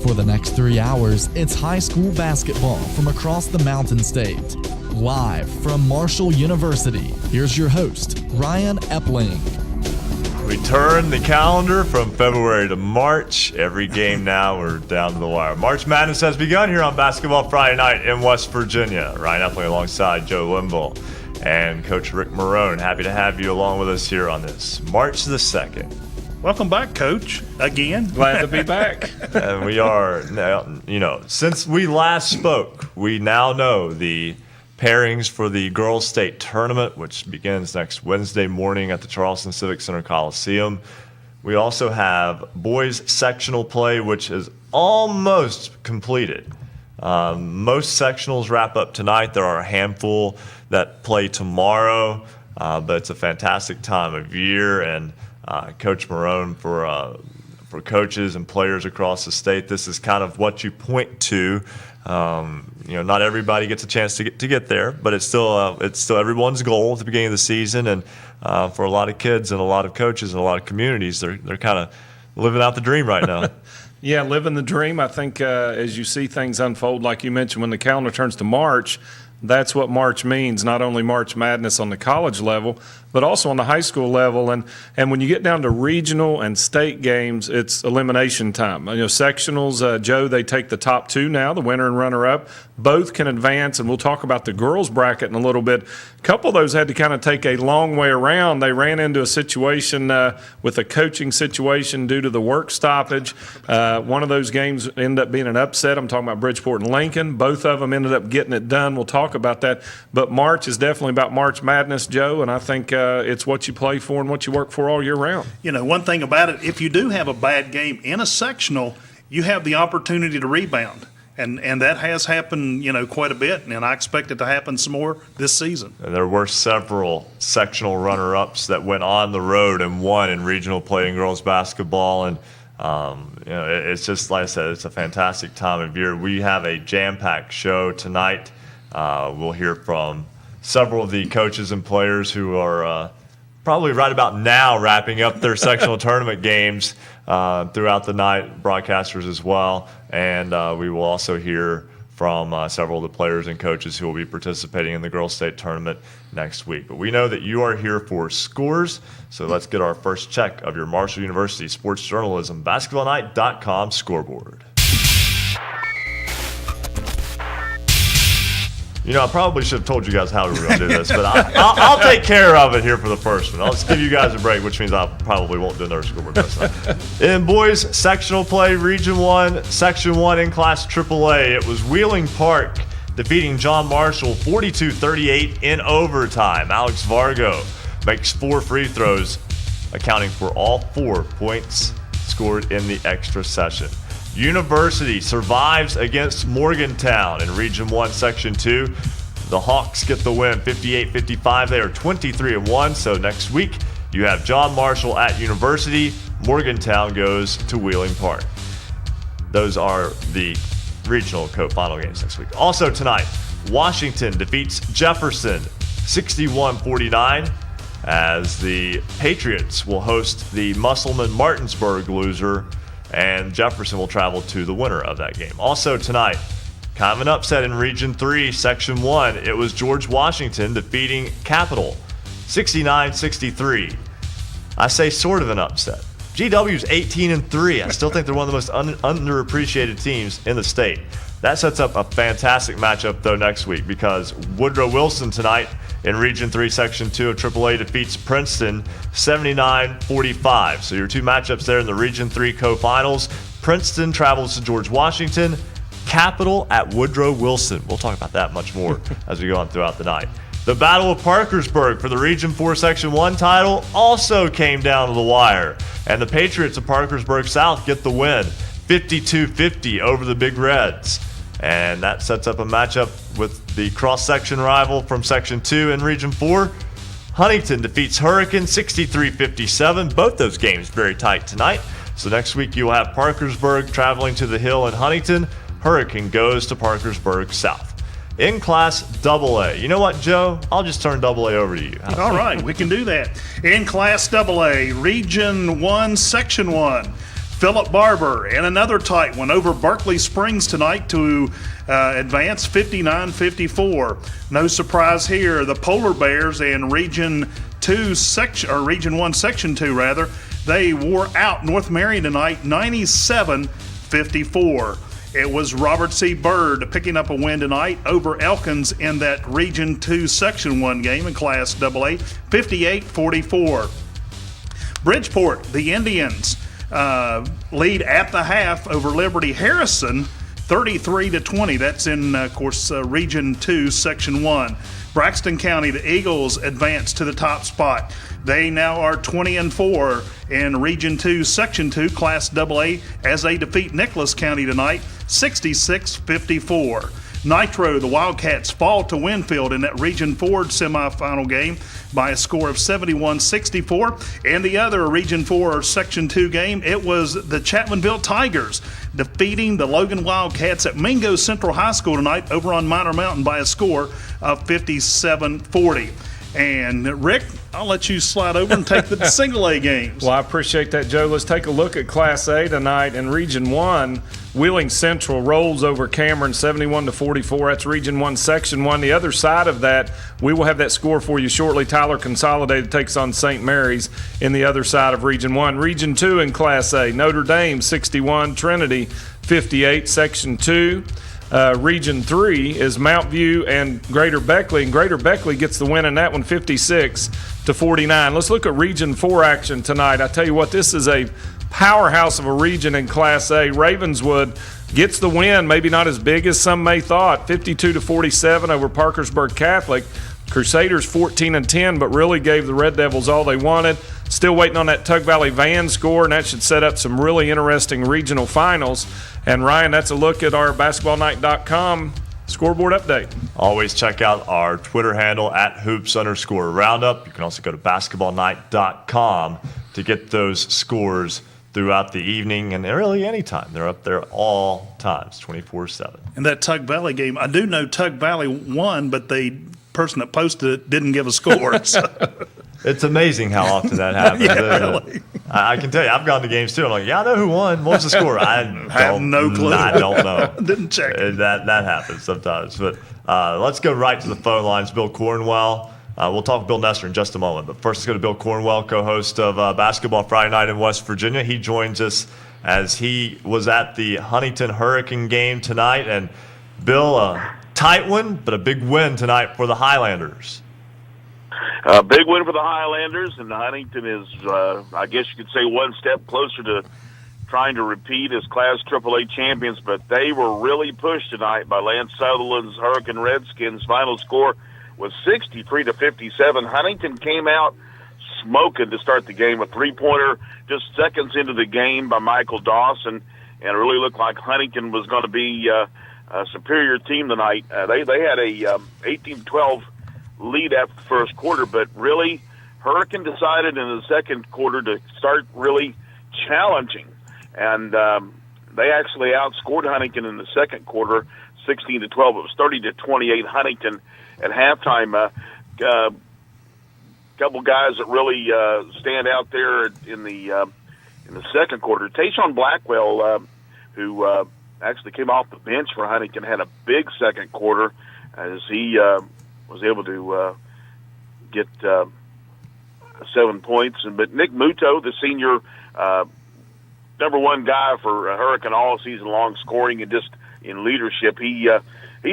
For the next 3 hours, it's high school basketball from across the Mountain State. Live from Marshall University, here's your host, Ryan Epling. We turn the calendar from February to March. Every game now, we're down to the wire. March Madness has begun here on Basketball Friday night in West Virginia. Ryan Epling alongside Joe Linville and Coach Rick Morrone. Happy to have you along with us here on this March the 2nd. Welcome back, Coach, again. Glad to be back. And we are now, since we last spoke, we now know the pairings for the Girls State Tournament, which begins next Wednesday morning at the Charleston Civic Center Coliseum. We also have boys sectional play, which is almost completed. Most sectionals wrap up tonight. There are a handful that play tomorrow, but it's a fantastic time of year. And Coach Morrone, for coaches and players across the state, this is kind of what you point to. Not everybody gets a chance to get there, but it's still everyone's goal at the beginning of the season. And for a lot of kids and a lot of coaches and a lot of communities, they're kind of living out the dream right now. Yeah, living the dream. I think as you see things unfold, like you mentioned, when the calendar turns to March, that's what March means, not only March Madness on the college level, but also on the high school level. And when you get down to regional and state games, it's elimination time. Sectionals, Joe, they take the top two now, the winner and runner-up. Both can advance, and we'll talk about the girls' bracket in a little bit. A couple of those had to kind of take a long way around. They ran into a situation with a coaching situation due to the work stoppage. One of those games ended up being an upset. I'm talking about Bridgeport and Lincoln. Both of them ended up getting it done. We'll talk about that. But March is definitely about March Madness, Joe, and I think it's what you play for and what you work for all year round. One thing about it, if you do have a bad game in a sectional, you have the opportunity to rebound. And that has happened, quite a bit, and I expect it to happen some more this season. And there were several sectional runner-ups that went on the road and won in regional play in girls basketball. And, it's just, like I said, it's a fantastic time of year. We have a jam-packed show tonight. We'll hear from several of the coaches and players who are probably right about now wrapping up their sectional tournament games throughout the night, broadcasters as well. And we will also hear from several of the players and coaches who will be participating in the Girls State Tournament next week. But we know that you are here for scores, so let's get our first check of your Marshall University Sports Journalism BasketballNight.com scoreboard. I probably should have told you guys how we were going to do this, but I'll take care of it here for the first one. I'll just give you guys a break, which means I probably won't do another scoreboard this time. In boys sectional play, Region 1, Section 1 in Class AAA, it was Wheeling Park defeating John Marshall 42-38 in overtime. Alex Vargo makes 4 free throws, accounting for all 4 points scored in the extra session. University survives against Morgantown in Region 1, Section 2. The Hawks get the win, 58-55. They are 23-1. So next week, you have John Marshall at University. Morgantown goes to Wheeling Park. Those are the regional co-final games next week. Also tonight, Washington defeats Jefferson 61-49 as the Patriots will host the Musselman-Martinsburg loser, and Jefferson will travel to the winner of that game. Also tonight, kind of an upset in Region 3, Section 1. It was George Washington defeating Capital 69-63. I say sort of an upset. GW's 18-3. I still think they're one of the most underappreciated teams in the state. That sets up a fantastic matchup, though, next week because Woodrow Wilson tonight in Region 3, Section 2 of AAA defeats Princeton 79-45. So your two matchups there in the Region 3 co-finals. Princeton travels to George Washington. Capital at Woodrow Wilson. We'll talk about that much more as we go on throughout the night. The Battle of Parkersburg for the Region 4 Section 1 title also came down to the wire. And the Patriots of Parkersburg South get the win, 52-50 over the Big Reds. And that sets up a matchup with the cross-section rival from Section 2 in Region 4. Huntington defeats Hurricane 63-57. Both those games very tight tonight. So next week you will have Parkersburg traveling to the Hill in Huntington. Hurricane goes to Parkersburg South. In Class AA. You know what, Joe? I'll just turn AA over to you. All right, we can do that. In Class AA, Region 1, Section 1. Philip Barber and another tight one over Berkeley Springs tonight to advance 59-54. No surprise here. The Polar Bears and Region 1 Section 2 rather, they wore out North Marion tonight 97-54. It was Robert C. Byrd picking up a win tonight over Elkins in that Region 2 Section 1 game in Class AA, 58-44. Bridgeport, the Indians, lead at the half over Liberty Harrison, 33-20. That's in, of course, Region 2, Section 1. Braxton County, the Eagles advance to the top spot. They now are 20-4 in Region 2, Section 2, Class AA, as they defeat Nicholas County tonight, 66-54. Nitro, the Wildcats fall to Winfield in that Region 4 semifinal game by a score of 71-64. And the other Region 4 Section 2 game, it was the Chapmanville Tigers defeating the Logan Wildcats at Mingo Central High School tonight over on Minor Mountain by a score of 57-40. And Rick, I'll let you slide over and take the single A games. Well, I appreciate that, Joe. Let's take a look at Class A tonight. In Region 1, Wheeling Central rolls over Cameron 71-44. That's Region 1, Section 1. The other side of that, we will have that score for you shortly. Tyler Consolidated takes on St. Mary's in the other side of Region 1. Region 2 in Class A, Notre Dame 61, Trinity 58, Section 2. Region 3 is Mount View and Greater Beckley, and Greater Beckley gets the win in that one, 56-49. Let's look at Region 4 action tonight. I tell you what, this is a powerhouse of a region in Class A. Ravenswood gets the win, maybe not as big as some may thought, 52-47 over Parkersburg Catholic. Crusaders 14-10, but really gave the Red Devils all they wanted. Still waiting on that Tug Valley Van score, and that should set up some really interesting regional finals. And Ryan, that's a look at our basketballnight.com scoreboard update. Always check out our Twitter handle at @hoops_roundup. You can also go to basketballnight.com to get those scores throughout the evening and really anytime. They're up there all times, 24/7. And that Tug Valley game, I do know Tug Valley won, but the person that posted it didn't give a score. So. It's amazing how often that happens. Yeah, really. I can tell you, I've gone to games too. I'm like, yeah, I know who won. What was the score? I have no clue. I don't know. Didn't check it. That happens sometimes. But let's go right to the phone lines. Bill Cornwell. We'll talk with Bill Nestor in just a moment. But first, let's go to Bill Cornwell, co-host of Basketball Friday Night in West Virginia. He joins us as he was at the Huntington Hurricane game tonight. And Bill, a tight one, but a big win tonight for the Highlanders. A big win for the Highlanders, and Huntington is, I guess you could say, one step closer to trying to repeat as Class AAA champions, but they were really pushed tonight by Lance Sutherland's Hurricane Redskins. Final score was 63-57. Huntington came out smoking to start the game. A three-pointer just seconds into the game by Michael Dawson, and it really looked like Huntington was going to be a superior team tonight. They had a 18-12 lead after the first quarter, but really Hurricane decided in the second quarter to start really challenging, and they actually outscored Huntington in the second quarter 16-12. It was 30-28 Huntington at halftime. Couple guys that really stand out there in the second quarter. Tayshawn Blackwell, who actually came off the bench for Huntington, had a big second quarter as he was able to get 7 points. But Nick Muto, the senior number one guy for Hurricane all season long, scoring and just in leadership, he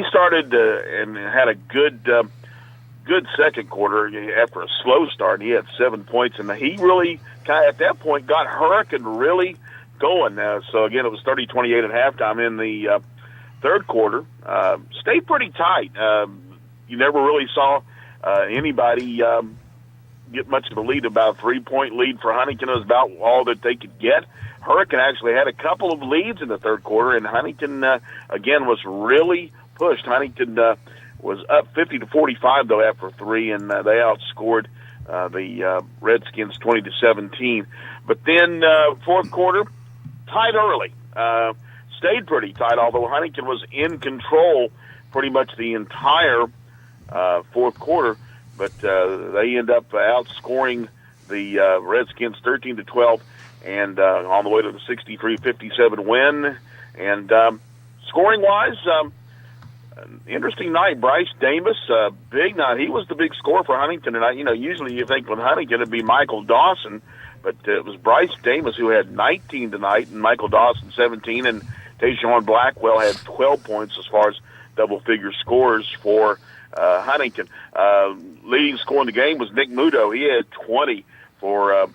started and had a good second quarter after a slow start. He had 7 points, and he really kind of at that point got Hurricane really going. So again, it was 30-28 at halftime. In the third quarter, stayed pretty tight. You never really saw anybody get much of a lead. About a 3-point lead for Huntington. It was about all that they could get. Hurricane actually had a couple of leads in the third quarter, and Huntington, again, was really pushed. Huntington was up 50-45, though, after three, and they outscored the Redskins 20-17. But then fourth quarter, tight early. Stayed pretty tight, although Huntington was in control pretty much the entire fourth quarter, but they end up outscoring the Redskins 13-12, and on the way to the 63-57 win. And scoring-wise, an interesting night. Bryce Davis, big night. He was the big scorer for Huntington. And, usually you think with Huntington it'd be Michael Dawson, but it was Bryce Davis who had 19 tonight, and Michael Dawson 17, and Tayshawn Blackwell had 12 points as far as double-figure scores for Huntington. Leading scorer in the game was Nick Muto. He had 20 for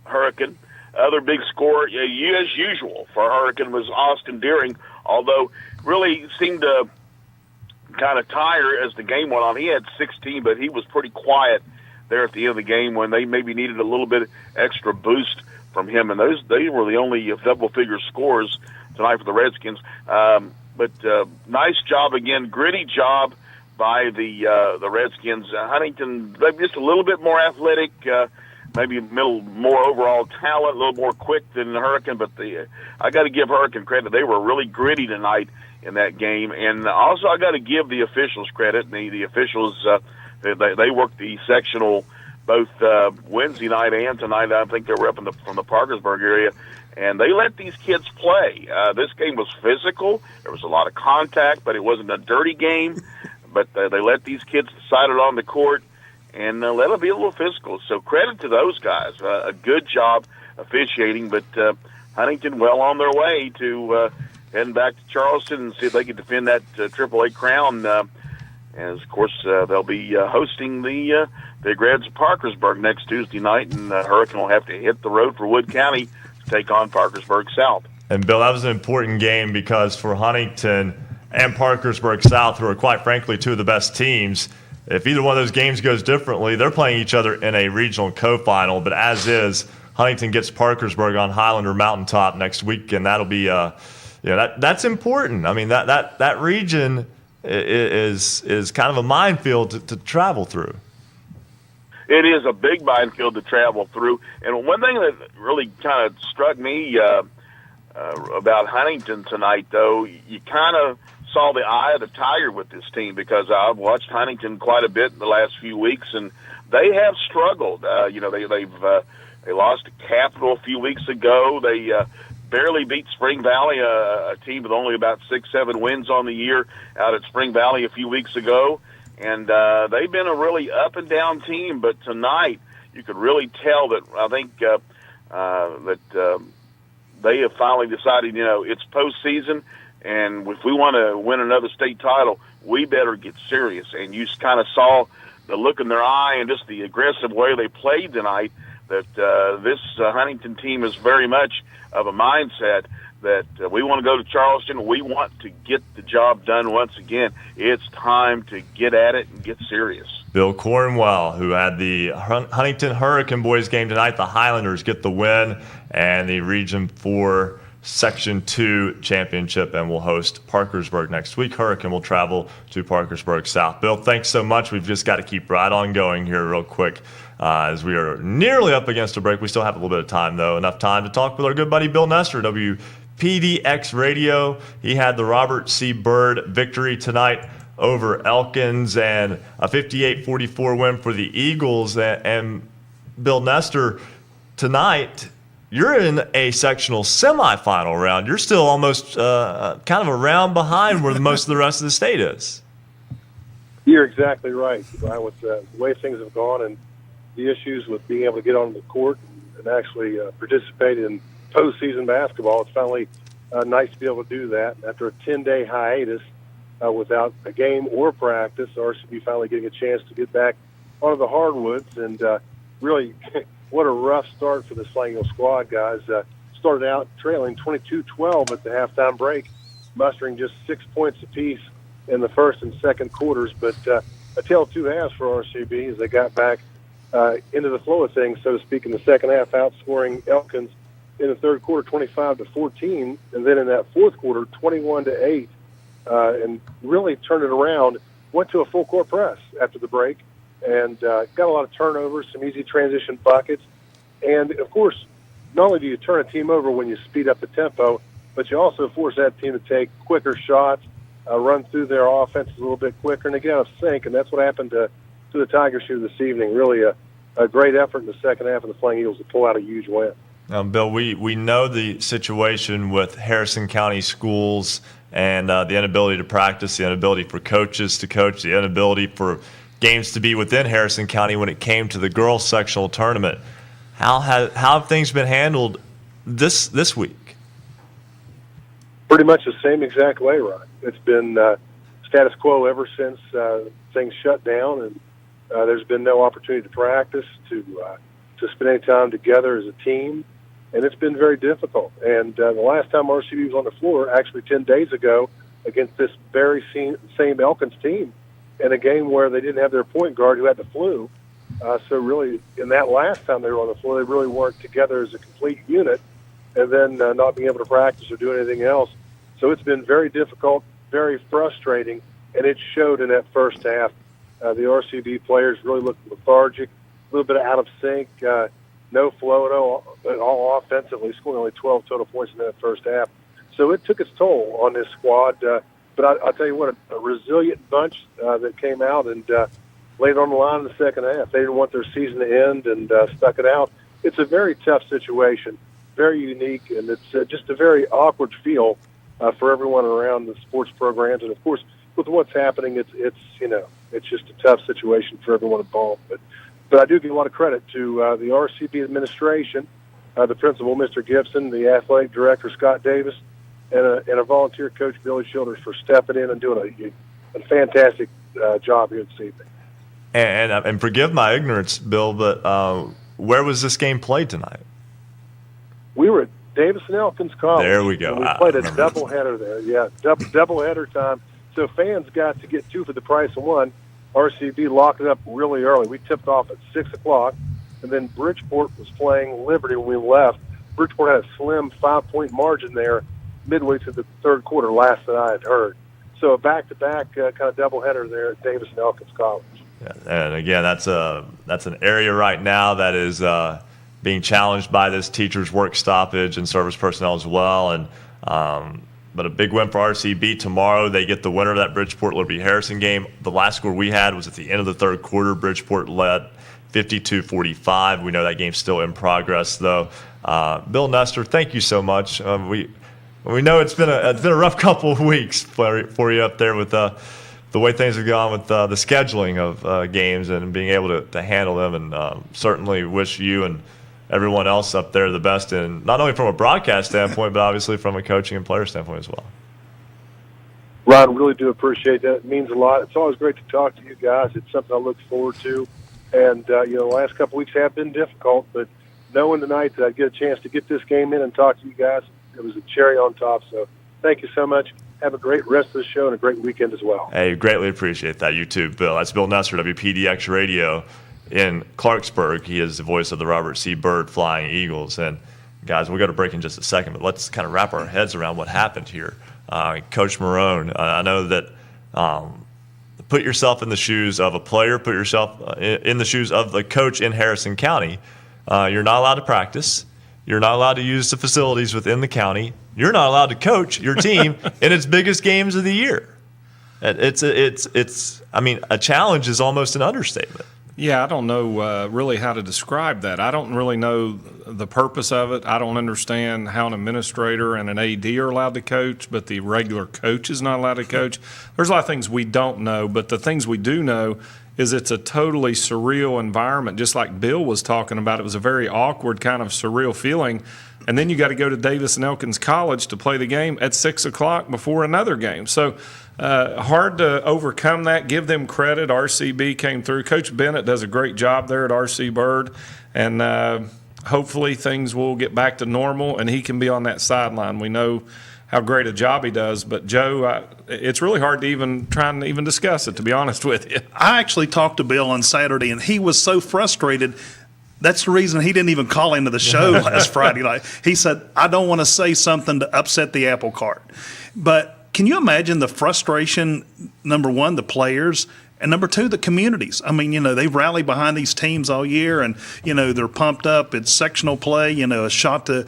Hurricane. Other big scorer, as usual, for Hurricane was Austin Deering, although really seemed to kind of tire as the game went on. He had 16, but he was pretty quiet there at the end of the game when they maybe needed a little bit extra boost from him. And they were the only double-figure scores tonight for the Redskins. But nice job again, gritty job by the Redskins. Huntington, they're just a little bit more athletic, maybe more overall talent, a little more quick than the Hurricane. But I got to give Hurricane credit; they were really gritty tonight in that game. And also, I got to give the officials credit. The officials they worked the sectional both Wednesday night and tonight. I think they were up from the Parkersburg area. And they let these kids play. This game was physical. There was a lot of contact, but it wasn't a dirty game. But they let these kids decide it on the court and let them be a little physical. So credit to those guys. A good job officiating. But Huntington well on their way to heading back to Charleston and see if they can defend that AAA crown. And, of course, they'll be hosting the Big Reds of Parkersburg next Tuesday night. And Hurricane will have to hit the road for Wood County to take on Parkersburg South. And, Bill, that was an important game because for Huntington and Parkersburg South, who are quite frankly two of the best teams, if either one of those games goes differently, they're playing each other in a regional co-final. But as is, Huntington gets Parkersburg on Highlander Mountaintop next week, and that'll be that's important. I mean, that region is kind of a minefield to travel through. It is a big minefield to travel through. And one thing that really kind of struck me about Huntington tonight, though, you kind of saw the eye of the tiger with this team, because I've watched Huntington quite a bit in the last few weeks, and they have struggled. They lost to Capital a few weeks ago. They barely beat Spring Valley, a team with only about 6-7 wins on the year, out at Spring Valley a few weeks ago. And they've been a really up-and-down team, but tonight you could really tell that I think that they have finally decided, it's postseason, and if we want to win another state title, we better get serious. And you kind of saw the look in their eye and just the aggressive way they played tonight, that this Huntington team is very much of a mindset that we want to go to Charleston. We want to get the job done once again. It's time to get at it and get serious. Bill Cornwell, who had the Huntington Hurricane boys game tonight, the Highlanders get the win and the Region 4 Section 2 championship, and will host Parkersburg next week. Hurricane will travel to Parkersburg South. Bill, thanks so much. We've just got to keep right on going here real quick as we are nearly up against a break. We still have a little bit of time, though. Enough time to talk with our good buddy Bill Nestor, WPDX Radio. He had the Robert C. Byrd victory tonight over Elkins and a 58-44 win for the Eagles. And Bill Nestor, tonight, you're in a sectional semifinal round. You're still almost kind of a round behind where most of the rest of the state is. You're exactly right, Brian, with the way things have gone and the issues with being able to get on the court and actually participate in postseason basketball. It's finally nice to be able to do that. After a 10-day hiatus without a game or practice, RCB finally getting a chance to get back onto the hardwoods. And really, what a rough start for the Slang Hill squad, guys. Started out trailing 22-12 at the halftime break, mustering just 6 points apiece in the first and second quarters. But a tale of two halves for RCB as they got back into the flow of things, so to speak, in the second half, outscoring Elkins in the third quarter 25-14, and then in that fourth quarter 21-8, and really turned it around. Went to a full court press after the break, and got a lot of turnovers, some easy transition buckets, and of course, not only do you turn a team over when you speed up the tempo, but you also force that team to take quicker shots, run through their offense a little bit quicker, and they get out of sync, and that's what happened to the Tigers here this evening. Really a great effort in the second half of the Flying Eagles to pull out a huge win. Bill, we know the situation with Harrison County schools and the inability to practice, the inability for coaches to coach, the inability for games to be within Harrison County when it came to the girls' sectional tournament. How have things been handled this week? Pretty much the same exact way, Ryan. It's been status quo ever since things shut down, and there's been no opportunity to practice, to spend any time together as a team. And it's been very difficult. And the last time RCB was on the floor, actually 10 days ago, against this very same Elkins team, in a game where they didn't have their point guard who had the flu. So really, in that last time they were on the floor, they really weren't together as a complete unit, and then not being able to practice or do anything else. So it's been very difficult, very frustrating, and it showed in that first half. The RCB players really looked lethargic, a little bit out of sync, no flow at all offensively, scoring only 12 total points in that first half. So it took its toll on this squad. But I'll tell you what, a resilient bunch that came out and laid it on the line in the second half. They didn't want their season to end and stuck it out. It's a very tough situation, very unique, and it's just a very awkward feel for everyone around the sports programs. And, of course, with what's happening, it's just a tough situation for everyone involved. But I do give a lot of credit to the RCB administration, the principal, Mr. Gibson, the athletic director, Scott Davis, and a volunteer coach, Billy Childers, for stepping in and doing a fantastic job here this evening. And forgive my ignorance, Bill, but where was this game played tonight? We were at Davis and Elkins College. There we go. We played a doubleheader there. Yeah, doubleheader time. So fans got to get two for the price of one. RCB locked it up really early. We tipped off at 6 o'clock, and then Bridgeport was playing Liberty when we left. Bridgeport had a slim 5-point margin there midway through the third quarter, last that I had heard. So a back-to-back kind of doubleheader there at Davis and Elkins College. Yeah, and again, that's an area right now that is being challenged by this teacher's work stoppage and service personnel as well. And but a big win for RCB tomorrow. They get the winner of that Bridgeport-Liberty Harrison game. The last score we had was at the end of the third quarter. Bridgeport led 52-45. We know that game's still in progress, though. Bill Nestor, thank you so much. We know it's been a rough couple of weeks for you up there with the way things have gone with the scheduling of games and being able to handle them, and certainly wish you and everyone else up there the best, and not only from a broadcast standpoint, but obviously from a coaching and player standpoint as well. Ron, really do appreciate that. It means a lot. It's always great to talk to you guys. It's something I look forward to. And, the last couple weeks have been difficult, but knowing tonight that I'd get a chance to get this game in and talk to you guys, it was a cherry on top. So thank you so much. Have a great rest of the show and a great weekend as well. Hey, greatly appreciate that. You too, Bill. That's Bill Nestor, WPDX Radio in Clarksburg. He is the voice of the Robert C. Byrd Flying Eagles. And, guys, we'll go to break in just a second, but let's kind of wrap our heads around what happened here. Coach Morrone, I know that put yourself in the shoes of a player, put yourself in the shoes of the coach in Harrison County. You're not allowed to practice. You're not allowed to use the facilities within the county. You're not allowed to coach your team in its biggest games of the year. A challenge is almost an understatement. Yeah, I don't know really how to describe that. I don't really know the purpose of it. I don't understand how an administrator and an AD are allowed to coach, but the regular coach is not allowed to coach. There's a lot of things we don't know, but the things we do know is it's a totally surreal environment. Just like Bill was talking about, it was a very awkward kind of surreal feeling. And then you got to go to Davis and Elkins College to play the game at 6 o'clock before another game. So hard to overcome that. Give them credit. RCB came through. Coach Bennett does a great job there at RC Byrd. And hopefully things will get back to normal and he can be on that sideline. We know how great a job he does. But, Joe, it's really hard to even try and even discuss it, to be honest with you. I actually talked to Bill on Saturday, and he was so frustrated. That's the reason he didn't even call into the show last Friday night. He said, I don't want to say something to upset the apple cart. But can you imagine the frustration, number one, the players, and number two, the communities? I mean, they've rallied behind these teams all year, and, they're pumped up. It's sectional play, a shot to,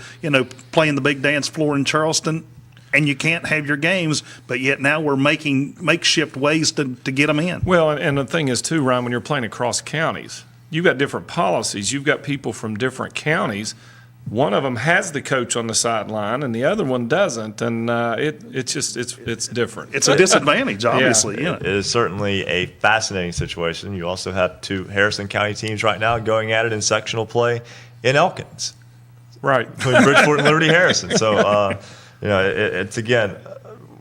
play in the big dance floor in Charleston. And you can't have your games, but yet now we're making makeshift ways to get them in. Well, and the thing is, too, Ryan, when you're playing across counties, you've got different policies. You've got people from different counties one of them has the coach on the sideline and the other one doesn't, and it's different. It's a disadvantage, obviously. It is certainly a fascinating situation. You also have two Harrison County teams right now going at it in sectional play in Elkins. Right. Between Bridgeport and Liberty Harrison. So, it's again,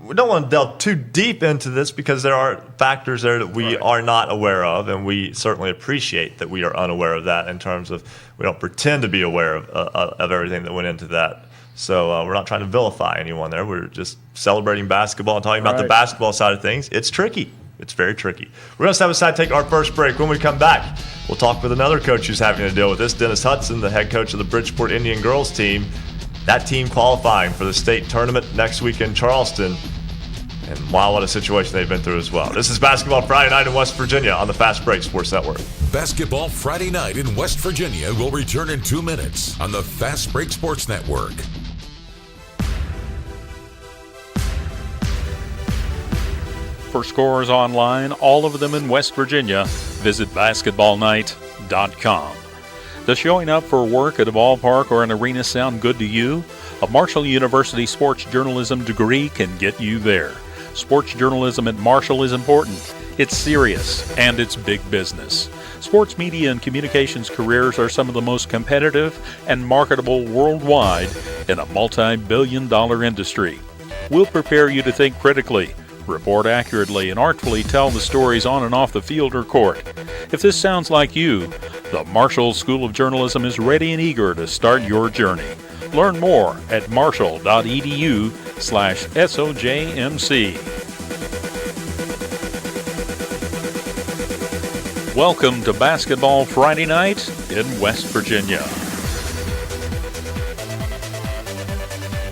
we don't want to delve too deep into this because there are factors there that we are not aware of, and we certainly appreciate that we are unaware of that in terms of we don't pretend to be aware of everything that went into that. So we're not trying to vilify anyone there. We're just celebrating basketball and talking about the basketball side of things. It's tricky. It's very tricky. We're going to step aside, take our first break. When we come back, we'll talk with another coach who's having to deal with this, Dennis Hudson, the head coach of the Bridgeport Indian girls team. That team qualifying for the state tournament next week in Charleston. And wow, what a situation they've been through as well. This is Basketball Friday Night in West Virginia on the Fast Break Sports Network. Basketball Friday Night in West Virginia will return in 2 minutes on the Fast Break Sports Network. For scores online, all of them in West Virginia, visit basketballnight.com. Does showing up for work at a ballpark or an arena sound good to you? A Marshall University sports journalism degree can get you there. Sports journalism at Marshall is important. It's serious, and it's big business. Sports media and communications careers are some of the most competitive and marketable worldwide in a multi-billion-dollar industry. We'll prepare you to think critically, report accurately, and artfully tell the stories on and off the field or court. If this sounds like you, the Marshall School of Journalism is ready and eager to start your journey. Learn more at marshall.edu/SOJMC. Welcome to Basketball Friday Night in West Virginia.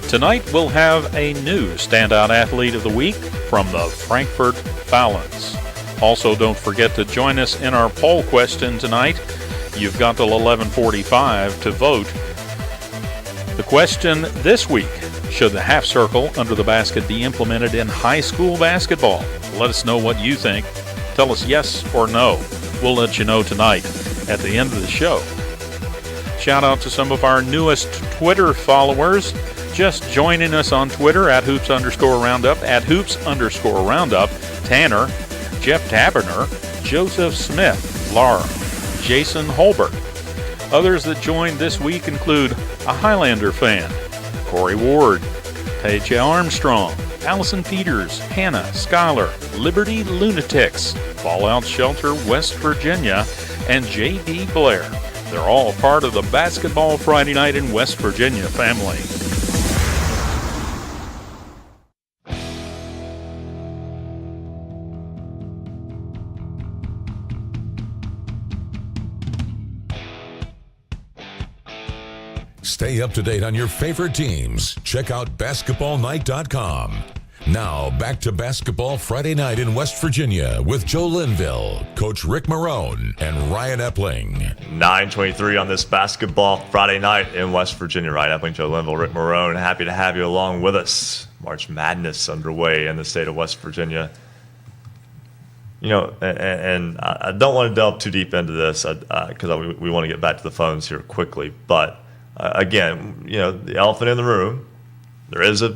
Tonight we'll have a new Standout Athlete of the Week from the Frankfurt Falcons. Also, don't forget to join us in our poll question tonight. You've got till 11:45 to vote. The question this week: should the half circle under the basket be implemented in high school basketball? Let us know what you think. Tell us yes or no. We'll let you know tonight at the end of the show. Shout out to some of our newest Twitter followers. Just joining us on Twitter at @hoops_roundup, @hoops_roundup, Tanner, Jeff Taberner, Joseph Smith, Laura, Jason Holbert. Others that joined this week include a Highlander fan, Corey Ward, Paige Armstrong, Allison Peters, Hannah, Schuyler, Liberty Lunatics, Fallout Shelter, West Virginia, and J.D. Blair. They're all part of the Basketball Friday Night in West Virginia family. Stay up to date on your favorite teams. Check out basketballnight.com. Now, back to Basketball Friday Night in West Virginia with Joe Linville, Coach Rick Morrone, and Ryan Epling. 9:23 on this Basketball Friday Night in West Virginia. Ryan Epling, Joe Linville, Rick Morrone. Happy to have you along with us. March Madness underway in the state of West Virginia. You know, and I don't want to delve too deep into this because we want to get back to the phones here quickly. But again, you know, the elephant in the room, there is a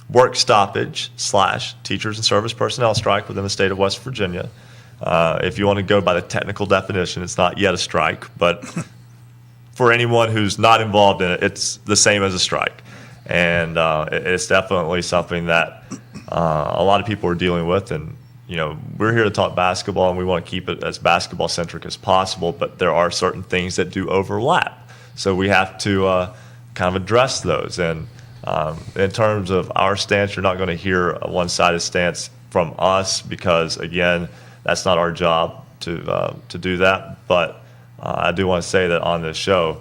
work stoppage / teachers and service personnel strike within the state of West Virginia. If you want to go by the technical definition, it's not yet a strike, but for anyone who's not involved in it, it's the same as a strike. And it's definitely something that a lot of people are dealing with. And, you know, we're here to talk basketball, and we want to keep it as basketball-centric as possible, but there are certain things that do overlap. So we have to kind of address those. And in terms of our stance, you're not going to hear a one-sided stance from us because, again, that's not our job to do that. But I do want to say that on this show,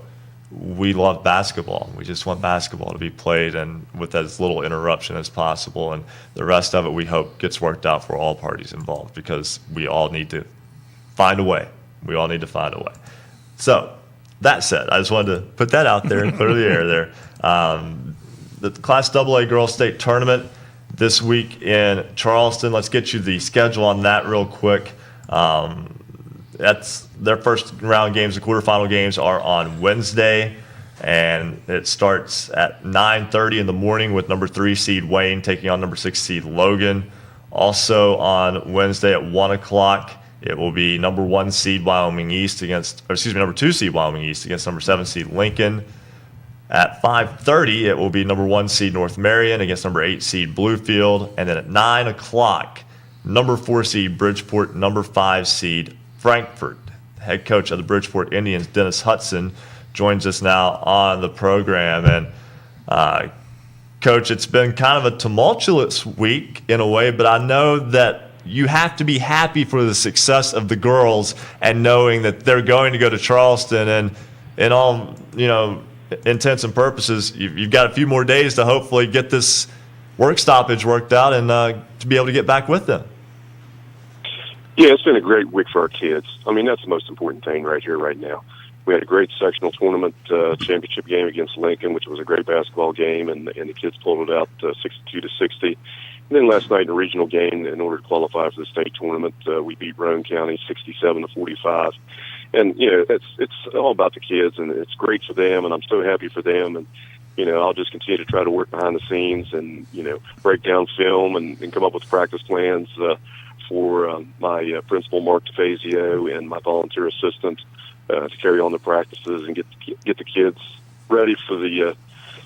we love basketball. We just want basketball to be played and with as little interruption as possible. And the rest of it, we hope, gets worked out for all parties involved because we all need to find a way. We all need to find a way. So, that said, I just wanted to put that out there and clear the air there. The Class AA Girls State Tournament this week in Charleston. Let's get you the schedule on that real quick. That's their first round games. The quarterfinal games are on Wednesday. and it starts at 9:30 in the morning with number 3 seed Wayne taking on number 6 seed Logan. Also on Wednesday at 1 o'clock, it will be number 1 seed Wyoming East number 2 seed Wyoming East against number 7 seed Lincoln. At 5:30, it will be number 1 seed North Marion against number 8 seed Bluefield. And then at 9 o'clock, number 4 seed Bridgeport, number 5 seed Frankfort. Head coach of the Bridgeport Indians, Dennis Hudson, joins us now on the program. And Coach, it's been kind of a tumultuous week in a way, but I know that you have to be happy for the success of the girls and knowing that they're going to go to Charleston, and in all, intents and purposes, you've got a few more days to hopefully get this work stoppage worked out and to be able to get back with them. Yeah, it's been a great week for our kids. I mean, that's the most important thing right here, right now. We had a great sectional tournament championship game against Lincoln, which was a great basketball game, and the kids pulled it out 62-60. And then last night in a regional game, in order to qualify for the state tournament, we beat Morrone County 67-45. And it's all about the kids, and it's great for them, and I'm so happy for them. And I'll just continue to try to work behind the scenes and break down film and come up with practice plans for my principal Mark DeFazio and my volunteer assistant. To carry on the practices and get the kids ready for the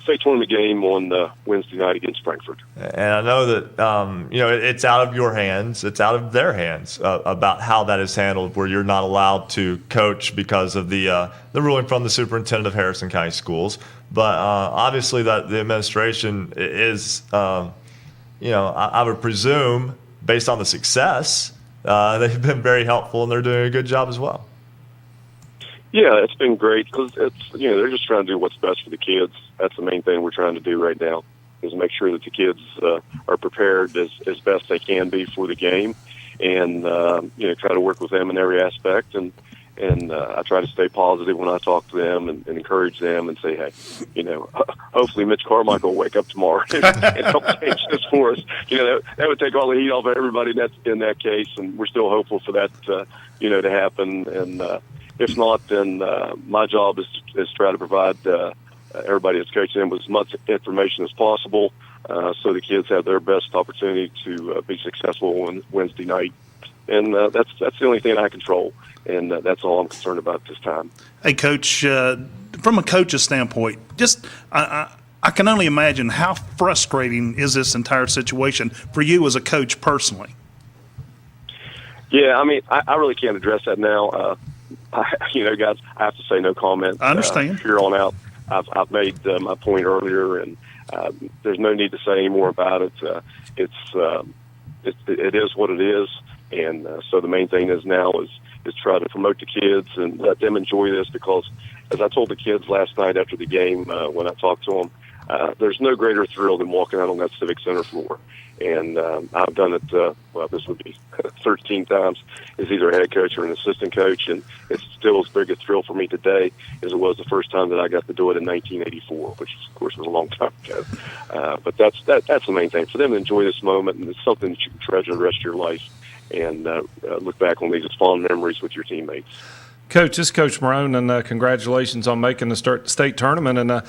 state tournament game on Wednesday night against Frankfort. And I know that it's out of your hands, it's out of their hands about how that is handled, where you're not allowed to coach because of the ruling from the superintendent of Harrison County Schools. But obviously, that the administration is, I would presume, based on the success, they've been very helpful and they're doing a good job as well. Yeah, it's been great because they're just trying to do what's best for the kids. That's the main thing we're trying to do right now, is make sure that the kids are prepared as best they can be for the game, and try to work with them in every aspect. And I try to stay positive when I talk to them and encourage them and say, hey, hopefully Mitch Carmichael will wake up tomorrow and help change this for us. That would take all the heat off of everybody in that case, and we're still hopeful for that to happen. And if not, then my job is to try to provide everybody that's coaching them with as much information as possible so the kids have their best opportunity to be successful on Wednesday night. And that's the only thing I control, and that's all I'm concerned about this time. Hey, Coach, from a coach's standpoint, just I can only imagine how frustrating is this entire situation for you as a coach personally. Yeah, I mean, I really can't address that now. Guys, I have to say no comment. I understand. Here on out, I've made my point earlier, and there's no need to say any more about it. It is what it is, and so the main thing is now is try to promote the kids and let them enjoy this, because as I told the kids last night after the game when I talked to them, there's no greater thrill than walking out on that Civic Center floor. And I've done it, this would be 13 times as either a head coach or an assistant coach, and it's still as big a thrill for me today as it was the first time that I got to do it in 1984, which, of course, was a long time ago. But that's the main thing, for them to enjoy this moment, and it's something that you can treasure the rest of your life and look back on these as fond memories with your teammates. Coach, this is Coach Morrone, and congratulations on making the state tournament. And,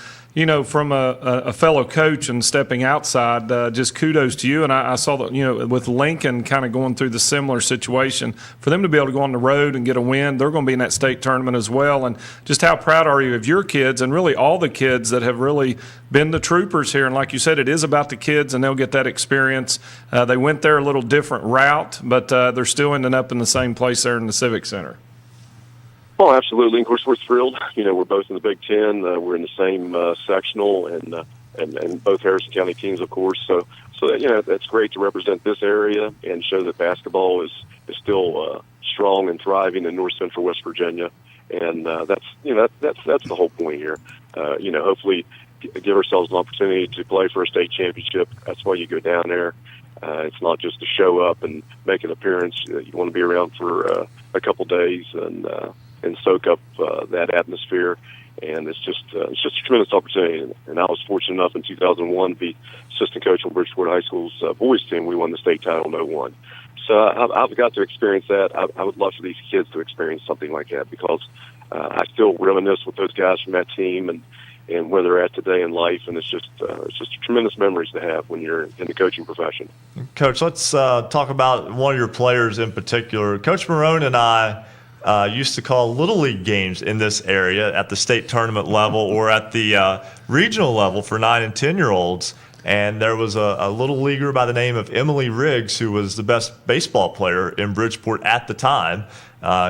from a fellow coach and stepping outside, just kudos to you. And I saw that, with Lincoln kind of going through the similar situation, for them to be able to go on the road and get a win, they're going to be in that state tournament as well. And just how proud are you of your kids and really all the kids that have really been the troopers here? And like you said, it is about the kids, and they'll get that experience. They went there a little different route, but they're still ending up in the same place there in the Civic Center. Well, absolutely. Of course, we're thrilled. We're both in the Big Ten. We're in the same sectional, and both Harrison County teams, of course. So that's great to represent this area and show that basketball is still strong and thriving in North Central West Virginia. And that's the whole point here. Hopefully, give ourselves an opportunity to play for a state championship. That's why you go down there. It's not just to show up and make an appearance. You want to be around for a couple days and soak up that atmosphere, and it's just a tremendous opportunity. And I was fortunate enough in 2001 to be assistant coach on Bridgeport High School's boys team. We won the state title in 2001. So I've got to experience that. I would love for these kids to experience something like that, because I still reminisce with those guys from that team, and where they're at today in life. And it's just tremendous memories to have when you're in the coaching profession. Coach, let's talk about one of your players in particular. Coach Morrone and I used to call Little League games in this area at the state tournament level or at the regional level for 9 and 10-year-olds. And there was a little leaguer by the name of Emily Riggs, who was the best baseball player in Bridgeport at the time.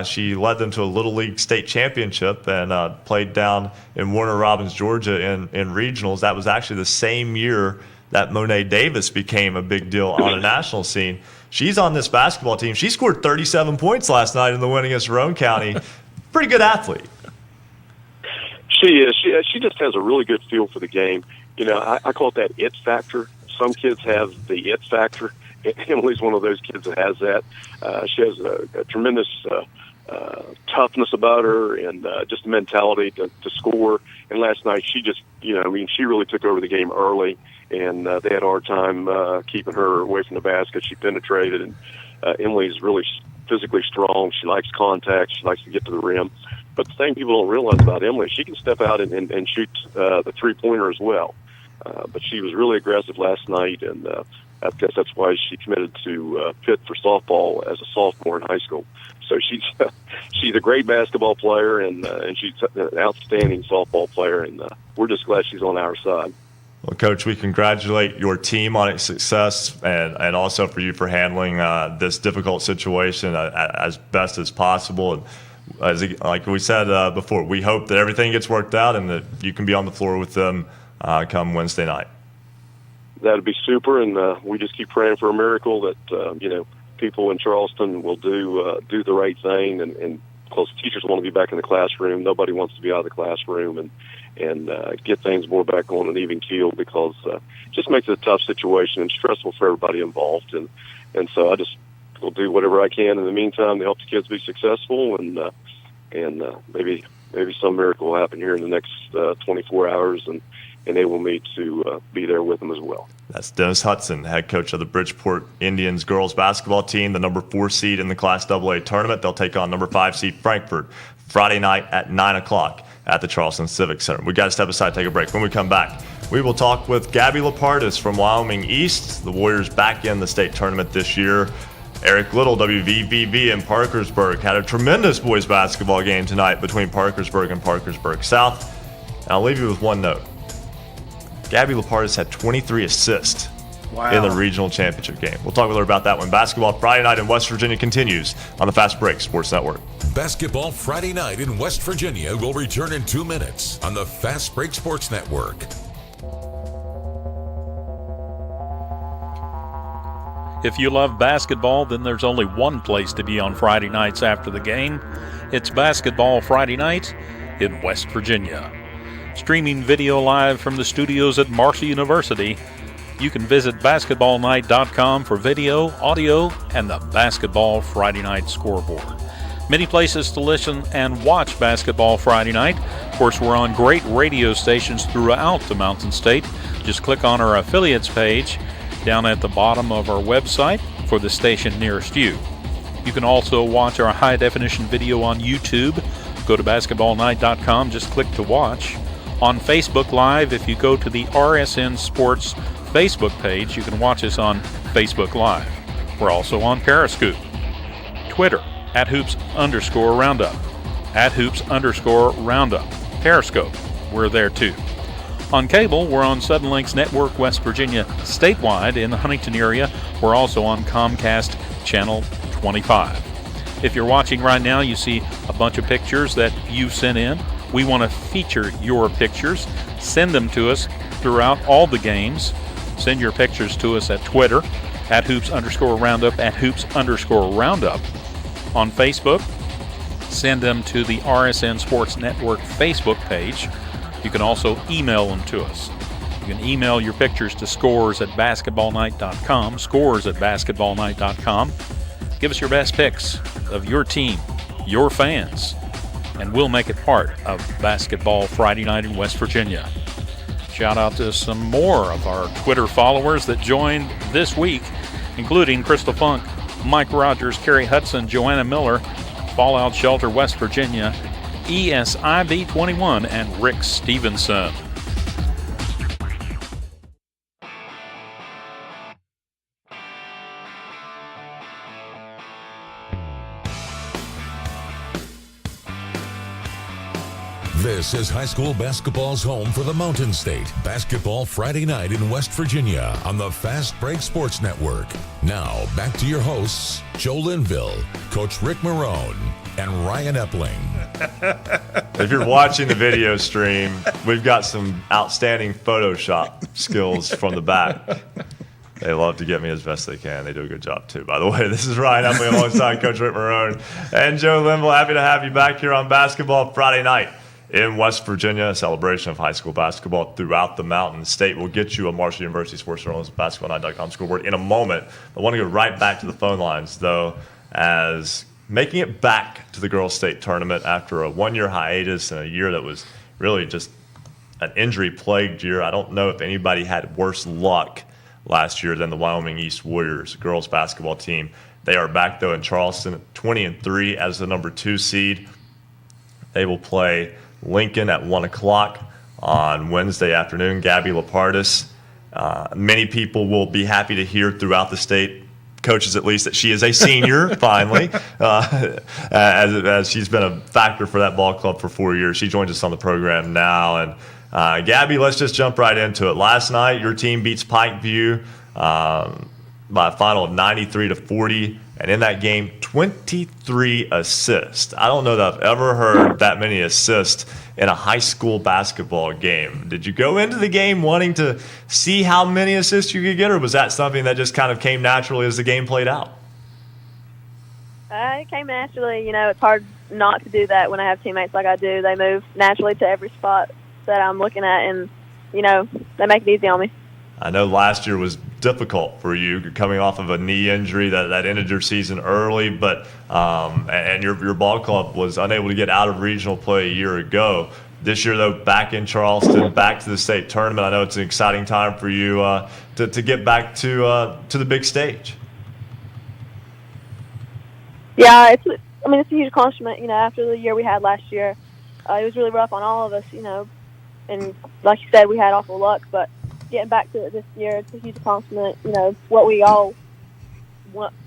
She led them to a Little League state championship and played down in Warner Robins, Georgia in regionals. That was actually the same year that Monet Davis became a big deal on a national scene. She's on this basketball team. She scored 37 points last night in the win against Roane County. Pretty good athlete. She is. She just has a really good feel for the game. You know, I call it that it factor. Some kids have the it factor. Emily's one of those kids that has that. She has a tremendous toughness about her and just a mentality to score. And last night, she just, she really took over the game early, and they had a hard time keeping her away from the basket. She penetrated, and Emily's really physically strong. She likes contact. She likes to get to the rim. But the thing people don't realize about Emily, she can step out and shoot the three-pointer as well. But she was really aggressive last night, and I guess that's why she committed to Pitt for softball as a sophomore in high school. So she's a great basketball player, and she's an outstanding softball player, and we're just glad she's on our side. Well, Coach, we congratulate your team on its success and also for you for handling this difficult situation as best as possible. And like we said before, we hope that everything gets worked out and that you can be on the floor with them come Wednesday night. That'd be super, and we just keep praying for a miracle that people in Charleston will do the right thing, and because teachers want to be back in the classroom. Nobody wants to be out of the classroom, and get things more back on an even keel, because it just makes it a tough situation and stressful for everybody involved. And so I just will do whatever I can in the meantime to help the kids be successful, and maybe some miracle will happen here in the next 24 hours and enable me to be there with them as well. That's Dennis Hudson, head coach of the Bridgeport Indians girls basketball team, the number 4 seed in the Class AA tournament. They'll take on number 5 seed Frankfort Friday night at 9 o'clock at the Charleston Civic Center. We got to step aside, take a break. When we come back, we will talk with Gabby Lapardis from Wyoming East. The Warriors back in the state tournament this year. Eric Little, WVVB in Parkersburg, had a tremendous boys basketball game tonight between Parkersburg and Parkersburg South. And I'll leave you with one note. Gabby Lapardis had 23 assists in the regional championship game. We'll talk with her about that when Basketball Friday Night in West Virginia continues on the Fast Break Sports Network. Basketball Friday Night in West Virginia will return in 2 minutes on the Fast Break Sports Network. If you love basketball, then there's only one place to be on Friday nights after the game. It's Basketball Friday Night in West Virginia. Streaming video live from the studios at Marshall University. You can visit basketballnight.com for video, audio, and the Basketball Friday Night Scoreboard. Many places to listen and watch Basketball Friday Night. Of course, we're on great radio stations throughout the Mountain State. Just click on our affiliates page down at the bottom of our website for the station nearest you. You can also watch our high-definition video on YouTube. Go to basketballnight.com, just click to watch. On Facebook Live, if you go to the RSN Sports Facebook page, you can watch us on Facebook Live. We're also on Periscope. Twitter, @hoops_roundup. @hoops_roundup. Periscope, we're there too. On cable, we're on Suddenlink's Network West Virginia statewide in the Huntington area. We're also on Comcast Channel 25. If you're watching right now, you see a bunch of pictures that you sent in. We want to feature your pictures. Send them to us throughout all the games. Send your pictures to us at Twitter, @hoops_roundup, @hoops_roundup. On Facebook, send them to the RSN Sports Network Facebook page. You can also email them to us. You can email your pictures to scores@basketballnight.com, scores@basketballnight.com. Give us your best pics of your team, your fans, and we'll make it part of Basketball Friday Night in West Virginia. Shout out to some more of our Twitter followers that joined this week, including Crystal Funk, Mike Rogers, Carrie Hudson, Joanna Miller, Fallout Shelter, West Virginia, ESIB 21, and Rick Stevenson. This is high school basketball's home for the Mountain State. Basketball Friday night in West Virginia on the Fast Break Sports Network. Now, back to your hosts, Joe Linville, Coach Rick Morrone, and Ryan Epling. If you're watching the video stream, we've got some outstanding Photoshop skills from the back. They love to get me as best they can. They do a good job, too, by the way. This is Ryan Epling alongside Coach Rick Morrone and Joe Linville. Happy to have you back here on Basketball Friday night in West Virginia, a celebration of high school basketball throughout the Mountain State. We'll get you a Marshall University Sports Journalist, basketballnight.com scoreboard in a moment. I want to go right back to the phone lines, though, as making it back to the girls' state tournament after a one-year hiatus and a year that was really just an injury-plagued year. I don't know if anybody had worse luck last year than the Wyoming East Warriors girls basketball team. They are back, though, in Charleston, 20-3 as the number 2 seed. They will play Lincoln at 1 o'clock on Wednesday afternoon. Gabby Lapardis. Many people will be happy to hear throughout the state, coaches at least, that she is a senior, finally, as she's been a factor for that ball club for 4 years. She joins us on the program now. And Gabby, let's just jump right into it. Last night, your team beats Pikeview by a final of 93-40. And in that game, 23 assists. I don't know that I've ever heard that many assists in a high school basketball game. Did you go into the game wanting to see how many assists you could get, or was that something that just kind of came naturally as the game played out? It came naturally. You know, it's hard not to do that when I have teammates like I do. They move naturally to every spot that I'm looking at, and, you know, they make it easy on me. I know last year was difficult for you, coming off of a knee injury that ended your season early, but and your ball club was unable to get out of regional play a year ago. This year, though, back in Charleston, back to the state tournament. I know it's an exciting time for you to get back to the big stage. Yeah, it's a huge accomplishment. You know, after the year we had last year, it was really rough on all of us. You know, and like you said, we had awful luck, but getting back to it this year, it's a huge accomplishment. You know, what we all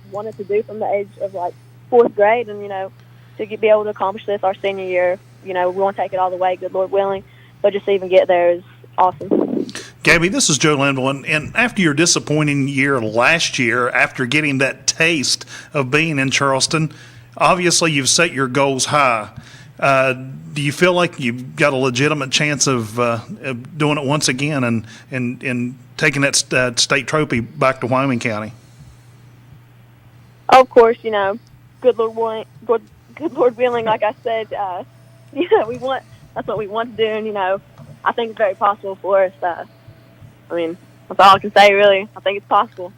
wanted to do from the age of, like, 4th grade, and, you know, to be able to accomplish this our senior year, you know, we want to take it all the way, good Lord willing, but just to even get there is awesome. Gabby, this is Joe Linville, and after your disappointing year last year, after getting that taste of being in Charleston, obviously you've set your goals high. Do you feel like you've got a legitimate chance of doing it once again and taking that state trophy back to Wyoming County? Of course, you know, good Lord willing, like I said, you know, that's what we want to do, and, you know, I think it's very possible for us. I mean, that's all I can say, really. I think it's possible.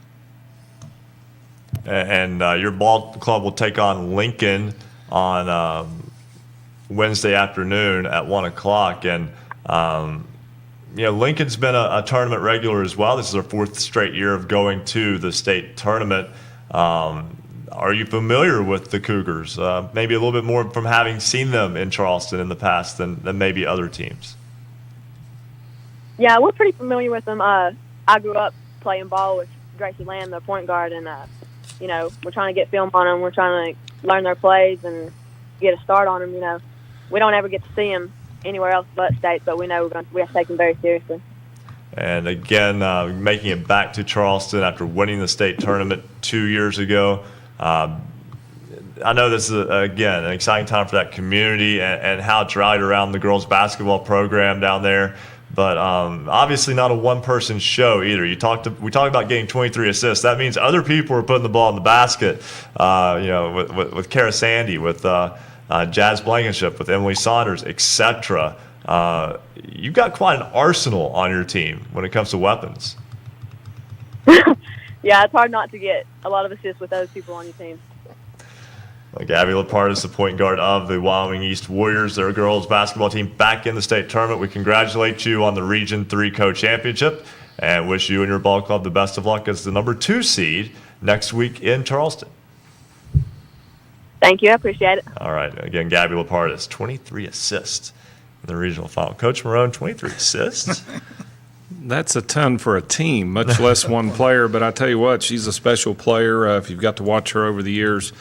And your ball club will take on Lincoln on Wednesday afternoon at 1 o'clock. And, you know, Lincoln's been a tournament regular as well. This is their 4th straight year of going to the state tournament. Are you familiar with the Cougars? Maybe a little bit more from having seen them in Charleston in the past than maybe other teams. Yeah, we're pretty familiar with them. I grew up playing ball with Gracie Lamb, their point guard, and, you know, we're trying to get film on them. We're trying to learn their plays and get a start on them, you know. We don't ever get to see them anywhere else but state, but we know we have to take them very seriously. And again, making it back to Charleston after winning the state tournament 2 years ago. I know this is, again, an exciting time for that community and how it's rallied around the girls' basketball program down there. But obviously not a one-person show either. We talked about getting 23 assists. That means other people are putting the ball in the basket. You know, with Kara Sandy, with Jazz Blankenship, with Emily Saunders, etc. You've got quite an arsenal on your team when it comes to weapons. Yeah, it's hard not to get a lot of assists with those people on your team. Gabby Lapardis, the point guard of the Wyoming East Warriors, their girls basketball team back in the state tournament. We congratulate you on the Region 3 co-championship and wish you and your ball club the best of luck as the number 2 seed next week in Charleston. Thank you. I appreciate it. All right. Again, Gabby Lapardis, 23 assists in the regional final. Coach Morrone, 23 assists? That's a ton for a team, much less one player. But I tell you what, she's a special player. If you've got to watch her over the years,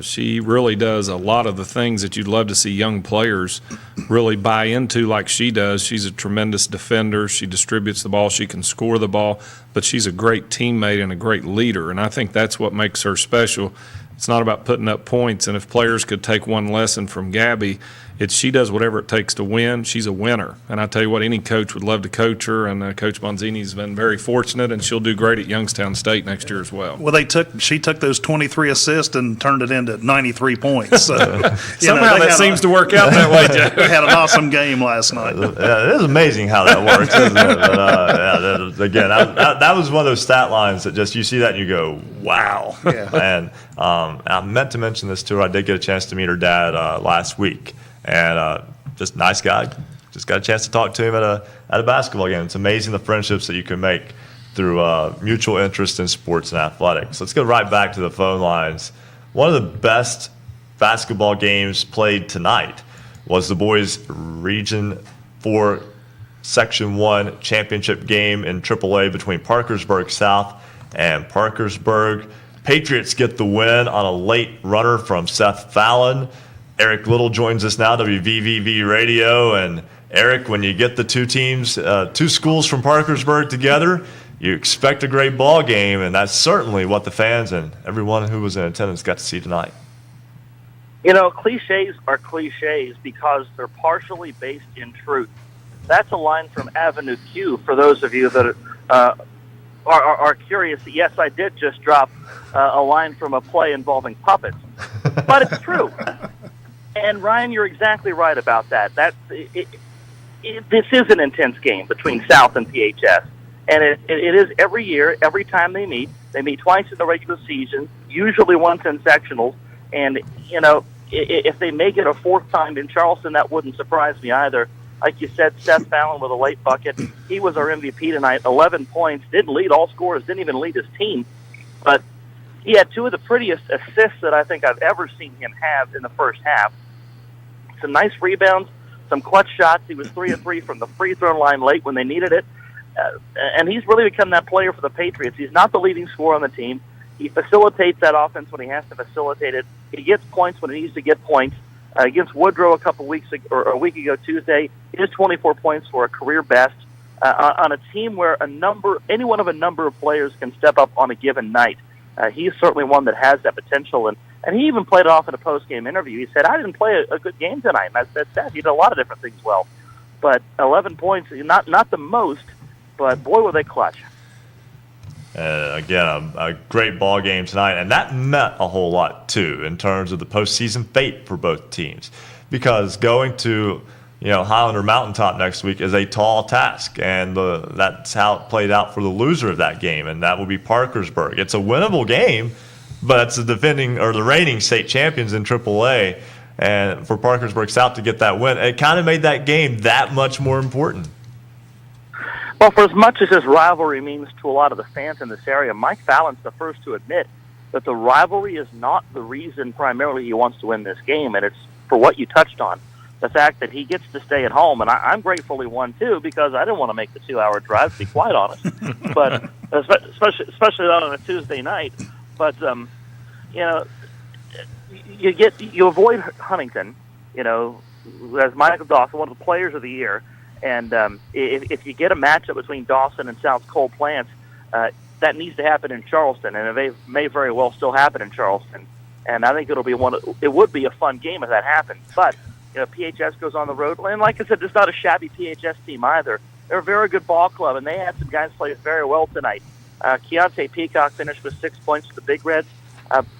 She really does a lot of the things that you'd love to see young players really buy into like she does. She's a tremendous defender. She distributes the ball. She can score the ball, but she's a great teammate and a great leader, and I think that's what makes her special. It's not about putting up points, and if players could take one lesson from Gabby, it's she does whatever it takes to win. She's a winner, and I tell you what, any coach would love to coach her, and Coach Bonzini's been very fortunate, and she'll do great at Youngstown State next year as well. Well, she took those 23 assists and turned it into 93 points. So, somehow that seems to work out that way, Joe. They had an awesome game last night. Yeah, it is amazing how that works, isn't it? But, again, that was one of those stat lines that just you see that and you go, wow. Yeah. And I meant to mention this to her. I did get a chance to meet her dad last week. And just nice guy. Just got a chance to talk to him at a basketball game. It's amazing the friendships that you can make through mutual interest in sports and athletics. Let's go right back to the phone lines. One of the best basketball games played tonight was the boys' Region 4 Section 1 championship game in AAA between Parkersburg South and Parkersburg. Patriots get the win on a late runner from Seth Fallon. Eric Little joins us now, WVVV Radio. And Eric, when you get the two teams, two schools from Parkersburg together, you expect a great ball game, and that's certainly what the fans and everyone who was in attendance got to see tonight. You know, cliches are cliches because they're partially based in truth. That's a line from Avenue Q for those of you that are curious. Yes, I did just drop a line from a play involving puppets, but it's true. And Ryan, you're exactly right about that. This is an intense game between South and PHS, and it is every year, every time they meet. They meet twice in the regular season, usually once in sectionals. And you know, if they make it a fourth time in Charleston, that wouldn't surprise me either. Like you said, Seth Fallon with a late bucket. He was our MVP tonight. 11 points. Didn't lead all scorers. Didn't even lead his team, but he had two of the prettiest assists that I think I've ever seen him have in the first half. Some nice rebounds, some clutch shots. He was 3 of 3 from the free throw line late when they needed it. And he's really become that player for the Patriots. He's not the leading scorer on the team. He facilitates that offense when he has to facilitate it. He gets points when he needs to get points. Against Woodrow a week ago Tuesday, he has 24 points for a career best on a team where any one of a number of players can step up on a given night. He's certainly one that has that potential, and he even played it off in a post-game interview. He said, I didn't play a good game tonight. And I said, Seth, you did a lot of different things well. But 11 points, not the most, but boy, were they clutch. Again, a great ball game tonight, and that meant a whole lot, too, in terms of the postseason fate for both teams. Because going to Highlander Mountaintop next week is a tall task, and that's how it played out for the loser of that game, and that will be Parkersburg. It's a winnable game, but it's the reigning state champions in AAA, and for Parkersburg South to get that win, it kind of made that game that much more important. Well, for as much as this rivalry means to a lot of the fans in this area, Mike Fallon's the first to admit that the rivalry is not the reason primarily he wants to win this game, and it's for what you touched on, the fact that he gets to stay at home. And I'm grateful he won, too, because I didn't want to make the 2-hour drive, to be quite honest, but especially not on a Tuesday night. But, you avoid Huntington, as Michael Dawson, one of the players of the year. And if you get a matchup between Dawson and South Cole Plants, that needs to happen in Charleston, and it may very well still happen in Charleston. And I think it would be a fun game if that happens. But PHS goes on the road, and like I said, it's not a shabby PHS team either. They're a very good ball club, and they had some guys play very well tonight. Keontae Peacock finished with 6 points for the Big Reds,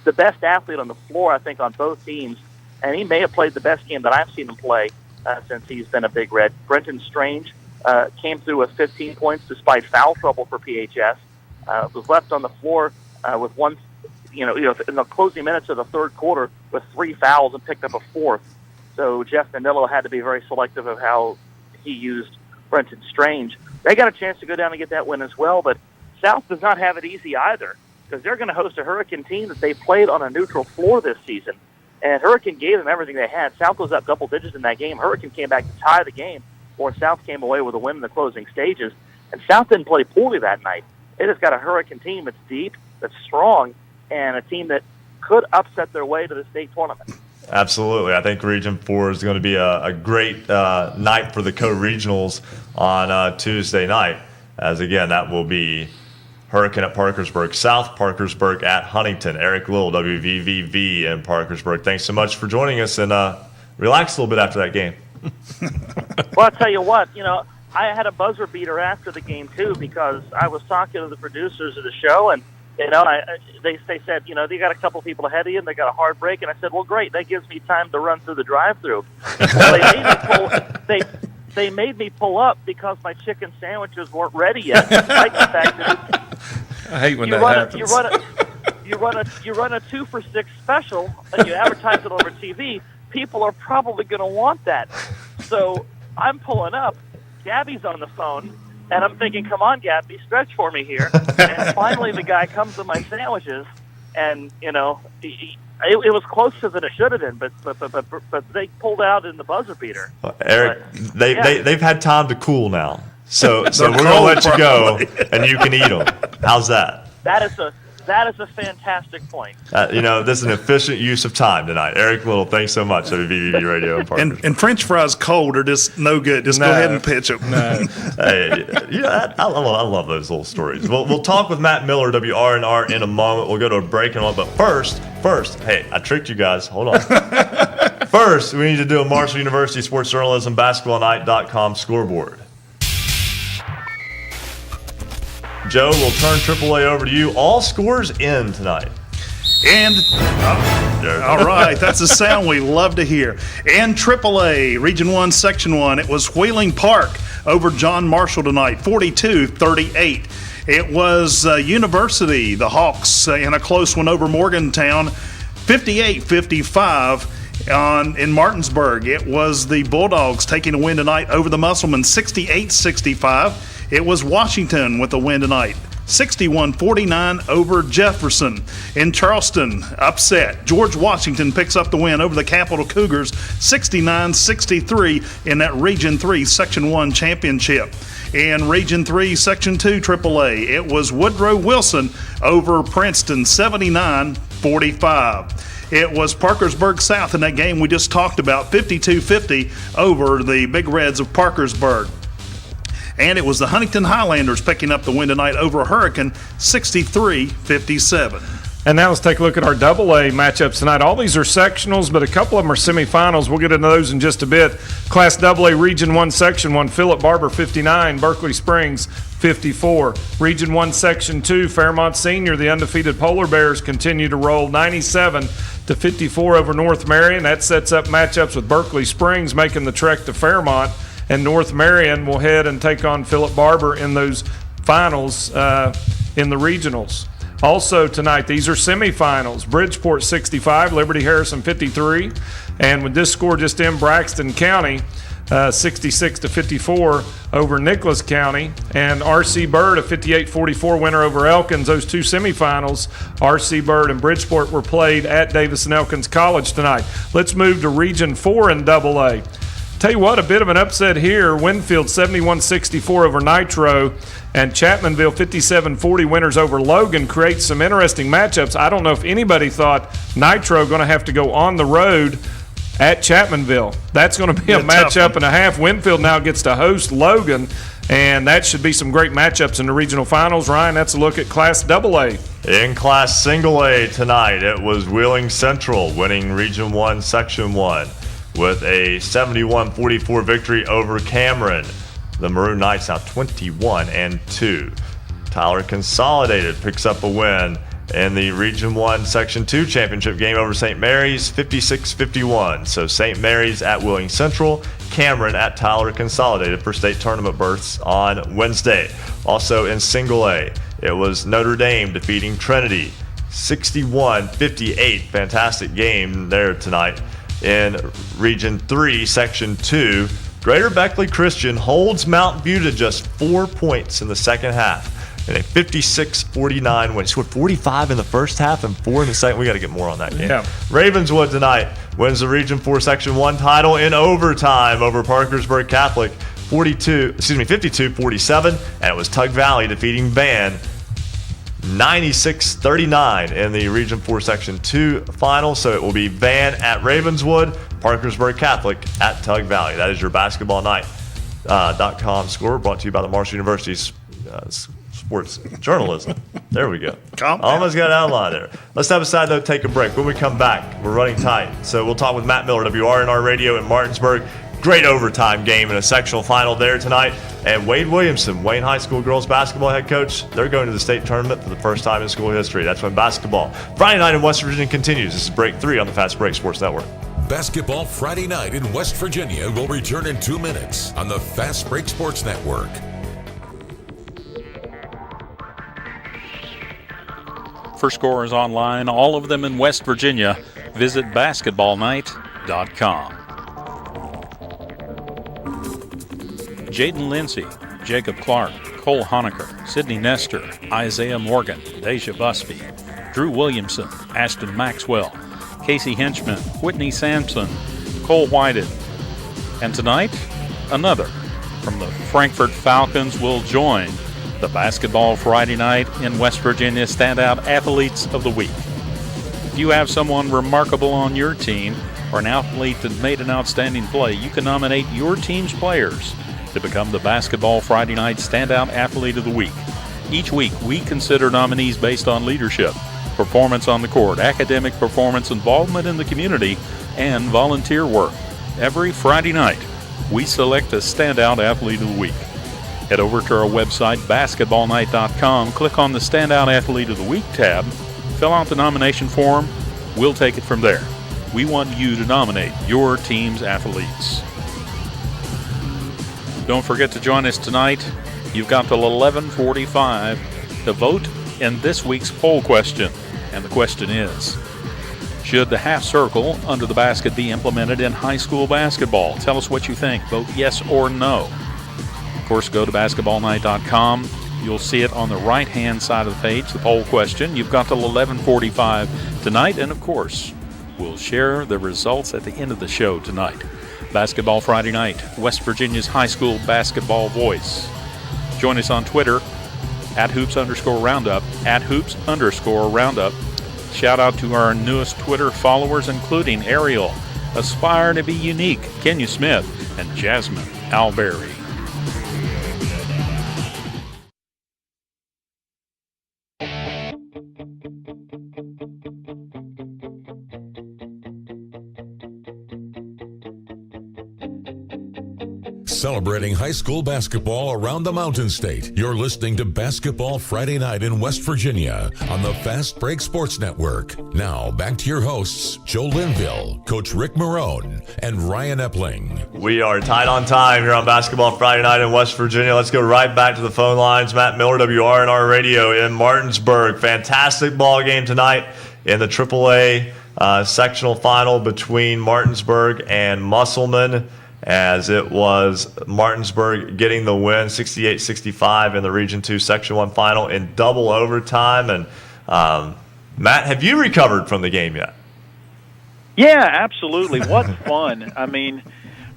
the best athlete on the floor, I think, on both teams, and he may have played the best game that I've seen him play since he's been a Big Red. Brenton Strange came through with 15 points despite foul trouble for PHS. Was left on the floor with one, in the closing minutes of the third quarter with 3 fouls and picked up a 4th. So Jeff Manillo had to be very selective of how he used Brenton Strange. They got a chance to go down and get that win as well, but South does not have it easy either because they're going to host a Hurricane team that they played on a neutral floor this season. And Hurricane gave them everything they had. South was up double digits in that game. Hurricane came back to tie the game, or South came away with a win in the closing stages. And South didn't play poorly that night. They just got a Hurricane team that's deep, that's strong, and a team that could upset their way to the state tournament. Absolutely. I think Region 4 is going to be a great night for the co-regionals on Tuesday night, as again, that will be Hurricane at Parkersburg, South Parkersburg at Huntington. Eric Little, WVVV in Parkersburg. Thanks so much for joining us, and relax a little bit after that game. Well, I'll tell you what, I had a buzzer beater after the game, too, because I was talking to the producers of the show, and, they said, they got a couple people ahead of you, and they got a hard break, and I said, well, great, that gives me time to run through the drive-thru. Well, they made me pull up because my chicken sandwiches weren't ready yet. Despite the fact that I hate when that happens. You run a 2 for $6 special, and you advertise it over TV. People are probably going to want that. So I'm pulling up. Gabby's on the phone, and I'm thinking, come on, Gabby, stretch for me here. And finally the guy comes to my sandwiches, and, it was closer than it should have been, but they pulled out in the buzzer beater. Eric, they've had time to cool now. So we're going to let you go, and you can eat them. How's that? That is a fantastic point. This is an efficient use of time tonight. Eric Little, thanks so much. WVVV Radio and French fries cold are just no good. Just go ahead and pitch them. No. Hey, I love those little stories. We'll talk with Matt Miller, WRNR, in a moment. We'll go to a break in a moment. But first, hey, I tricked you guys. Hold on. First, we need to do a Marshall University Sports Journalism BasketballNight.com scoreboard. Joe, we'll turn AAA over to you. All scores in tonight. And, all right, that's a sound we love to hear. And AAA, Region 1, Section 1, it was Wheeling Park over John Marshall tonight, 42-38. It was University, the Hawks, in a close one over Morgantown, 58-55. In Martinsburg, it was the Bulldogs taking a win tonight over the Musselmen, 68-65. It was Washington with a win tonight, 61-49 over Jefferson. In Charleston, upset. George Washington picks up the win over the Capital Cougars, 69-63 in that Region 3 Section 1 championship. In Region 3 Section 2 AAA, it was Woodrow Wilson over Princeton, 79-45. It was Parkersburg South in that game we just talked about, 52-50 over the Big Reds of Parkersburg. And it was the Huntington Highlanders picking up the win tonight over Hurricane, 63-57. And now let's take a look at our AA matchups tonight. All these are sectionals, but a couple of them are semifinals. We'll get into those in just a bit. Class AA, Region 1, Section 1, Philip Barber, 59, Berkeley Springs, 54. Region 1, Section 2, Fairmont Senior, the undefeated Polar Bears continue to roll, 97-54 over North Marion. That sets up matchups with Berkeley Springs making the trek to Fairmont. And North Marion will head and take on Philip Barber in those finals in the regionals. Also tonight, these are semifinals. Bridgeport 65, Liberty Harrison 53. And with this score just in, Braxton County 66-54 over Nicholas County. And R.C. Byrd a 58-44 winner over Elkins. Those two semifinals, R.C. Byrd and Bridgeport, were played at Davis and Elkins College tonight. Let's move to Region 4 in AA. Tell you what, a bit of an upset here. Winfield 71-64 over Nitro, and Chapmanville 57-40 winners over Logan creates some interesting matchups. I don't know if anybody thought Nitro going to have to go on the road at Chapmanville. That's going to be a matchup and a half. Winfield now gets to host Logan, and that should be some great matchups in the regional finals. Ryan, that's a look at Class AA. In Class Single A tonight, it was Wheeling Central winning Region 1, Section 1. With a 71-44 victory over Cameron. The Maroon Knights now 21-2. Tyler Consolidated picks up a win in the Region 1 Section 2 championship game over St. Mary's, 56-51. So St. Mary's at Wheeling Central, Cameron at Tyler Consolidated for state tournament berths on Wednesday. Also in Single A, it was Notre Dame defeating Trinity, 61-58. Fantastic game there tonight. In Region 3, Section 2, Greater Beckley Christian holds Mountain View to just 4 points in the second half in a 56-49 win. Scored 45 in the first half and 4 in the second. We got to get more on that game. Yeah. Ravenswood tonight wins the Region 4 Section 1 title in overtime over Parkersburg Catholic, 52-47, and it was Tug Valley defeating Van 96-39 in the Region 4 Section 2 final. So it will be Van at Ravenswood, Parkersburg Catholic at Tug Valley. That is your basketballnight.com score, brought to you by the Marshall University's sports journalism. There we go. Almost got out of line there. Let's have a side note, take a break. When we come back, we're running tight. So we'll talk with Matt Miller, WRNR Radio in Martinsburg. Great overtime game in a sectional final there tonight. And Wade Williamson, Wayne High School girls basketball head coach, they're going to the state tournament for the first time in school history. That's when basketball Friday night in West Virginia continues. This is Break 3 on the Fast Break Sports Network. Basketball Friday night in West Virginia will return in 2 minutes on the Fast Break Sports Network. For scores online, all of them in West Virginia, visit basketballnight.com. Jaden Lindsay, Jacob Clark, Cole Honecker, Sydney Nestor, Isaiah Morgan, Deja Busby, Drew Williamson, Ashton Maxwell, Casey Henchman, Whitney Sampson, Cole Whited. And tonight, another from the Frankfort Falcons will join the Basketball Friday Night in West Virginia Standout Athletes of the Week. If you have someone remarkable on your team or an athlete that made an outstanding play, you can nominate your team's players to become the Basketball Friday Night Standout Athlete of the Week. Each week, we consider nominees based on leadership, performance on the court, academic performance, involvement in the community, and volunteer work. Every Friday night, we select a Standout Athlete of the Week. Head over to our website, basketballnight.com, click on the Standout Athlete of the Week tab, fill out the nomination form, we'll take it from there. We want you to nominate your team's athletes. Don't forget to join us tonight. You've got till 11:45 to vote in this week's poll question. And the question is, should the half circle under the basket be implemented in high school basketball? Tell us what you think. Vote yes or no. Of course, go to basketballnight.com. You'll see it on the right-hand side of the page, the poll question. You've got till 11:45 tonight. And, of course, we'll share the results at the end of the show tonight. Basketball Friday Night, West Virginia's high school basketball voice. Join us on Twitter, @hoops_roundup, @hoops_roundup. Shout out to our newest Twitter followers, including Ariel, Aspire to be Unique, Kenya Smith, and Jasmine Alberry. Celebrating high school basketball around the Mountain State. You're listening to Basketball Friday Night in West Virginia on the Fast Break Sports Network. Now, back to your hosts, Joe Linville, Coach Rick Morrone, and Ryan Epling. We are tight on time here on Basketball Friday Night in West Virginia. Let's go right back to the phone lines. Matt Miller, WRNR Radio in Martinsburg. Fantastic ball game tonight in the AAA sectional final between Martinsburg and Musselman, as it was Martinsburg getting the win 68-65 in the Region 2 Section 1 final in double overtime. And Matt, have you recovered from the game yet? Yeah, absolutely. What fun. I mean,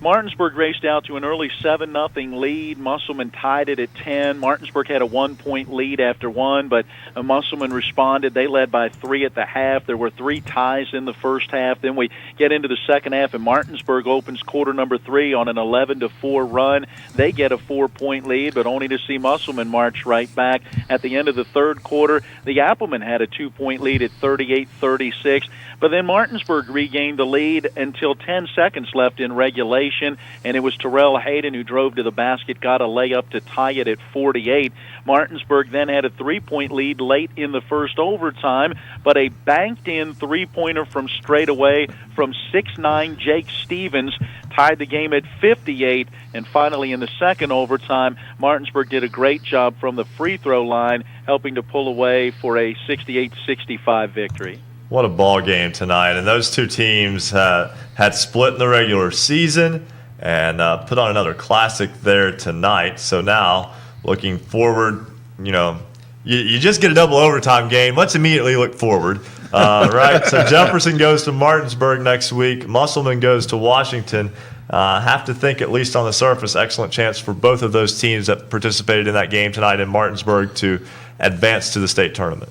Martinsburg raced out to an early 7-0 lead. Musselman tied it at 10. Martinsburg had a 1-point lead after one, but Musselman responded. They led by 3 at the half. There were 3 ties in the first half. Then we get into the second half, and Martinsburg opens quarter number 3 on an 11-4 run. They get a 4-point lead, but only to see Musselman march right back. At the end of the third quarter, the Applemen had a 2-point lead at 38-36. But then Martinsburg regained the lead until 10 seconds left in regulation, and it was Terrell Hayden who drove to the basket, got a layup to tie it at 48. Martinsburg then had a 3-point lead late in the first overtime, but a banked-in three-pointer from straight away from 6'9" Jake Stevens tied the game at 58. And finally, in the second overtime, Martinsburg did a great job from the free throw line, helping to pull away for a 68-65 victory. What a ball game tonight. And those two teams had split in the regular season and put on another classic there tonight. So now, looking forward, you just get a double overtime game. Let's immediately look forward, right? So Jefferson goes to Martinsburg next week. Musselman goes to Washington. Have to think, at least on the surface, excellent chance for both of those teams that participated in that game tonight in Martinsburg to advance to the state tournament?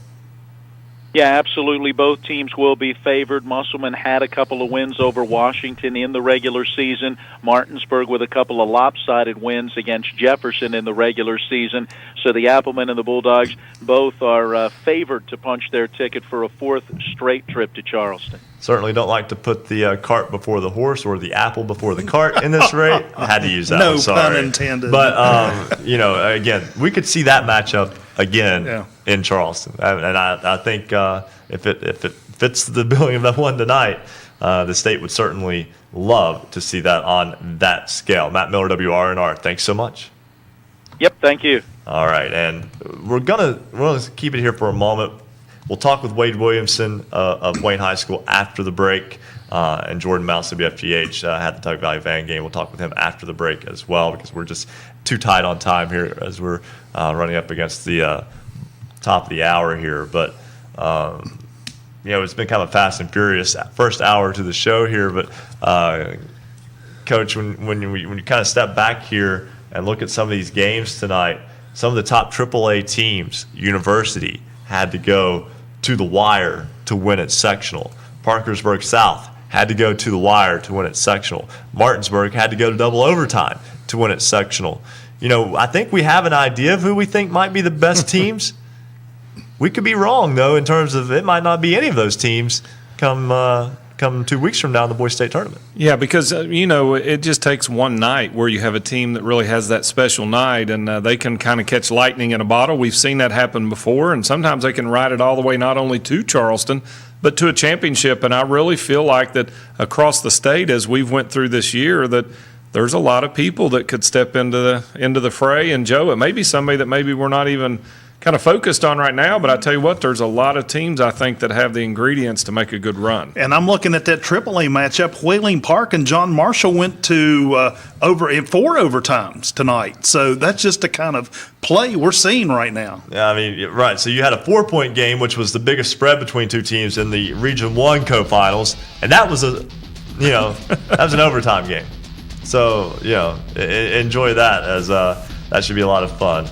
Yeah, absolutely. Both teams will be favored. Musselman had a couple of wins over Washington in the regular season. Martinsburg with a couple of lopsided wins against Jefferson in the regular season. So the Applemen and the Bulldogs both are favored to punch their ticket for a fourth straight trip to Charleston. Certainly don't like to put the cart before the horse or the apple before the cart in this rate. I had to use that No one, sorry. pun intended. But, again, we could see that matchup again in Charleston. And I think if it fits the billing of that one tonight, the state would certainly love to see that on that scale. Matt Miller, WRNR, thanks so much. Yep, thank you. All right, and we're gonna keep it here for a moment. We'll talk with Wade Williamson of Wayne High School after the break, and Jordan Mounts, WFGH, had the Tug Valley Van game. We'll talk with him after the break as well, because we're just too tight on time here as we're running up against the top of the hour here. But it's been kind of a fast and furious first hour to the show here. But Coach, when you kind of step back here and look at some of these games tonight, some of the top AAA teams, University, had to go to the wire to win its sectional. Parkersburg South had to go to the wire to win its sectional. Martinsburg had to go to double overtime to win its sectional. I think we have an idea of who we think might be the best teams. We could be wrong, though, in terms of it might not be any of those teams come 2 weeks from now in the boys state tournament. Yeah, because, it just takes one night where you have a team that really has that special night, and they can kind of catch lightning in a bottle. We've seen that happen before, and sometimes they can ride it all the way not only to Charleston, but to a championship. And I really feel like that across the state, as we've went through this year, that there's a lot of people that could step into the fray. And, Joe, it may be somebody that maybe we're not even kind of focused on right now, but I tell you what, there's a lot of teams, I think, that have the ingredients to make a good run. And I'm looking at that AAA matchup. Wheeling Park and John Marshall went to over in 4 overtimes tonight. So that's just the kind of play we're seeing right now. Yeah, I mean, right. So you had a 4-point game, which was the biggest spread between two teams in the Region 1 co-finals, and that was an overtime game. So, enjoy that, as that should be a lot of fun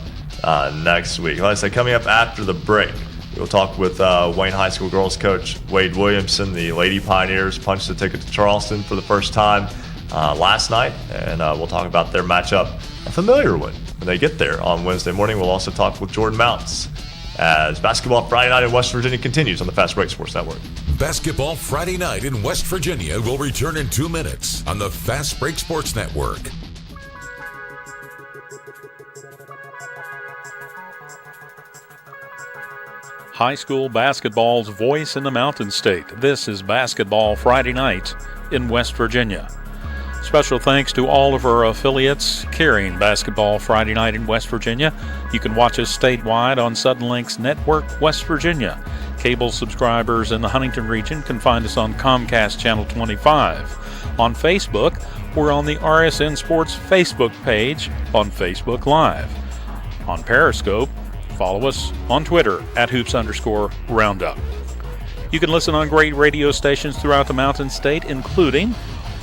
next week. Like I said, coming up after the break, we'll talk with Wayne High School girls coach Wade Williamson. The Lady Pioneers punched the ticket to Charleston for the first time last night, and we'll talk about their matchup, a familiar one, when they get there on Wednesday morning. We'll also talk with Jordan Mounts as Basketball Friday Night in West Virginia continues on the Fast Break Sports Network. Basketball Friday Night in West Virginia will return in 2 minutes on the Fast Break Sports Network. High school basketball's voice in the Mountain State. This is Basketball Friday Night in West Virginia. Special thanks to all of our affiliates carrying Basketball Friday Night in West Virginia. You can watch us statewide on Suddenlink's Network West Virginia. Cable subscribers in the Huntington region can find us on Comcast Channel 25. On Facebook, we're on the RSN Sports Facebook page on Facebook Live. On Periscope, follow us on Twitter at @hoops_roundup. You can listen on great radio stations throughout the Mountain State, including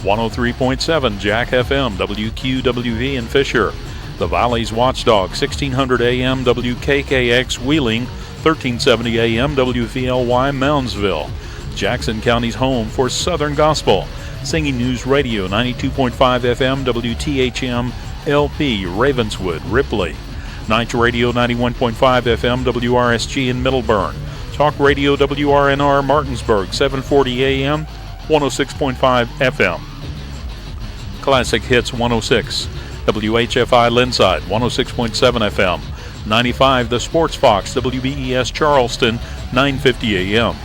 103.7 Jack FM, WQWV in Fisher, the Valley's Watchdog, 1600 AM WKKX Wheeling, 1370 AM WVLY Moundsville, Jackson County's home for Southern Gospel, Singing News Radio, 92.5 FM WTHM LP Ravenswood, Ripley, Night Radio 91.5 FM WRSG in Middleburn, Talk Radio WRNR Martinsburg, 740 AM, 106.5 FM. Classic Hits 106, WHFI Linside, 106.7 FM, 95 The Sports Fox, WBES Charleston, 950 AM.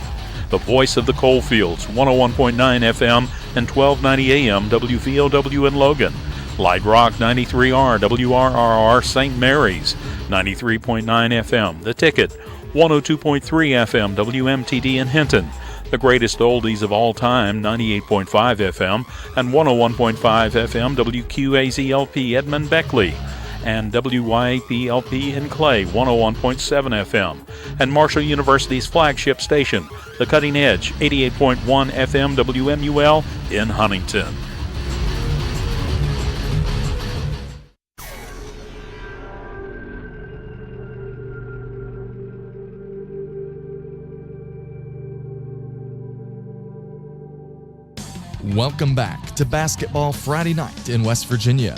The Voice of the Coalfields, 101.9 FM and 1290 AM, WVOW in Logan. Light Rock 93R, WRRR St. Mary's, 93.9 FM. The Ticket, 102.3 FM, WMTD in Hinton. The Greatest Oldies of All Time, 98.5 FM and 101.5 FM, WQAZLP Edmund Beckley. And WYPLP in Clay, 101.7 FM. And Marshall University's flagship station, The Cutting Edge, 88.1 FM, WMUL in Huntington. Welcome back to Basketball Friday Night in West Virginia.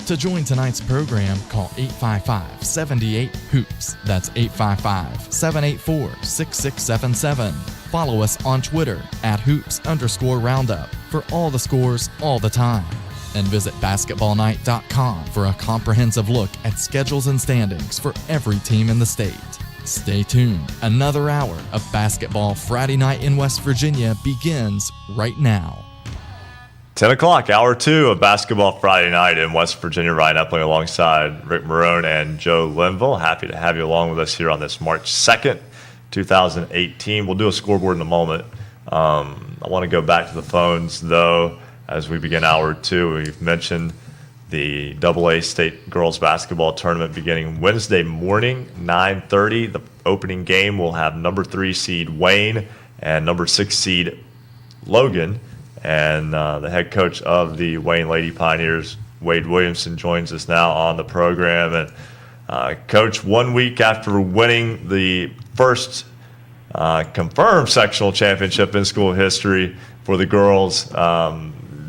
To join tonight's program, call 855-78-HOOPS. That's 855-784-6677. Follow us on Twitter @hoops_roundup for all the scores all the time. And visit basketballnight.com for a comprehensive look at schedules and standings for every team in the state. Stay tuned. Another hour of Basketball Friday Night in West Virginia begins right now. 10 o'clock, hour 2 of Basketball Friday Night in West Virginia. Ryan Epling alongside Rick Morrone and Joe Linville. Happy to have you along with us here on this March 2nd, 2018. We'll do a scoreboard in a moment. I want to go back to the phones, though, as we begin hour 2. We've mentioned the AA State Girls Basketball Tournament beginning Wednesday morning, 9:30. The opening game will have number 3 seed Wayne and number 6 seed Logan. And the head coach of the Wayne Lady Pioneers, Wade Williamson, joins us now on the program. And Coach, 1 week after winning the first confirmed sectional championship in school history for the girls,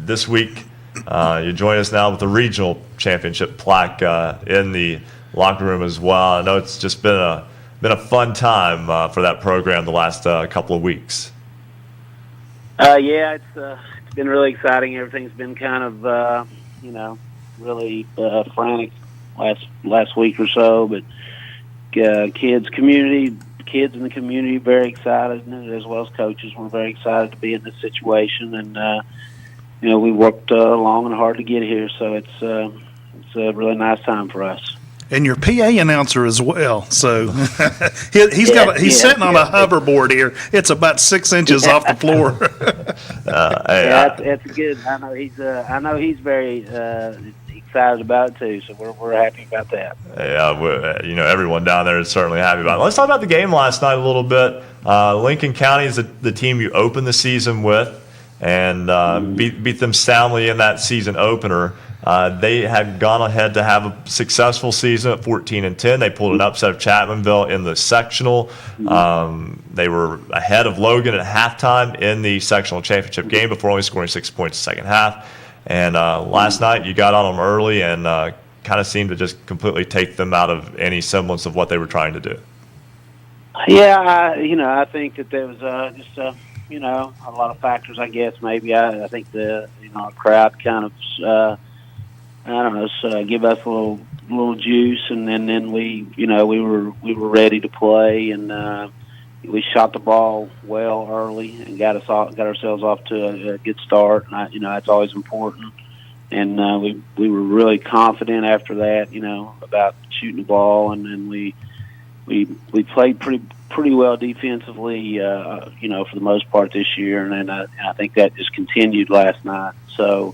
this week you join us now with the regional championship plaque in the locker room as well. I know it's just been a fun time for that program the last couple of weeks. Yeah, it's been really exciting. Everything's been kind of, really frantic last week or so. But kids in the community very excited, as well as coaches. We're very excited to be in this situation, and we worked long and hard to get here. So it's a really nice time for us. And your PA announcer as well. So he's sitting on a hoverboard here. It's about 6 inches off the floor. That's good. I know he's very excited about it too. So we're happy about that. Yeah, everyone down there is certainly happy about it. Let's talk about the game last night a little bit. Lincoln County is the team you opened the season with, and beat them soundly in that season opener. They had gone ahead to have a successful season at 14-10. They pulled an upset of Chapmanville in the sectional. They were ahead of Logan at halftime in the sectional championship game before only scoring 6 points the second half. And last night you got on them early and kind of seemed to just completely take them out of any semblance of what they were trying to do. Yeah, I think that there was just a lot of factors. I guess maybe I think the crowd kind of. Give us a little juice, and then we were ready to play, and we shot the ball well early and got ourselves off to a good start. And that's always important. And we were really confident after that, about shooting the ball, and then we played pretty well defensively, for the most part this year, and then I think that just continued last night. So.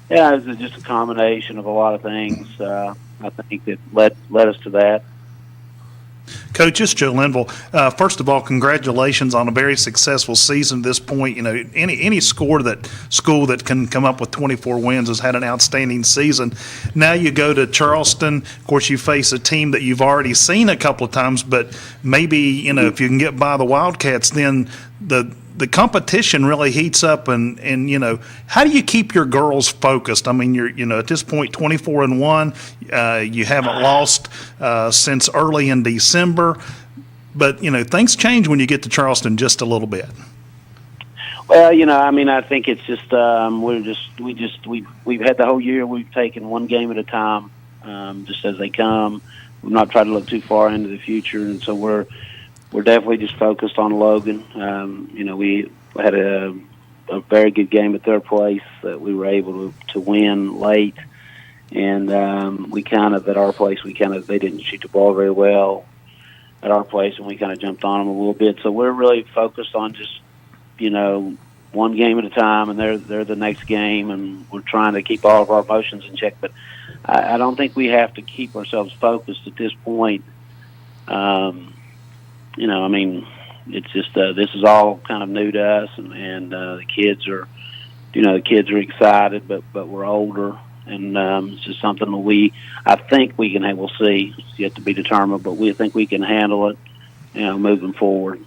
Yeah, it was just a combination of a lot of things. I think that led us to that. Coach, it's Joe Linville. First of all, congratulations on a very successful season at this point. Any school that can come up with 24 wins has had an outstanding season. Now you go to Charleston. Of course, you face a team that you've already seen a couple of times, but maybe, if you can get by the Wildcats, then the competition really heats up, and how do you keep your girls focused? I mean, you're at this point 24-1. You haven't lost since early in December, but things change when you get to Charleston just a little bit. Well, I think it's just we've had the whole year. We've taken one game at a time, just as they come. We've not tried to look too far into the future, and so we're definitely just focused on Logan. We had a very good game at their place that we were able to win late, and at our place they didn't shoot the ball very well at our place, and we kind of jumped on them a little bit. So we're really focused on just one game at a time, and they're the next game, and we're trying to keep all of our emotions in check. But I don't think we have to keep ourselves focused at this point. It's just this is all kind of new to us, and the kids are excited, but we're older, and it's just something that I think we can. We'll see. It's yet to be determined, but we think we can handle it, moving forward.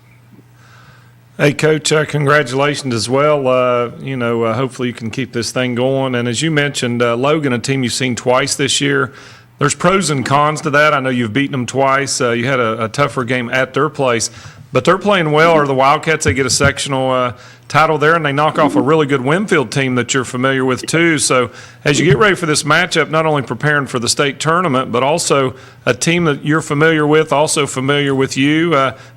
Hey, Coach, congratulations as well. Hopefully you can keep this thing going. And as you mentioned, Logan, a team you've seen twice this year, there's pros and cons to that. I know you've beaten them twice. You had a tougher game at their place. But they're playing well. Or the Wildcats, they get a sectional title there, and they knock off a really good Winfield team that you're familiar with too. So as you get ready for this matchup, not only preparing for the state tournament, but also a team that you're familiar with, also familiar with you.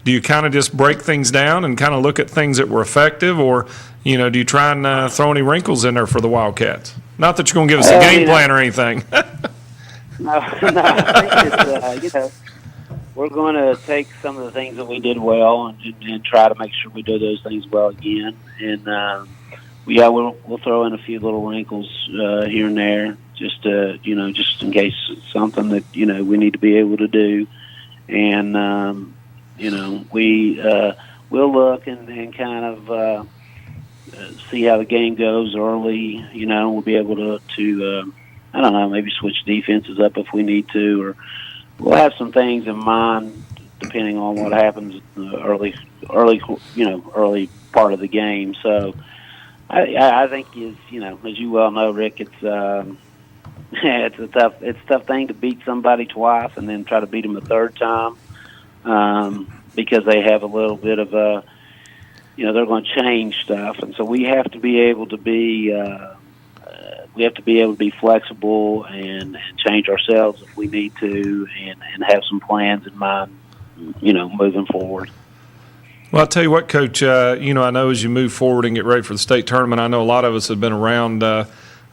Do you kind of just break things down and kind of look at things that were effective, or do you try and throw any wrinkles in there for the Wildcats? Not that you're going to give us a game plan or anything. No, I think it's we're going to take some of the things that we did well and try to make sure we do those things well again. And we'll throw in a few little wrinkles here and there, just just in case it's something that we need to be able to do. And we'll look and kind of see how the game goes early. We'll be able to I don't know, maybe switch defenses up if we need to, or we'll have some things in mind depending on what happens in the early part of the game. So I think as you well know, Rick, it's a tough thing to beat somebody twice and then try to beat them a third time because they have a little bit of they're going to change stuff, and so we have to be able to be flexible and change ourselves if we need to, and have some plans in mind, moving forward. Well, I'll tell you what, Coach, I know as you move forward and get ready for the state tournament, I know a lot of us have been around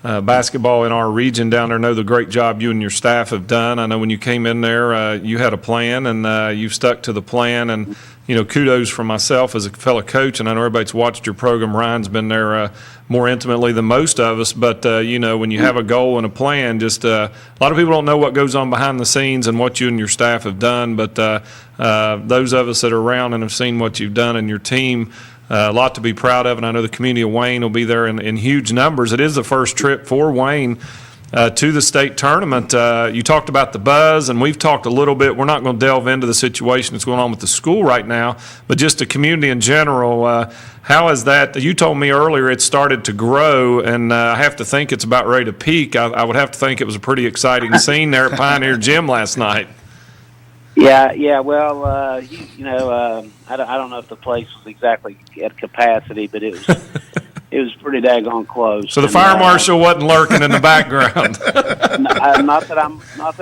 basketball in our region down there, know the great job you and your staff have done. I know when you came in there, you had a plan, and you've stuck to the plan. And, kudos from myself as a fellow coach, and I know everybody's watched your program. Ryan's been there more intimately than most of us. But, when you have a goal and a plan, just a lot of people don't know what goes on behind the scenes and what you and your staff have done. But those of us that are around and have seen what you've done and your team, a lot to be proud of, and I know the community of Wayne will be there in huge numbers. It is the first trip for Wayne to the state tournament. You talked about the buzz, and we've talked a little bit. We're not going to delve into the situation that's going on with the school right now, but just the community in general. How is that? You told me earlier it started to grow, and I have to think it's about ready to peak. I would have to think it was a pretty exciting scene there at Pioneer Gym last night. Yeah. Well, I don't know if the place was exactly at capacity, but it was pretty daggone close. So the fire marshal wasn't lurking in the background. Not that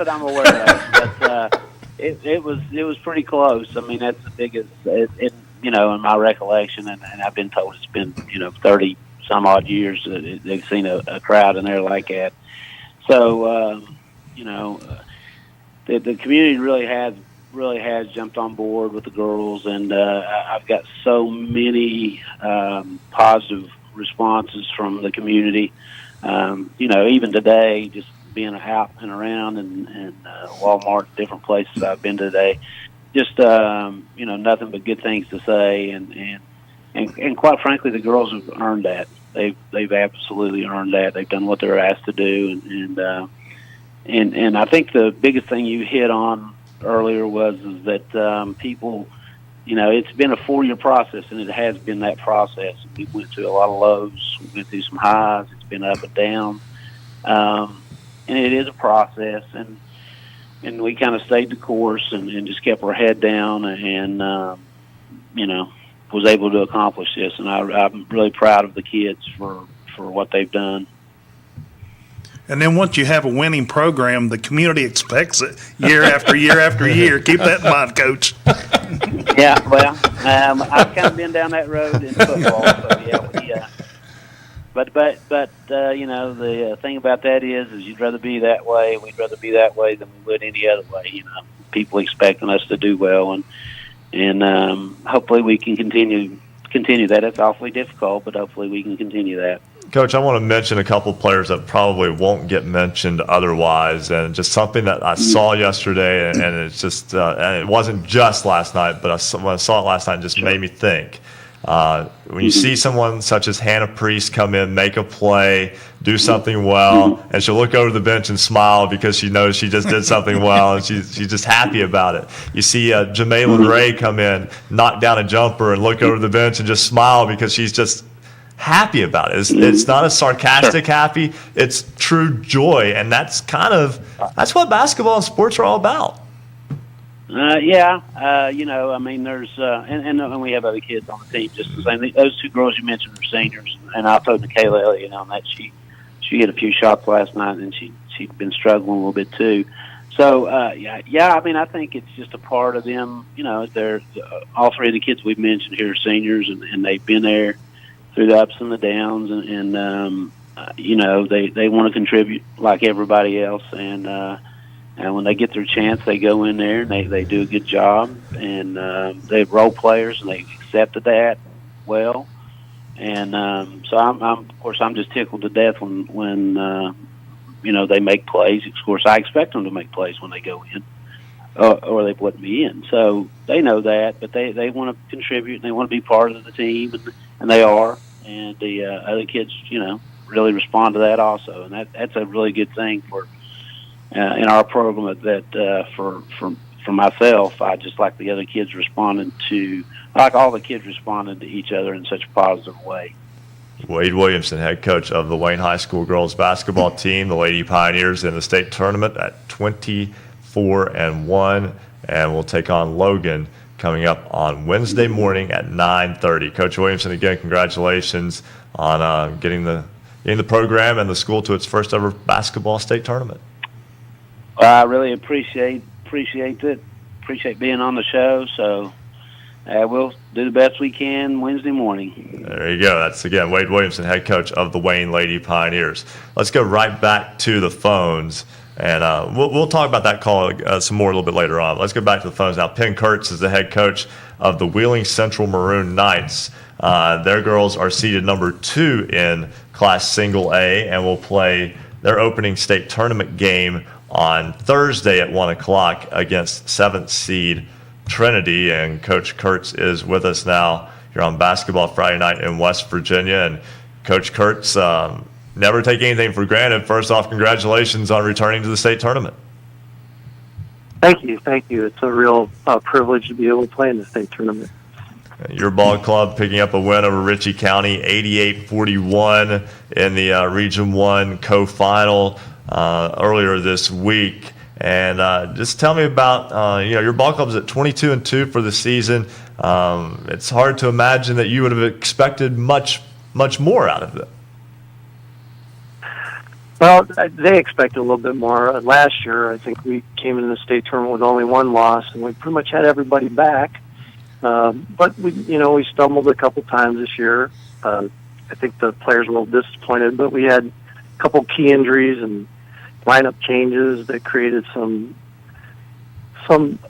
I'm aware of, but it was pretty close. I mean, that's the biggest. In my recollection, and I've been told it's been 30 some odd years that they've seen a crowd in there like that. So the community really has jumped on board with the girls, and I've got so many positive responses from the community. Even today, just being out and around and Walmart, different places I've been today, just nothing but good things to say, and quite frankly, the girls have earned that. They've absolutely earned that. They've done what they're asked to do, and I think the biggest thing you hit on earlier was that people, it's been a 4-year process, and it has been that process. We went through a lot of lows, we went through some highs. It's been up and down, and it is a process. And we kind of stayed the course and just kept our head down, and was able to accomplish this. And I'm really proud of the kids for what they've done. And then once you have a winning program, the community expects it year after year after year. Keep that in mind, Coach. Yeah, well, I've kind of been down that road in football, so yeah. But the thing about that is you'd rather be that way. We'd rather be that way than we would any other way. People expecting us to do well, and hopefully we can continue that. It's awfully difficult, but hopefully we can continue that. Coach, I want to mention a couple players that probably won't get mentioned otherwise, and just something that I saw yesterday, and it's just and it wasn't just last night, but when I saw it last night, it just made me think. When you see someone such as Hannah Priest come in, make a play, do something well, and she'll look over the bench and smile because she knows she just did something well, and she's just happy about it. You see Jamalyn Ray come in, knock down a jumper, and look over the bench and just smile because she's just happy about it. It's not a sarcastic happy, it's true joy, and that's what basketball and sports are all about. There's and we have other kids on the team just the same. Those two girls you mentioned are seniors, and I told Michaela Elliott on that she hit a few shots last night, and she'd been struggling a little bit too. So I think it's just a part of them. They're all three of the kids we've mentioned here are seniors, and they've been there through the ups and the downs, and they want to contribute like everybody else, and when they get their chance, they go in there and they do a good job, and they're role players and they accepted that well, and so I'm just tickled to death when they make plays. Of course, I expect them to make plays when they go in, or they put me in. So they know that, but they want to contribute and they want to be part of the team, and they are. And the other kids, really respond to that also, and that's a really good thing for. In our program, that for myself, I just like the other kids responding to, like all the kids responding to each other in such a positive way. Wade Williamson, head coach of the Wayne High School girls basketball team, the Lady Pioneers in the state tournament at 24-1, and we'll take on Logan coming up on Wednesday morning at 9:30. Coach Williamson, again, congratulations on getting the program and the school to its first ever basketball state tournament. I really appreciate it. Appreciate being on the show. So we'll do the best we can Wednesday morning. There you go. That's, again, Wade Williamson, head coach of the Wayne Lady Pioneers. Let's go right back to the phones, and we'll talk about that call some more a little bit later on. Let's go back to the phones now. Penn Kurtz is the head coach of the Wheeling Central Maroon Knights. Their girls are seeded number 2 in Class Single A and will play their opening state tournament game on Thursday at 1 o'clock against 7th seed Trinity. And Coach Kurtz is with us now here on Basketball Friday Night in West Virginia. And Coach Kurtz, never take anything for granted. First off, congratulations on returning to the state tournament. Thank you. It's a real privilege to be able to play in the state tournament. Your ball club picking up a win over Ritchie County, 88-41 in the Region 1 co-final earlier this week. And just tell me about, your ball club's at 22-2 for the season. It's hard to imagine that you would have expected much more out of it. Well, they expected a little bit more. Last year, I think we came into the state tournament with only one loss, and we pretty much had everybody back. But we stumbled a couple times this year. I think the players were a little disappointed, but we had a couple key injuries and lineup changes that created some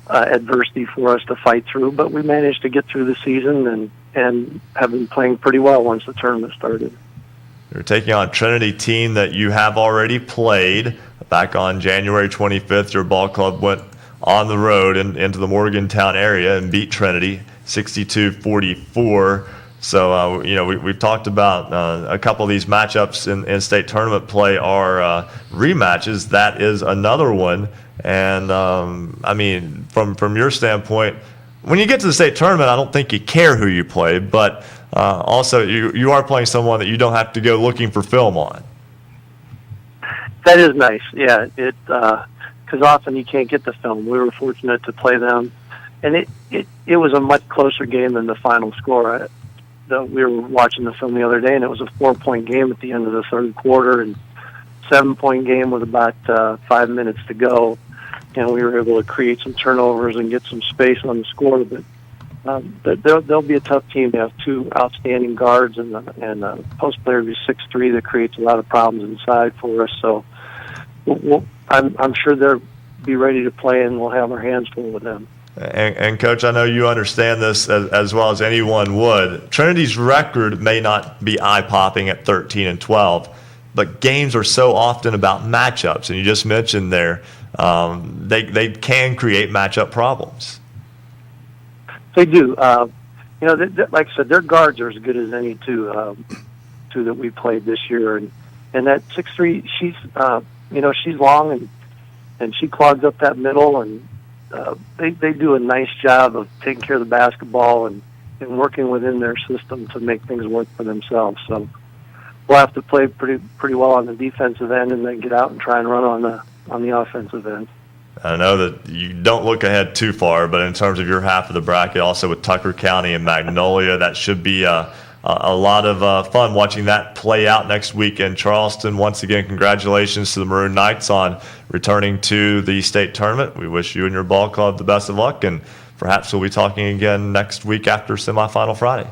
adversity for us to fight through. But we managed to get through the season and have been playing pretty well once the tournament started. You're taking on a Trinity team that you have already played. Back on January 25th, your ball club went on the road into the Morgantown area and beat Trinity 62-44. So, we've talked about a couple of these matchups in state tournament play are rematches. That is another one. And, from your standpoint, when you get to the state tournament, I don't think you care who you play, but also you are playing someone that you don't have to go looking for film on. That is nice, yeah. Because often you can't get the film. We were fortunate to play them, and it was a much closer game than the final score. We were watching the film the other day, and it was a 4-point game at the end of the third quarter, and 7-point game with about 5 minutes to go, and we were able to create some turnovers and get some space on the score. But they'll be a tough team. They have 2 outstanding guards and a post player who's 6'3" that creates a lot of problems inside for us. So I'm sure they'll be ready to play, and we'll have our hands full with them. And Coach, I know you understand this as well as anyone would. Trinity's record may not be eye-popping at 13-12, but games are so often about matchups, and you just mentioned there they can create matchup problems. They do. like I said, their guards are as good as any two that we played this year, and that 6'3", she's long and she clogs up that middle, and they do a nice job of taking care of the basketball and working within their system to make things work for themselves. So we'll have to play pretty well on the defensive end, and then get out and try and run on the offensive end. I know that you don't look ahead too far, but in terms of your half of the bracket, also with Tucker County and Magnolia, that should be a lot of fun watching that play out next week in Charleston. Once again, congratulations to the Maroon Knights on returning to the state tournament. We wish you and your ball club the best of luck, and perhaps we'll be talking again next week after semifinal Friday.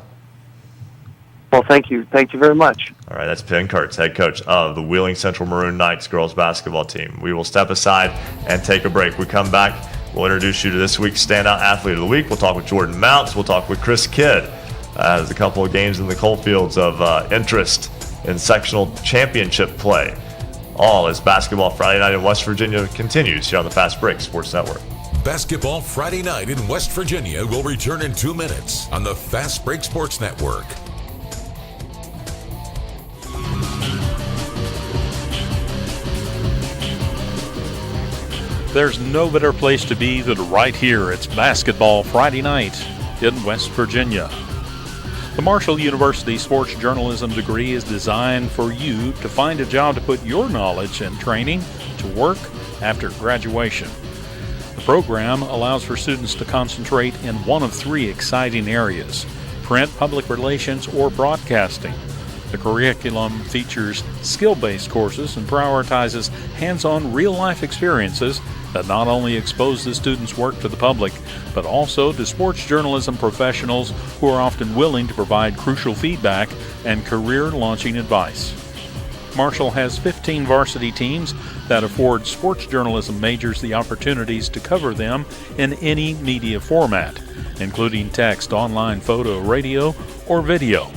Well, thank you. Thank you very much. All right, that's Penn Kurtz, head coach of the Wheeling Central Maroon Knights girls basketball team. We will step aside and take a break. We come back, we'll introduce you to this week's Standout Athlete of the Week. We'll talk with Jordan Mounts. We'll talk with Chris Kidd. There's a couple of games in the coal fields of interest in sectional championship play. All as Basketball Friday Night in West Virginia continues here on the Fast Break Sports Network. Basketball Friday Night in West Virginia will return in 2 minutes on the Fast Break Sports Network. There's no better place to be than right here. It's Basketball Friday Night in West Virginia. The Marshall University Sports Journalism degree is designed for you to find a job to put your knowledge and training to work after graduation. The program allows for students to concentrate in one of 3 exciting areas: print, public relations, or broadcasting. The curriculum features skill-based courses and prioritizes hands-on real-life experiences that not only expose the students' work to the public, but also to sports journalism professionals who are often willing to provide crucial feedback and career-launching advice. Marshall has 15 varsity teams that afford sports journalism majors the opportunities to cover them in any media format, including text, online, photo, radio, or video.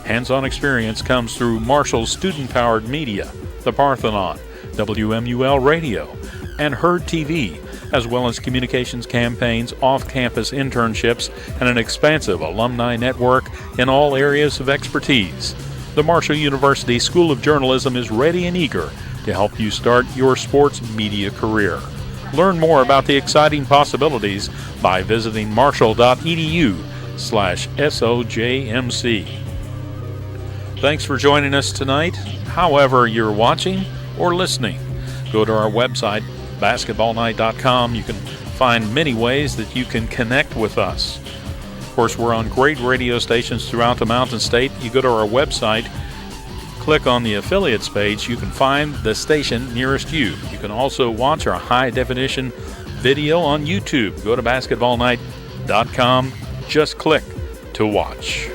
Hands-on experience comes through Marshall's student-powered media, the Parthenon, WMUL Radio, and Herd TV, as well as communications campaigns, off-campus internships, and an expansive alumni network in all areas of expertise. The Marshall University School of Journalism is ready and eager to help you start your sports media career. Learn more about the exciting possibilities by visiting marshall.edu/SOJMC. Thanks for joining us tonight, however you're watching or listening. Go to our website, basketballnight.com. You can find many ways that you can connect with us. Of course, we're on great radio stations throughout the Mountain State. You go to our website, click on the affiliates page, you can find the station nearest you. You can also watch our high-definition video on YouTube. Go to basketballnight.com. Just click to watch.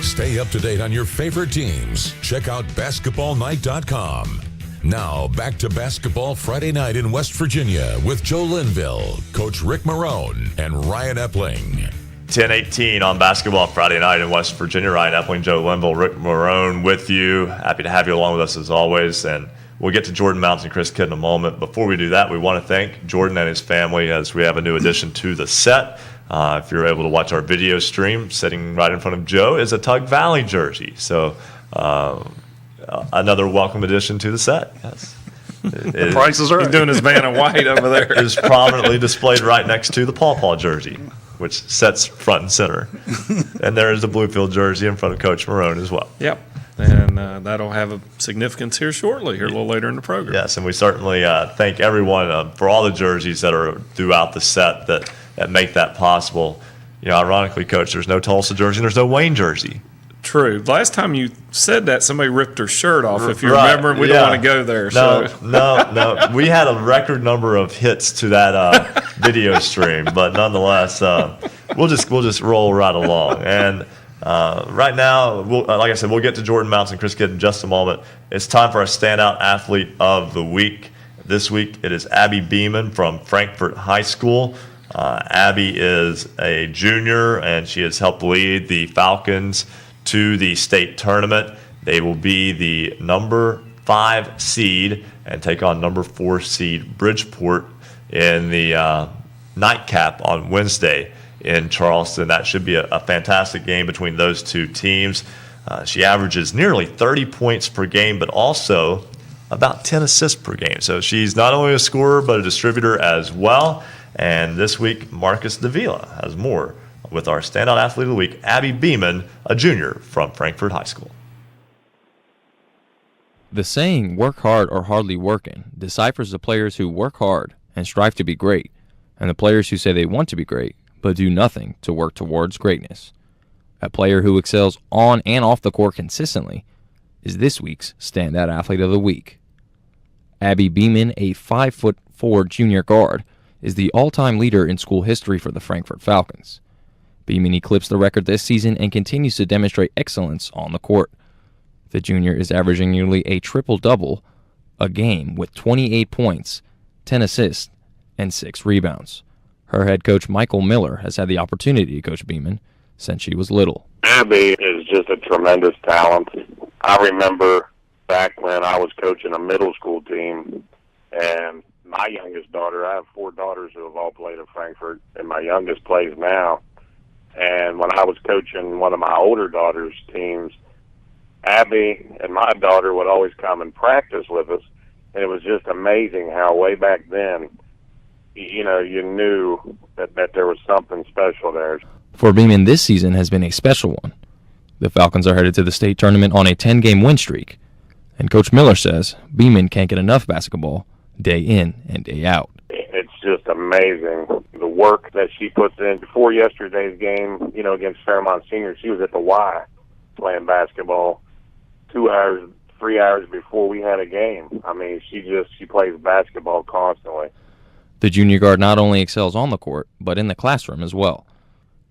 Stay up to date on your favorite teams. Check out basketballnight.com. Now, back to Basketball Friday Night in West Virginia with Joe Linville, Coach Rick Morrone, and Ryan Epling. 10:18 on Basketball Friday Night in West Virginia. Ryan Epling, Joe Linville, Rick Morrone with you. Happy to have you along with us as always. And we'll get to Jordan Mounts and Chris Kidd in a moment. Before we do that, we want to thank Jordan and his family as we have a new addition to the set. If you're able to watch our video stream, sitting right in front of Joe is a Tug Valley jersey. So another welcome addition to the set. Yes. The prices are He's doing his man in white over there. It is prominently displayed right next to the Paw jersey, which sets front and center. And there is the Bluefield jersey in front of Coach Morrone as well. Yep. And that'll have a significance here shortly, here a little later in the program. Yes, and we certainly thank everyone for all the jerseys that are throughout the set that make that possible. You know, ironically, Coach, there's no Tulsa jersey, there's no Wayne jersey. True. Last time you said that, somebody ripped her shirt off. If you Right, remember, we yeah. don't want to go there. No. We had a record number of hits to that video stream, but nonetheless, we'll just roll right along. And right now, like I said, we'll get to Jordan Mounts and Chris Kidd in just a moment. It's time for our Standout Athlete of the Week. This week, it is Abby Beeman from Frankfort High School. Abby is a junior, and she has helped lead the Falcons to the state tournament. They will be the number 5 seed and take on number 4 seed Bridgeport in the nightcap on Wednesday in Charleston. That should be a fantastic game between those two teams. She averages nearly 30 points per game, but also about 10 assists per game. So she's not only a scorer, but a distributor as well. And this week, Marcus Davila has more with our Standout Athlete of the Week, Abby Beeman, a junior from Frankfort High School. The saying, work hard or hardly working, deciphers the players who work hard and strive to be great, and the players who say they want to be great, but do nothing to work towards greatness. A player who excels on and off the court consistently is this week's Standout Athlete of the Week. Abby Beeman, a 5'4" junior guard, is the all-time leader in school history for the Frankfort Falcons. Beeman eclipsed the record this season and continues to demonstrate excellence on the court. The junior is averaging nearly a triple-double a game with 28 points, 10 assists, and 6 rebounds. Her head coach, Michael Miller, has had the opportunity to coach Beeman since she was little. Abby is just a tremendous talent. I remember back when I was coaching a middle school team, and my youngest daughter, I have 4 daughters who have all played at Frankfort, and my youngest plays now. And when I was coaching one of my older daughter's teams, Abby and my daughter would always come and practice with us, and it was just amazing how way back then, you knew that there was something special there. For Beeman, this season has been a special one. The Falcons are headed to the state tournament on a 10-game win streak, and Coach Miller says Beeman can't get enough basketball day in and day out. It's just amazing the work that she puts in. Before yesterday's game, against Fairmont Senior, she was at the Y playing basketball 2 hours, 3 hours before we had a game. I mean, she plays basketball constantly. The junior guard not only excels on the court, but in the classroom as well.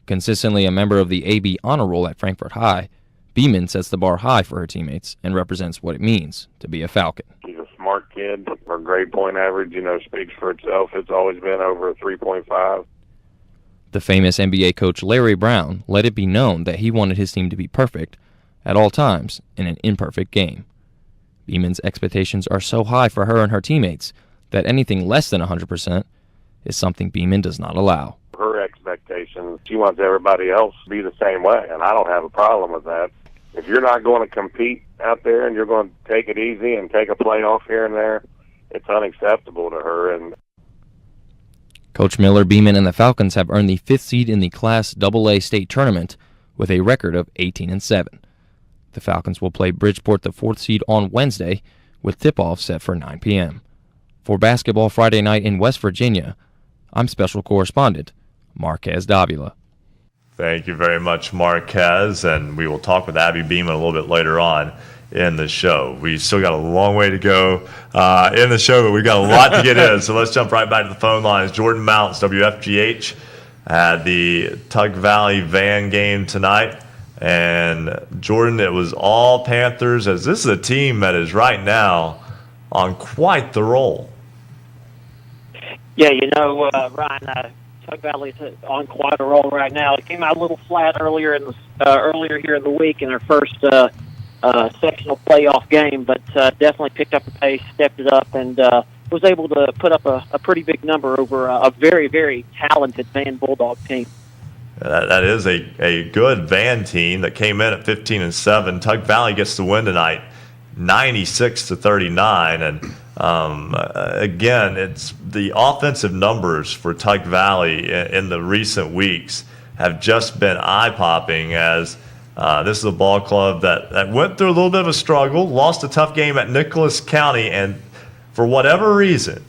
Consistently a member of the AB honor roll at Frankfort High, Beeman sets the bar high for her teammates and represents what it means to be a Falcon. She's a smart kid. Her grade point average, speaks for itself. It's always been over a 3.5. The famous NBA coach Larry Brown let it be known that he wanted his team to be perfect at all times in an imperfect game. Beeman's expectations are so high for her and her teammates that anything less than 100% is something Beeman does not allow. Her expectations, she wants everybody else to be the same way, and I don't have a problem with that. If you're not going to compete out there and you're going to take it easy and take a playoff here and there, it's unacceptable to her. And Coach Miller, Beeman, and the Falcons have earned the 5th seed in the Class AA state tournament with a record of 18-7. The Falcons will play Bridgeport, the 4th seed, on Wednesday, with tip-off set for 9 p.m. For Basketball Friday night in West Virginia, I'm Special Correspondent Marquez Davila. Thank you very much, Marquez, and we will talk with Abby Beeman a little bit later on in the show. We still got a long way to go in the show, but we've got a lot to get in, so let's jump right back to the phone lines. Jordan Mounts, WFGH, had the Tug Valley Van game tonight, and Jordan, it was all Panthers, as this is a team that is right now on quite the roll. Yeah, Ryan, Tug Valley's on quite a roll right now. It came out a little flat earlier here in the week in their first sectional playoff game, but definitely picked up the pace, stepped it up, and was able to put up a pretty big number over a very, very talented Van Bulldog team. That is a good Van team that came in at 15-7. Tug Valley gets the win tonight, 96-39, and again, it's the offensive numbers for Tug Valley in the recent weeks have just been eye-popping, as this is a ball club that went through a little bit of a struggle, lost a tough game at Nicholas County, and for whatever reason,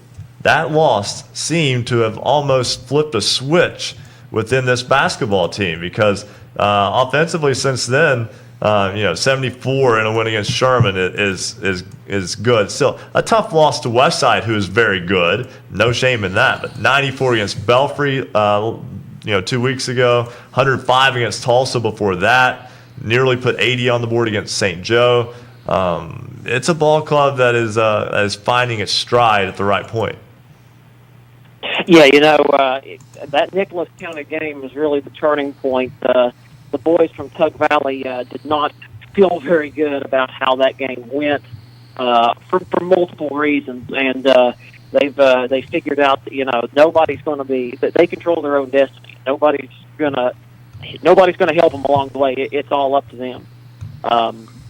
that loss seemed to have almost flipped a switch within this basketball team, because offensively since then, 74 in a win against Sherman is good. Still a tough loss to Westside, who is very good. No shame in that. But 94 against Belfry, 2 weeks ago. 105 against Tulsa before that. Nearly put 80 on the board against St. Joe. It's a ball club that is finding its stride at the right point. Yeah, that Nicholas County game was really the turning point. the boys from Tug Valley did not feel very good about how that game went for multiple reasons, and they figured out that nobody's going to be that they control their own destiny. Nobody's going to help them along the way. It's all up to them.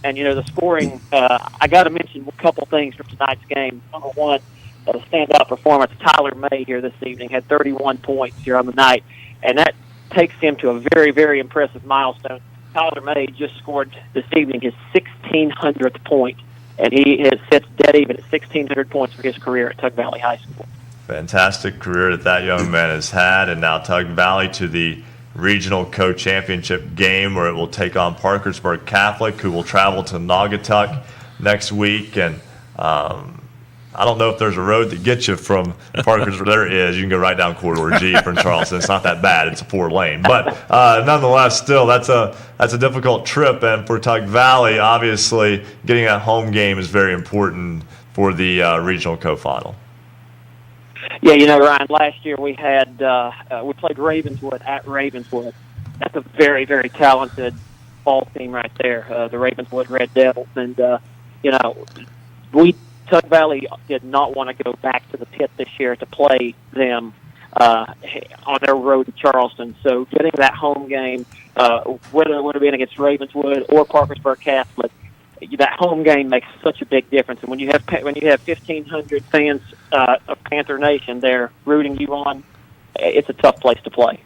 And the scoring. I got to mention a couple things from tonight's game. Number one, the standout performance. Tyler May here this evening had 31 points here on the night, and that takes him to a very, very impressive milestone. Tyler May just scored this evening his 1,600th point, and he sits dead even at 1,600 points for his career at Tug Valley High School. Fantastic career that young man has had, and now Tug Valley to the regional co-championship game where it will take on Parkersburg Catholic, who will travel to Naugatuck next week. And I don't know if there's a road that gets you from Parkersburg. There is. You can go right down Corridor G from Charleston. It's not that bad. It's a 4-lane. But nonetheless, still, that's a difficult trip. And for Tug Valley, obviously, getting that home game is very important for the regional co-final. Yeah, Ryan, last year we had we played Ravenswood at Ravenswood. That's a very, very talented ball team right there, the Ravenswood Red Devils. And, Tug Valley did not want to go back to the pit this year to play them on their road to Charleston. So getting that home game, whether it would have been against Ravenswood or Parkersburg Catholic, that home game makes such a big difference. And when you have 1,500 fans of Panther Nation there rooting you on, it's a tough place to play.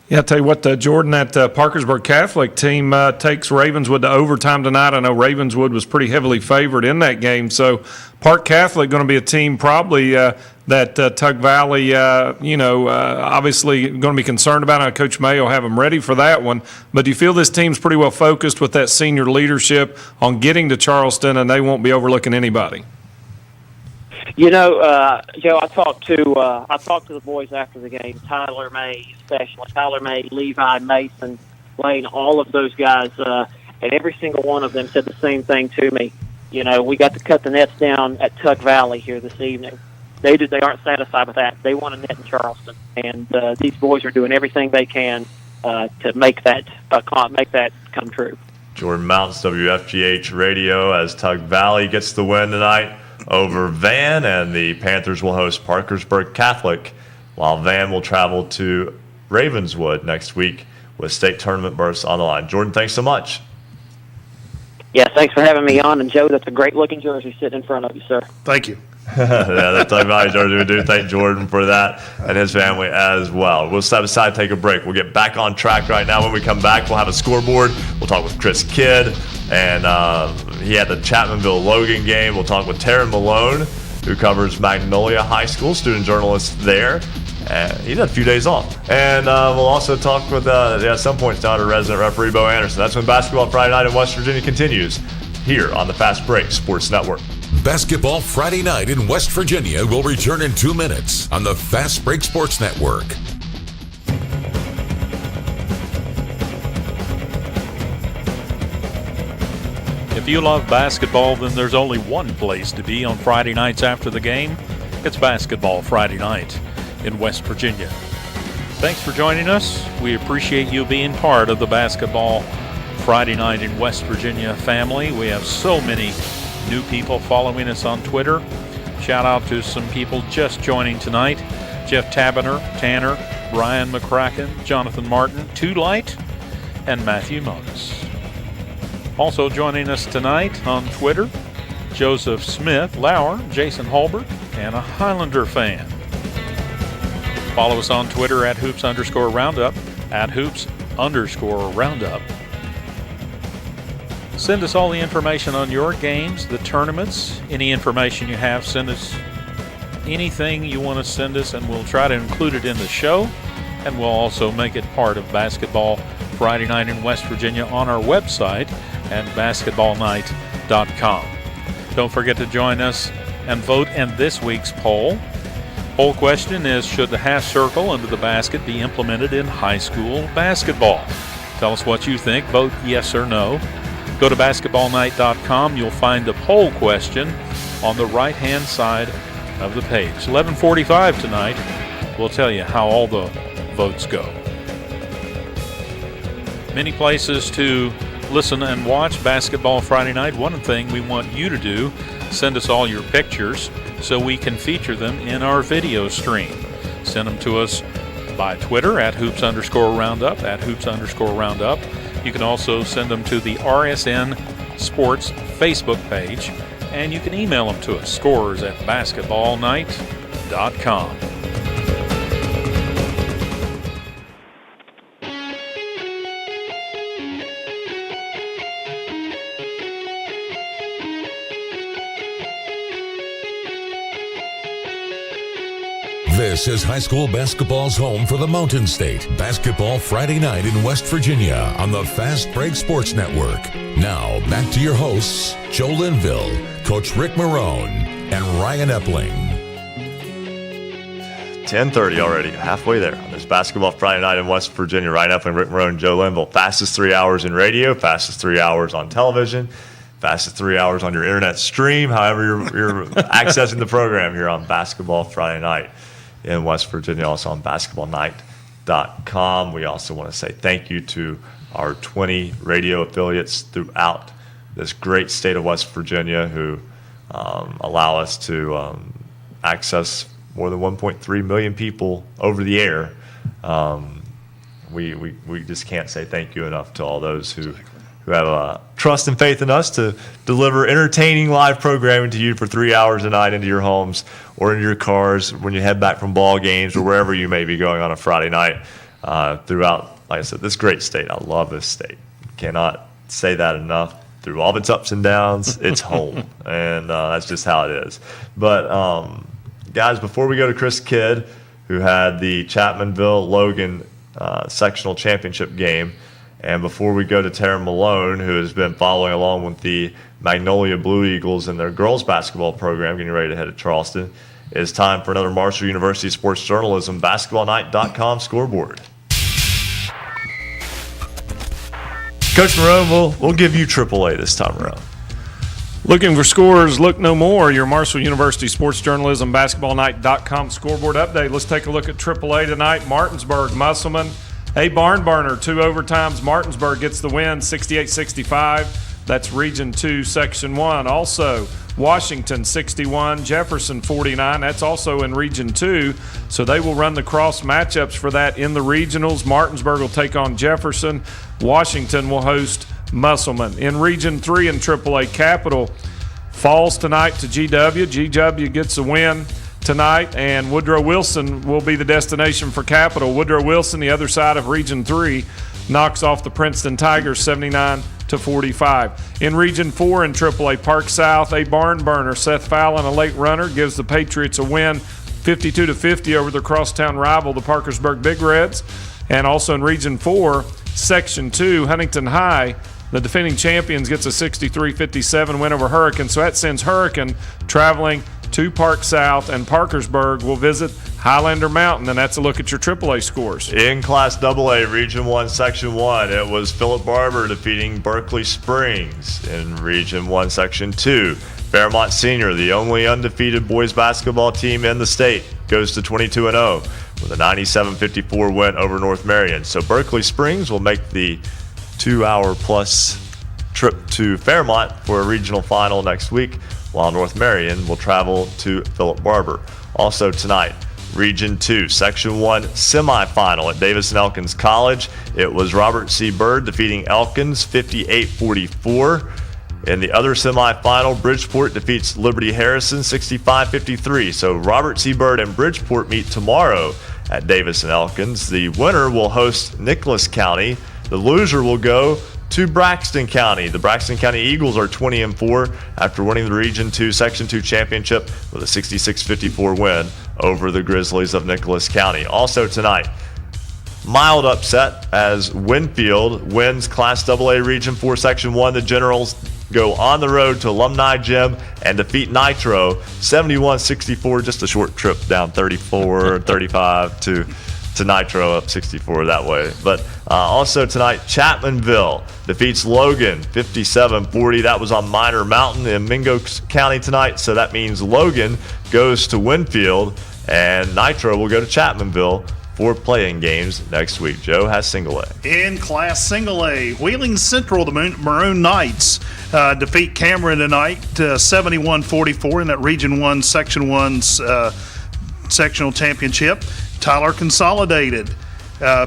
Yeah, I'll tell you what, Jordan, that Parkersburg Catholic team takes Ravenswood to overtime tonight. I know Ravenswood was pretty heavily favored in that game. So Park Catholic going to be a team probably that Tug Valley, obviously going to be concerned about. I know Coach May will have them ready for that one. But do you feel this team's pretty well focused with that senior leadership on getting to Charleston, and they won't be overlooking anybody? Joe, I talked to the boys after the game. Tyler May, especially Tyler May, Levi Mason, Lane, all of those guys, and every single one of them said the same thing to me. We got to cut the nets down at Tug Valley here this evening. They aren't satisfied with that. They want a net in Charleston, and these boys are doing everything they can to make that come true. Jordan Mounts, WFGH Radio, as Tug Valley gets the win tonight over Van, and the Panthers will host Parkersburg Catholic, while Van will travel to Ravenswood next week with state tournament berths on the line. Jordan, thanks so much. Yeah, thanks for having me on. And, Joe, that's a great-looking jersey sitting in front of you, sir. Thank you. Yeah, that's Tug Valley jersey. We do thank Jordan for that and his family as well. We'll step aside, take a break. We'll get back on track right now. When we come back, we'll have a scoreboard. We'll talk with Chris Kidd, and he had the Chapmanville Logan game. We'll talk with Taryn Malone, who covers Magnolia High School, student journalist there. He had a few days off. And we'll also talk with, at some point, down to resident referee Bo Anderson. That's when Basketball Friday Night in West Virginia continues here on the Fast Break Sports Network. Basketball Friday Night in West Virginia will return in 2 minutes on the Fast Break Sports Network. If you love basketball, then there's only one place to be on Friday nights after the game. It's Basketball Friday Night in West Virginia. Thanks for joining us. We appreciate you being part of the Basketball Friday Night in West Virginia family. We have so many new people following us on Twitter. Shout out to some people just joining tonight: Jeff Taberner, Tanner, Ryan McCracken, Jonathan Martin, Two Light, and Matthew Monis. Also joining us tonight on Twitter, Joseph Smith, Lauer, Jason Holbert, and a Highlander fan. Follow us on Twitter at @hoops_roundup, @hoops_roundup. Send us all the information on your games, the tournaments, any information you have. Send us anything you want to send us, and we'll try to include it in the show. And we'll also make it part of Basketball Friday Night in West Virginia on our website at basketballnight.com. Don't forget to join us and vote in this week's poll. Poll question is, should the half circle under the basket be implemented in high school basketball? Tell us what you think. Vote yes or no. Go to basketballnight.com. You'll find the poll question on the right-hand side of the page. 11:45 tonight. We'll tell you how all the votes go. Many places to listen and watch Basketball Friday Night. One thing we want you to do, send us all your pictures so we can feature them in our video stream. Send them to us by Twitter at @hoops_roundup, at @hoops_roundup. You can also send them to the RSN Sports Facebook page, and you can email them to us, scores@basketballnight.com. This is high school basketball's home for the Mountain State. Basketball Friday Night in West Virginia on the Fast Break Sports Network. Now, back to your hosts, Joe Linville, Coach Rick Morrone, and Ryan Epling. 10:30 already, halfway there on this Basketball Friday Night in West Virginia. Ryan Epling, Rick Morrone, Joe Linville. Fastest 3 hours in radio, fastest 3 hours on television, fastest 3 hours on your internet stream, however you're accessing the program here on Basketball Friday Night in West Virginia, also on basketballnight.com. We also want to say thank you to our 20 radio affiliates throughout this great state of West Virginia who allow us to access more than 1.3 million people over the air. We just can't say thank you enough to all those who have trust and faith in us to deliver entertaining live programming to you for 3 hours a night into your homes or into your cars when you head back from ball games or wherever you may be going on a Friday night throughout, like I said, this great state. I love this state. Cannot say that enough. Through all of its ups and downs, it's home, and that's just how it is. But, guys, before we go to Chris Kidd, who had the Chapmanville Logan sectional championship game, and before we go to Tara Malone, who has been following along with the Magnolia Blue Eagles and their girls basketball program, getting ready to head to Charleston, it's time for another Marshall University Sports Journalism BasketballNight.com scoreboard. Coach Morrone, we'll give you AAA this time around. Looking for scores, look no more. Your Marshall University Sports Journalism BasketballNight.com scoreboard update. Let's take a look at AAA tonight. Martinsburg, Musselman. A barn burner, 2 overtimes. Martinsburg gets the win, 68-65. That's Region 2, Section 1. Also, Washington, 61. Jefferson, 49. That's also in Region 2. So they will run the cross matchups for that in the regionals. Martinsburg will take on Jefferson. Washington will host Musselman. In Region 3 in AAA, Capital falls tonight to GW. GW gets a win tonight, and Woodrow Wilson will be the destination for Capital. Woodrow Wilson, the other side of Region 3, knocks off the Princeton Tigers 79-45. In Region 4 in AAA, Park South, a barn burner. Seth Fallon, a late runner, gives the Patriots a win 52-50 over their crosstown rival, the Parkersburg Big Reds. And also in Region 4, Section 2, Huntington High, the defending champions, gets a 63-57 win over Hurricane. So that sends Hurricane traveling to Park South, and Parkersburg will visit Highlander Mountain, and that's a look at your AAA scores. In Class AA, Region 1, Section 1, it was Philip Barber defeating Berkeley Springs. In Region 1, Section 2, Fairmont Senior, the only undefeated boys basketball team in the state, goes to 22-0 with a 97-54 win over North Marion. So Berkeley Springs will make the 2-hour-plus trip to Fairmont for a regional final next week, while North Marion will travel to Philip Barber. Also tonight, Region 2, Section 1 semifinal at Davis & Elkins College. It was Robert C. Byrd defeating Elkins 58-44. In the other semifinal, Bridgeport defeats Liberty Harrison 65-53. So Robert C. Byrd and Bridgeport meet tomorrow at Davis & Elkins. The winner will host Nicholas County. The loser will go to Braxton County. The Braxton County Eagles are 20-4 after winning the Region 2 Section 2 championship with a 66-54 win over the Grizzlies of Nicholas County. Also tonight, mild upset as Winfield wins Class AA Region 4 Section 1. The Generals go on the road to Alumni Gym and defeat Nitro 71-64, just a short trip down 34-35 to Nitro, up 64 that way. But also tonight, Chapmanville defeats Logan 57-40. That was on Minor Mountain in Mingo County tonight. So that means Logan goes to Winfield and Nitro will go to Chapmanville for playing games next week. Joe has single A. In Class Single A, Wheeling Central, the Maroon Knights defeat Cameron tonight 71-44 in that Region 1, Section 1's sectional championship. Tyler Consolidated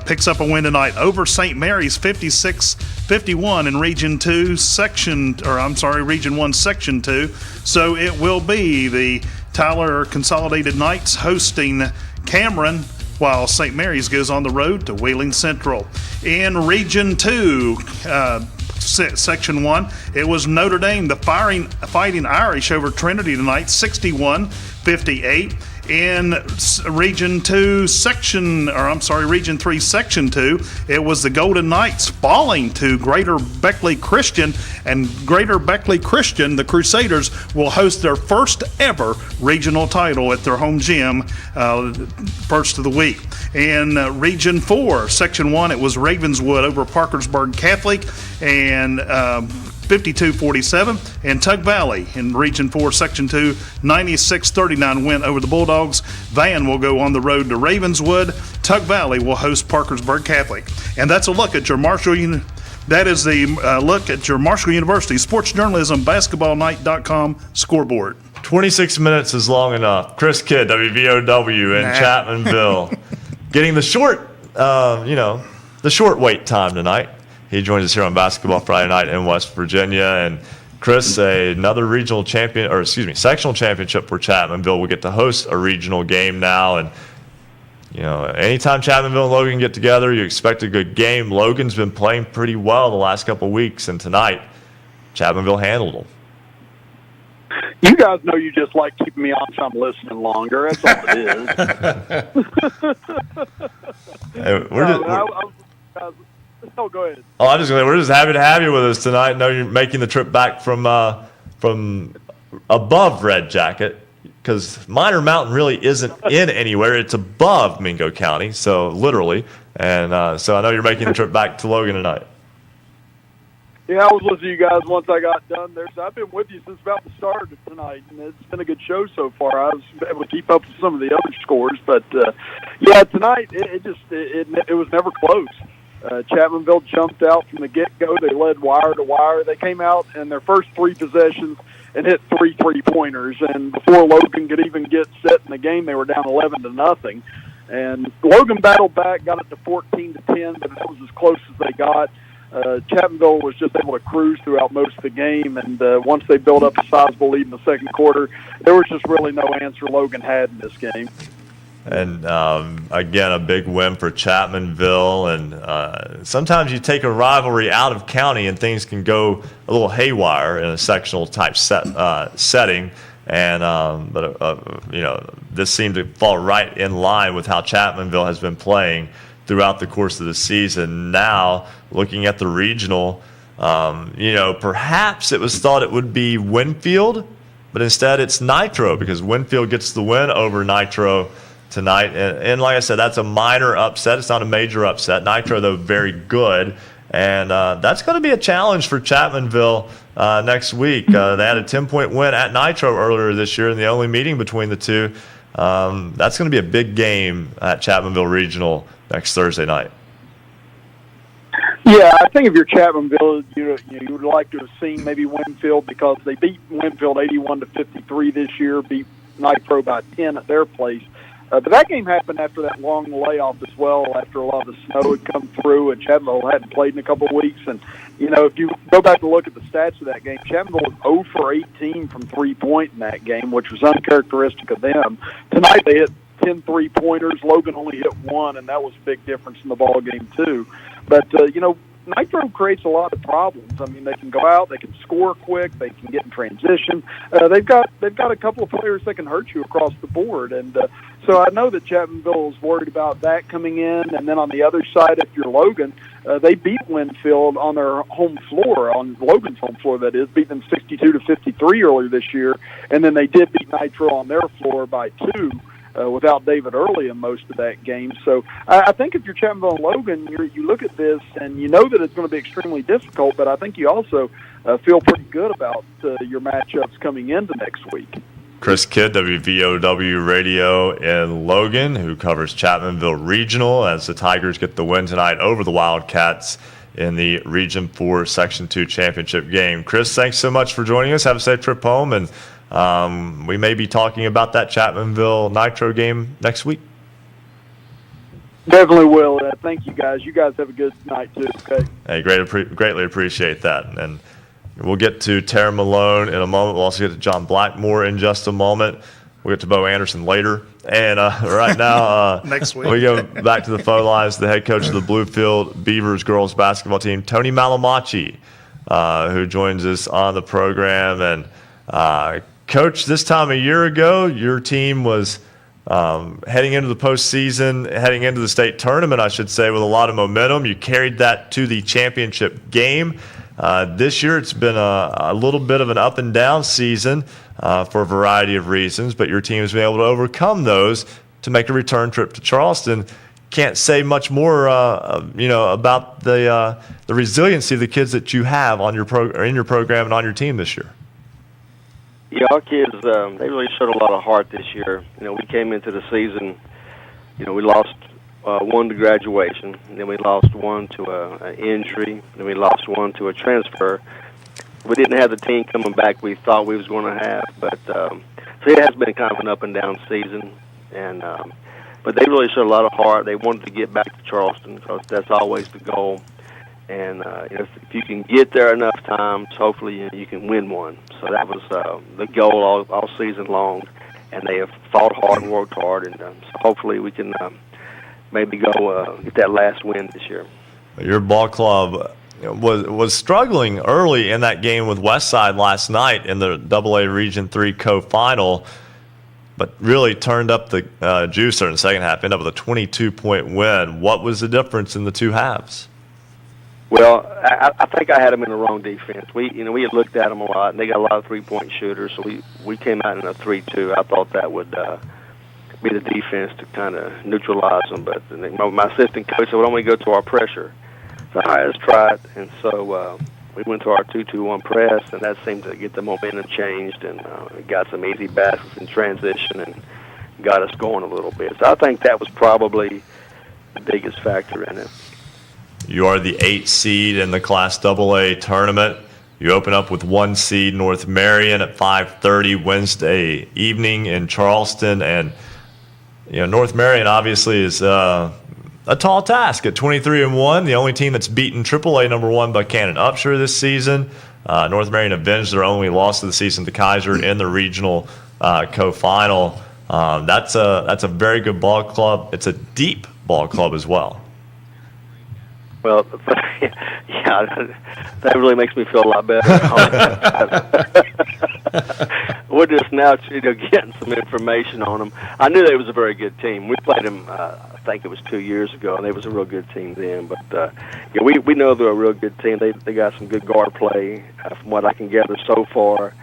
picks up a win tonight over St. Mary's 56-51 in Region 1, Section 2. So it will be the Tyler Consolidated Knights hosting Cameron, while St. Mary's goes on the road to Wheeling Central. In Region 2, Section 1, it was Notre Dame, the Fighting Irish, over Trinity tonight, 61-58. In Region 3, Section 2, it was the Golden Knights falling to Greater Beckley Christian, and Greater Beckley Christian, the Crusaders, will host their first ever regional title at their home gym first of the week. In Region 4, Section 1, it was Ravenswood over Parkersburg Catholic, and 52-47, and Tug Valley in Region 4, Section 2, 96-39 win over the Bulldogs. Van will go on the road to Ravenswood. Tug Valley will host Parkersburg Catholic. And that's a look at your that is the look at your Marshall University Sports Journalism BasketballNight.com scoreboard. 26 minutes is long enough. Chris Kidd, WVOW in Chapmanville, getting the short wait time tonight. He joins us here on Basketball Friday Night in West Virginia. And Chris, another sectional championship for Chapmanville. We'll get to host a regional game now. And, anytime Chapmanville and Logan get together, you expect a good game. Logan's been playing pretty well the last couple of weeks, and tonight, Chapmanville handled them. You guys know you just like keeping me on so I'm listening longer. That's all it is. Oh, go ahead. Oh, we're just happy to have you with us tonight. I know you're making the trip back from above Red Jacket, because Minor Mountain really isn't in anywhere. It's above Mingo County, so literally. And so I know you're making the trip back to Logan tonight. Yeah, I was listening to you guys once I got done there. So I've been with you since about the start of tonight, and it's been a good show so far. I was able to keep up with some of the other scores, but tonight it was never close. Chapmanville jumped out from the get-go. They led wire to wire. They came out in their first 3 possessions and hit 3 3-pointers. And before Logan could even get set in the game, they were down 11-0. And Logan battled back, got it to 14-10, but that was as close as they got. Chapmanville was just able to cruise throughout most of the game, and once they built up a sizable lead in the second quarter, there was just really no answer Logan had in this game. And again, a big win for Chapmanville. And sometimes you take a rivalry out of county and things can go a little haywire in a sectional type setting. And this seemed to fall right in line with how Chapmanville has been playing throughout the course of the season. Now, looking at the regional, perhaps it was thought it would be Winfield, but instead it's Nitro, because Winfield gets the win over Nitro tonight. And like I said, that's a minor upset. It's not a major upset. Nitro, though, very good. And that's going to be a challenge for Chapmanville next week. They had a 10-point win at Nitro earlier this year in the only meeting between the two. That's going to be a big game at Chapmanville Regional next Thursday night. Yeah, I think if you're Chapmanville, you would like to have seen maybe Winfield, because they beat Winfield 81-53 this year, beat Nitro by 10 at their place. But that game happened after that long layoff as well, after a lot of the snow had come through, and Chapmanville hadn't played in a couple of weeks. And, if you go back and look at the stats of that game, Chapmanville was 0 for 18 from three-point in that game, which was uncharacteristic of them. Tonight they hit 10 3-pointers. Logan only hit 1, and that was a big difference in the ball game too. But, Nitro creates a lot of problems. I mean, they can go out, they can score quick, they can get in transition. They've got a couple of players that can hurt you across the board, and so I know that Chapmanville is worried about that coming in. And then on the other side, if you're Logan, they beat Winfield on their home floor, on Logan's home floor, that is, beat them 62-53 earlier this year, and then they did beat Nitro on their floor by 2. Without David Early in most of that game. So I think if you're Chapmanville and Logan, you look at this and you know that it's going to be extremely difficult, but I think you also feel pretty good about your matchups coming into next week. Chris Kidd, WVOW Radio in Logan, who covers Chapmanville Regional as the Tigers get the win tonight over the Wildcats in the Region 4 Section 2 championship game. Chris, thanks so much for joining us. Have a safe trip home, and we may be talking about that Chapmanville Nitro game next week. Definitely will. Thank you, guys. You guys have a good night, too, okay? Hey, greatly appreciate that. And we'll get to Tara Malone in a moment. We'll also get to John Blackmore in just a moment. We'll get to Bo Anderson later. And right now, next week, we go back to the phone lines. The head coach of the Bluefield Beavers girls basketball team, Tony Malamachi, who joins us on the program. And Coach, this time a year ago, your team was heading into the postseason, heading into the state tournament, I should say, with a lot of momentum. You carried that to the championship game. This year, it's been a little bit of an up and down season for a variety of reasons, but your team has been able to overcome those to make a return trip to Charleston. Can't say much more, about the resiliency of the kids that you have on your in your program and on your team this year. Yeah, our kids, they really showed a lot of heart this year. We came into the season, we lost one to graduation, and then we lost one to an injury, and then we lost one to a transfer. We didn't have the team coming back we thought we was going to have, but so it has been kind of an up and down season. And but they really showed a lot of heart. They wanted to get back to Charleston because that's always the goal. And if you can get there enough times, hopefully you can win one. So that was the goal all season long, and they have fought hard and worked hard, and so hopefully we can maybe go get that last win this year. Your ball club was struggling early in that game with Westside last night in the AA Region 3 co-final, but really turned up the juice there in the second half, ended up with a 22-point win. What was the difference in the two halves? Well, I think I had them in the wrong defense. We had looked at them a lot, and they got a lot of three-point shooters, so we came out in a 3-2. I thought that would be the defense to kind of neutralize them, but my assistant coach said, well, don't we go to our pressure? So, all right, let's try it. And so we went to our 2-2-1 press, and that seemed to get the momentum changed, and got some easy baskets in transition and got us going a little bit. So I think that was probably the biggest factor in it. You are the 8th seed in the Class AA tournament. You open up with 1 seed North Marion at 5:30 Wednesday evening in Charleston. And, North Marion obviously is a tall task at 23-1, the only team that's beaten AAA number 1 Buchanan Upshur this season. North Marion avenged their only loss of the season to Kaiser in the regional co-final. That's a very good ball club. It's a deep ball club as well. Well, yeah, that really makes me feel a lot better. We're just now, getting some information on them. I knew they was a very good team. We played them, I think it was 2 years ago, and they was a real good team then. But we know they're a real good team. They got some good guard play. From what I can gather so far,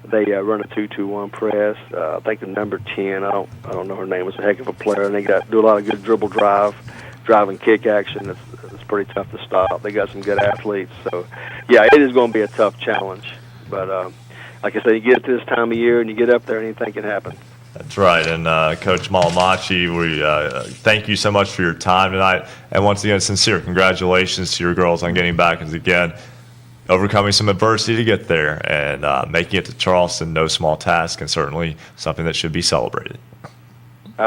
they run a 2-2-1 press. I think the number 10, I don't know her name, was a heck of a player, and they do a lot of good dribble drive and kick action. It's pretty tough to stop. They got some good athletes. So, yeah, it is going to be a tough challenge. But, like I said, you get to this time of year and you get up there and anything can happen. That's right. And Coach Malamachi, we thank you so much for your time tonight. And once again, sincere congratulations to your girls on getting back. As again, overcoming some adversity to get there and making it to Charleston, no small task, and certainly something that should be celebrated.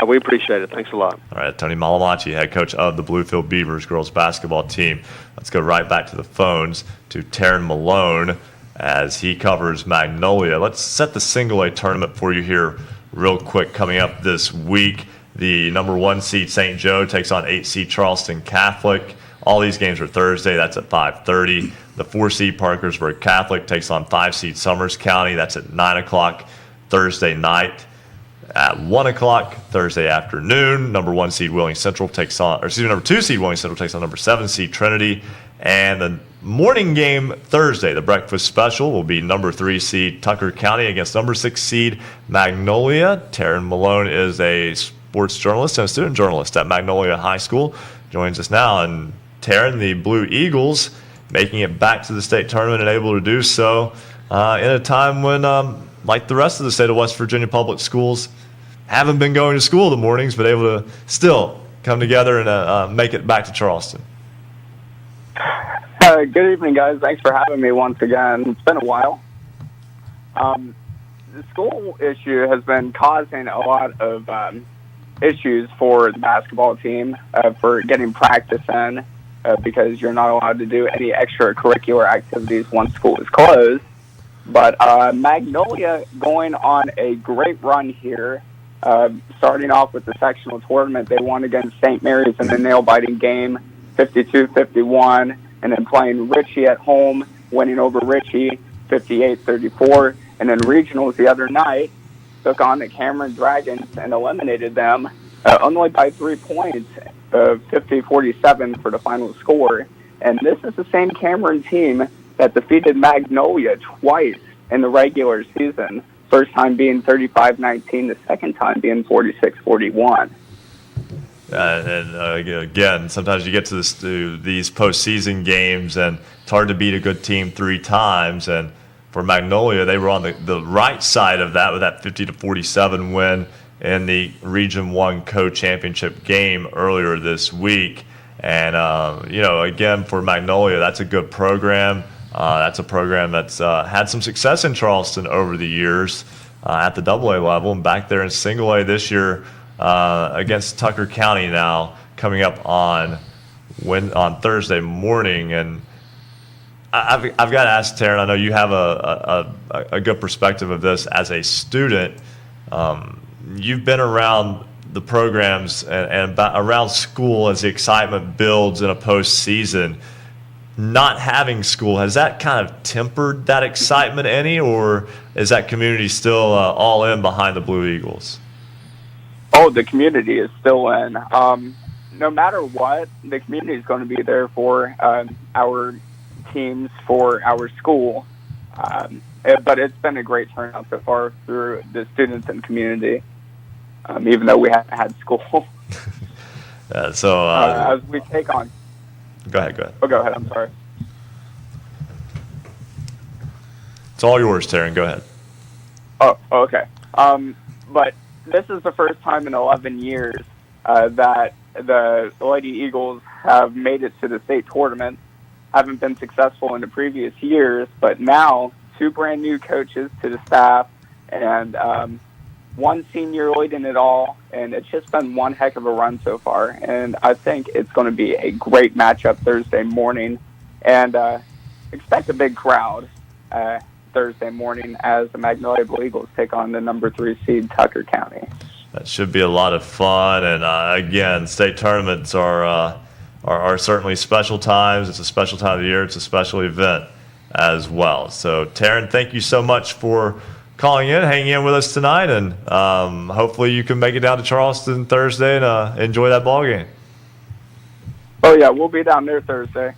We appreciate it. Thanks a lot. All right, Tony Malamachi, head coach of the Bluefield Beavers girls basketball team. Let's go right back to the phones to Taryn Malone as he covers Magnolia. Let's set the single A tournament for you here real quick. Coming up this week, the number 1 seed St. Joe takes on 8 seed Charleston Catholic. All these games are Thursday. That's at 5:30. The 4 seed Parkersburg Catholic takes on 5 seed Summers County. That's at 9 o'clock Thursday night. At 1 o'clock Thursday afternoon, number 1 seed Wheeling Central number 2 seed Wheeling Central takes on number 7 seed Trinity. And the morning game Thursday, the breakfast special, will be number 3 seed Tucker County against number 6 seed Magnolia. Taryn Malone is a sports journalist and a student journalist at Magnolia High School. Joins us now. And Taryn, the Blue Eagles, making it back to the state tournament and able to do so in a time when like the rest of the state of West Virginia public schools, haven't been going to school in the mornings, but able to still come together and make it back to Charleston. Good evening, guys. Thanks for having me once again. It's been a while. The school issue has been causing a lot of issues for the basketball team for getting practice in because you're not allowed to do any extracurricular activities once school is closed. But Magnolia going on a great run here, starting off with the sectional tournament. They won against St. Mary's in a nail-biting game, 52-51, and then playing Ritchie at home, winning over Ritchie 58-34. And then regionals the other night took on the Cameron Dragons and eliminated them only by 3 points, 50-47 for the final score. And this is the same Cameron team that defeated Magnolia twice in the regular season. First time being 35-19, the second time being 46-41. Again, sometimes you get to these postseason games, and it's hard to beat a good team 3 times. And for Magnolia, they were on the right side of that with that 50-47 win in the Region 1 co-championship game earlier this week. And, again, for Magnolia, that's a good program. That's a program that's had some success in Charleston over the years at the AA level, and back there in single A this year against Tucker County now coming up on Thursday morning. And I've got to ask Taryn, I know you have a good perspective of this as a student. You've been around the programs and around school as the excitement builds in a postseason. Not having school, has that kind of tempered that excitement any, or is that community still all in behind the Blue Eagles? Oh, the community is still in. No matter what, the community is going to be there for our teams, for our school. But it's been a great turnout so far through the students and community, even though we haven't had school. As we take on. Go ahead. Oh, go ahead. I'm sorry. It's all yours, Taryn. Go ahead. Oh, okay. But this is the first time in 11 years that the Lady Eagles have made it to the state tournament. Haven't been successful in the previous years, but now 2 brand new coaches to the staff and 1 senior leading it all, and it's just been one heck of a run so far. And I think it's going to be a great matchup Thursday morning, and expect a big crowd Thursday morning as the Magnolia Blue Eagles take on the number 3 seed Tucker County. That should be a lot of fun, and again, state tournaments are certainly special times. It's a special time of the year. It's a special event as well. So, Taryn, thank you so much for calling in, hanging in with us tonight, and hopefully you can make it down to Charleston Thursday and enjoy that ball game. Oh, yeah, we'll be down there Thursday.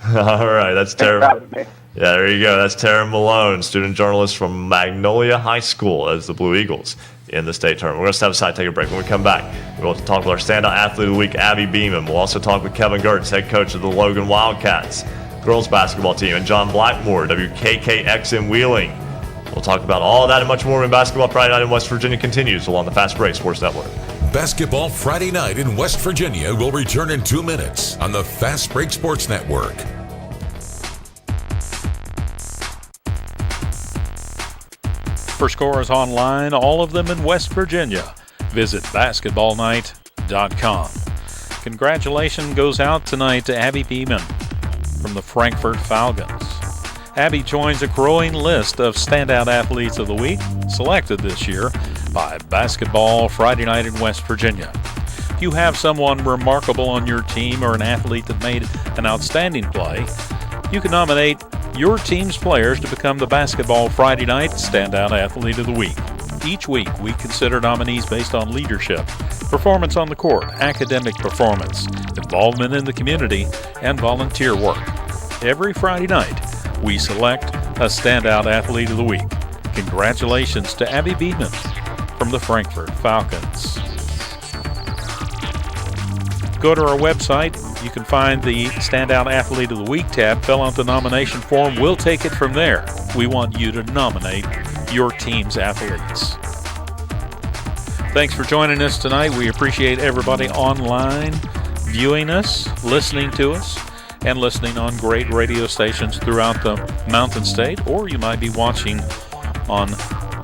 All right, that's Taryn. Yeah, there you go. That's Taryn Malone, student journalist from Magnolia High School as the Blue Eagles in the state tournament. We're going to step aside, take a break. When we come back, we'll talk with our standout athlete of the week, Abby Beeman. We'll also talk with Kevin Gertz, head coach of the Logan Wildcats girls basketball team, and John Blackmore, WKKX in Wheeling. We'll talk about all of that and much more when Basketball Friday Night in West Virginia continues along the Fast Break Sports Network. Basketball Friday Night in West Virginia will return in 2 minutes on the Fast Break Sports Network. For scores online, all of them in West Virginia, visit basketballnight.com. Congratulations goes out tonight to Abby Beeman from the Frankfort Falcons. Abby joins a growing list of standout athletes of the week selected this year by Basketball Friday Night in West Virginia. If you have someone remarkable on your team or an athlete that made an outstanding play, you can nominate your team's players to become the Basketball Friday Night Standout Athlete of the Week. Each week, we consider nominees based on leadership, performance on the court, academic performance, involvement in the community, and volunteer work. Every Friday night, we select a Standout Athlete of the Week. Congratulations to Abby Beeman from the Frankfort Falcons. Go to our website. You can find the Standout Athlete of the Week tab. Fill out the nomination form. We'll take it from there. We want you to nominate your team's athletes. Thanks for joining us tonight. We appreciate everybody online viewing us, listening to us, and listening on great radio stations throughout the Mountain State, or you might be watching on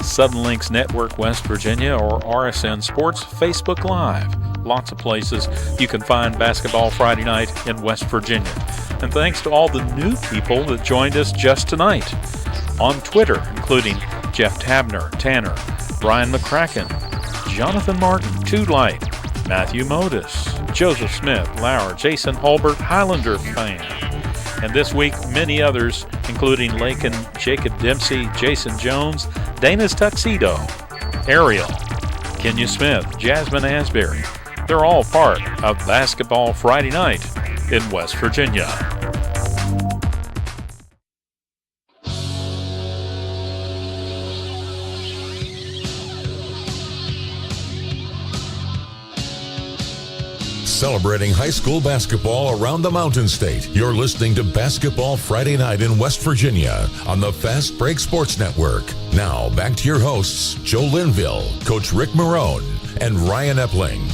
Southern Links Network West Virginia or RSN Sports Facebook Live. Lots of places you can find Basketball Friday Night in West Virginia. And thanks to all the new people that joined us just tonight on Twitter, including Jeff Tabner, Tanner, Brian McCracken, Jonathan Martin, Two Light, Matthew Modis, Joseph Smith, Lauer, Jason Hulbert, Highlander fan. And this week, many others, including Lakin, Jacob Dempsey, Jason Jones, Dana's Tuxedo, Ariel, Kenya Smith, Jasmine Asbury. They're all part of Basketball Friday Night in West Virginia. Celebrating high school basketball around the Mountain State. You're listening to Basketball Friday Night in West Virginia on the Fast Break Sports Network. Now, back to your hosts, Joe Linville, Coach Rick Morrone, and Ryan Epling.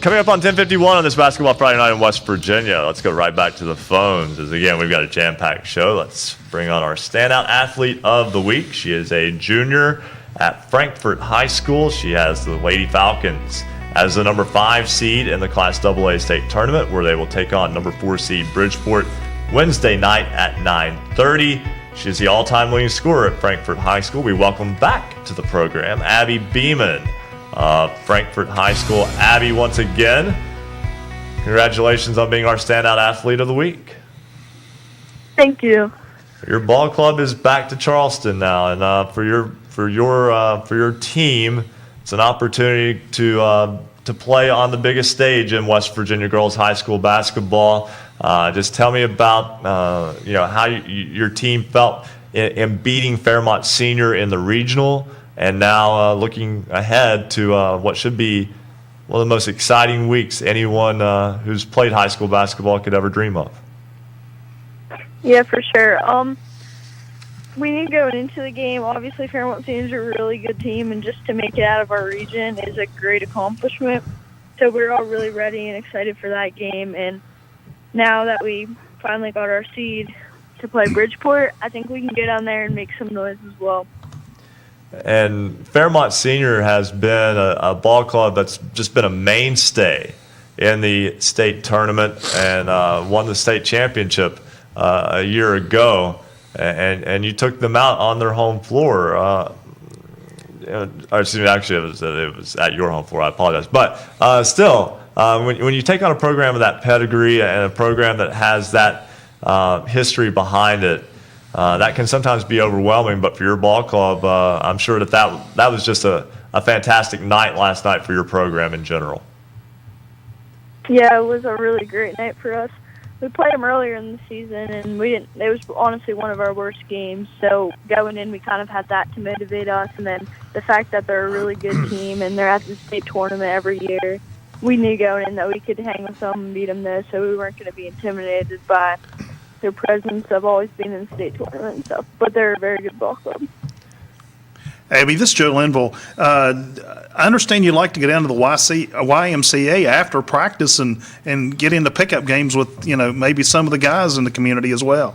Coming up on 1051 on this Basketball Friday Night in West Virginia. Let's go right back to the phones, as again, we've got a jam-packed show. Let's bring on our Standout Athlete of the Week. She is a junior at Frankfort High School. She has the Lady Falcons as the number 5 seed in the Class AA state tournament, where they will take on number 4 seed Bridgeport Wednesday night at 9:30. She's the all-time leading scorer at Frankfort High School. We welcome back to the program Abby Beeman of Frankfort High School. Abby, once again, congratulations on being our Standout Athlete of the Week. Thank you. Your ball club is back to Charleston now, and for your team, it's an opportunity to play on the biggest stage in West Virginia girls high school basketball. Just tell me about how your team felt in beating Fairmont Senior in the regional, and now looking ahead to what should be one of the most exciting weeks anyone who's played high school basketball could ever dream of. Yeah, for sure. We need going into the game. Obviously, Fairmont Seniors are a really good team, and just to make it out of our region is a great accomplishment. So we're all really ready and excited for that game. And now that we finally got our seed to play Bridgeport, I think we can get on there and make some noise as well. And Fairmont Senior has been a ball club that's just been a mainstay in the state tournament and won the state championship a year ago. And you took them out on their home floor. Excuse me, actually, it was at your home floor. I apologize. But still, when you take on a program of that pedigree and a program that has that history behind it, that can sometimes be overwhelming. But for your ball club, I'm sure that was just a fantastic night last night for your program in general. Yeah, it was a really great night for us. We played them earlier in the season, and it was honestly one of our worst games. So going in, we kind of had that to motivate us. And then the fact that they're a really good team and they're at the state tournament every year, we knew going in that we could hang with them and beat them there. So we weren't going to be intimidated by their presence of always being in the state tournament and stuff. But they're a very good ball club. Abby, this is Joe Linville. I understand you like to get down to the YMCA after practice and get into pickup games with, maybe some of the guys in the community as well.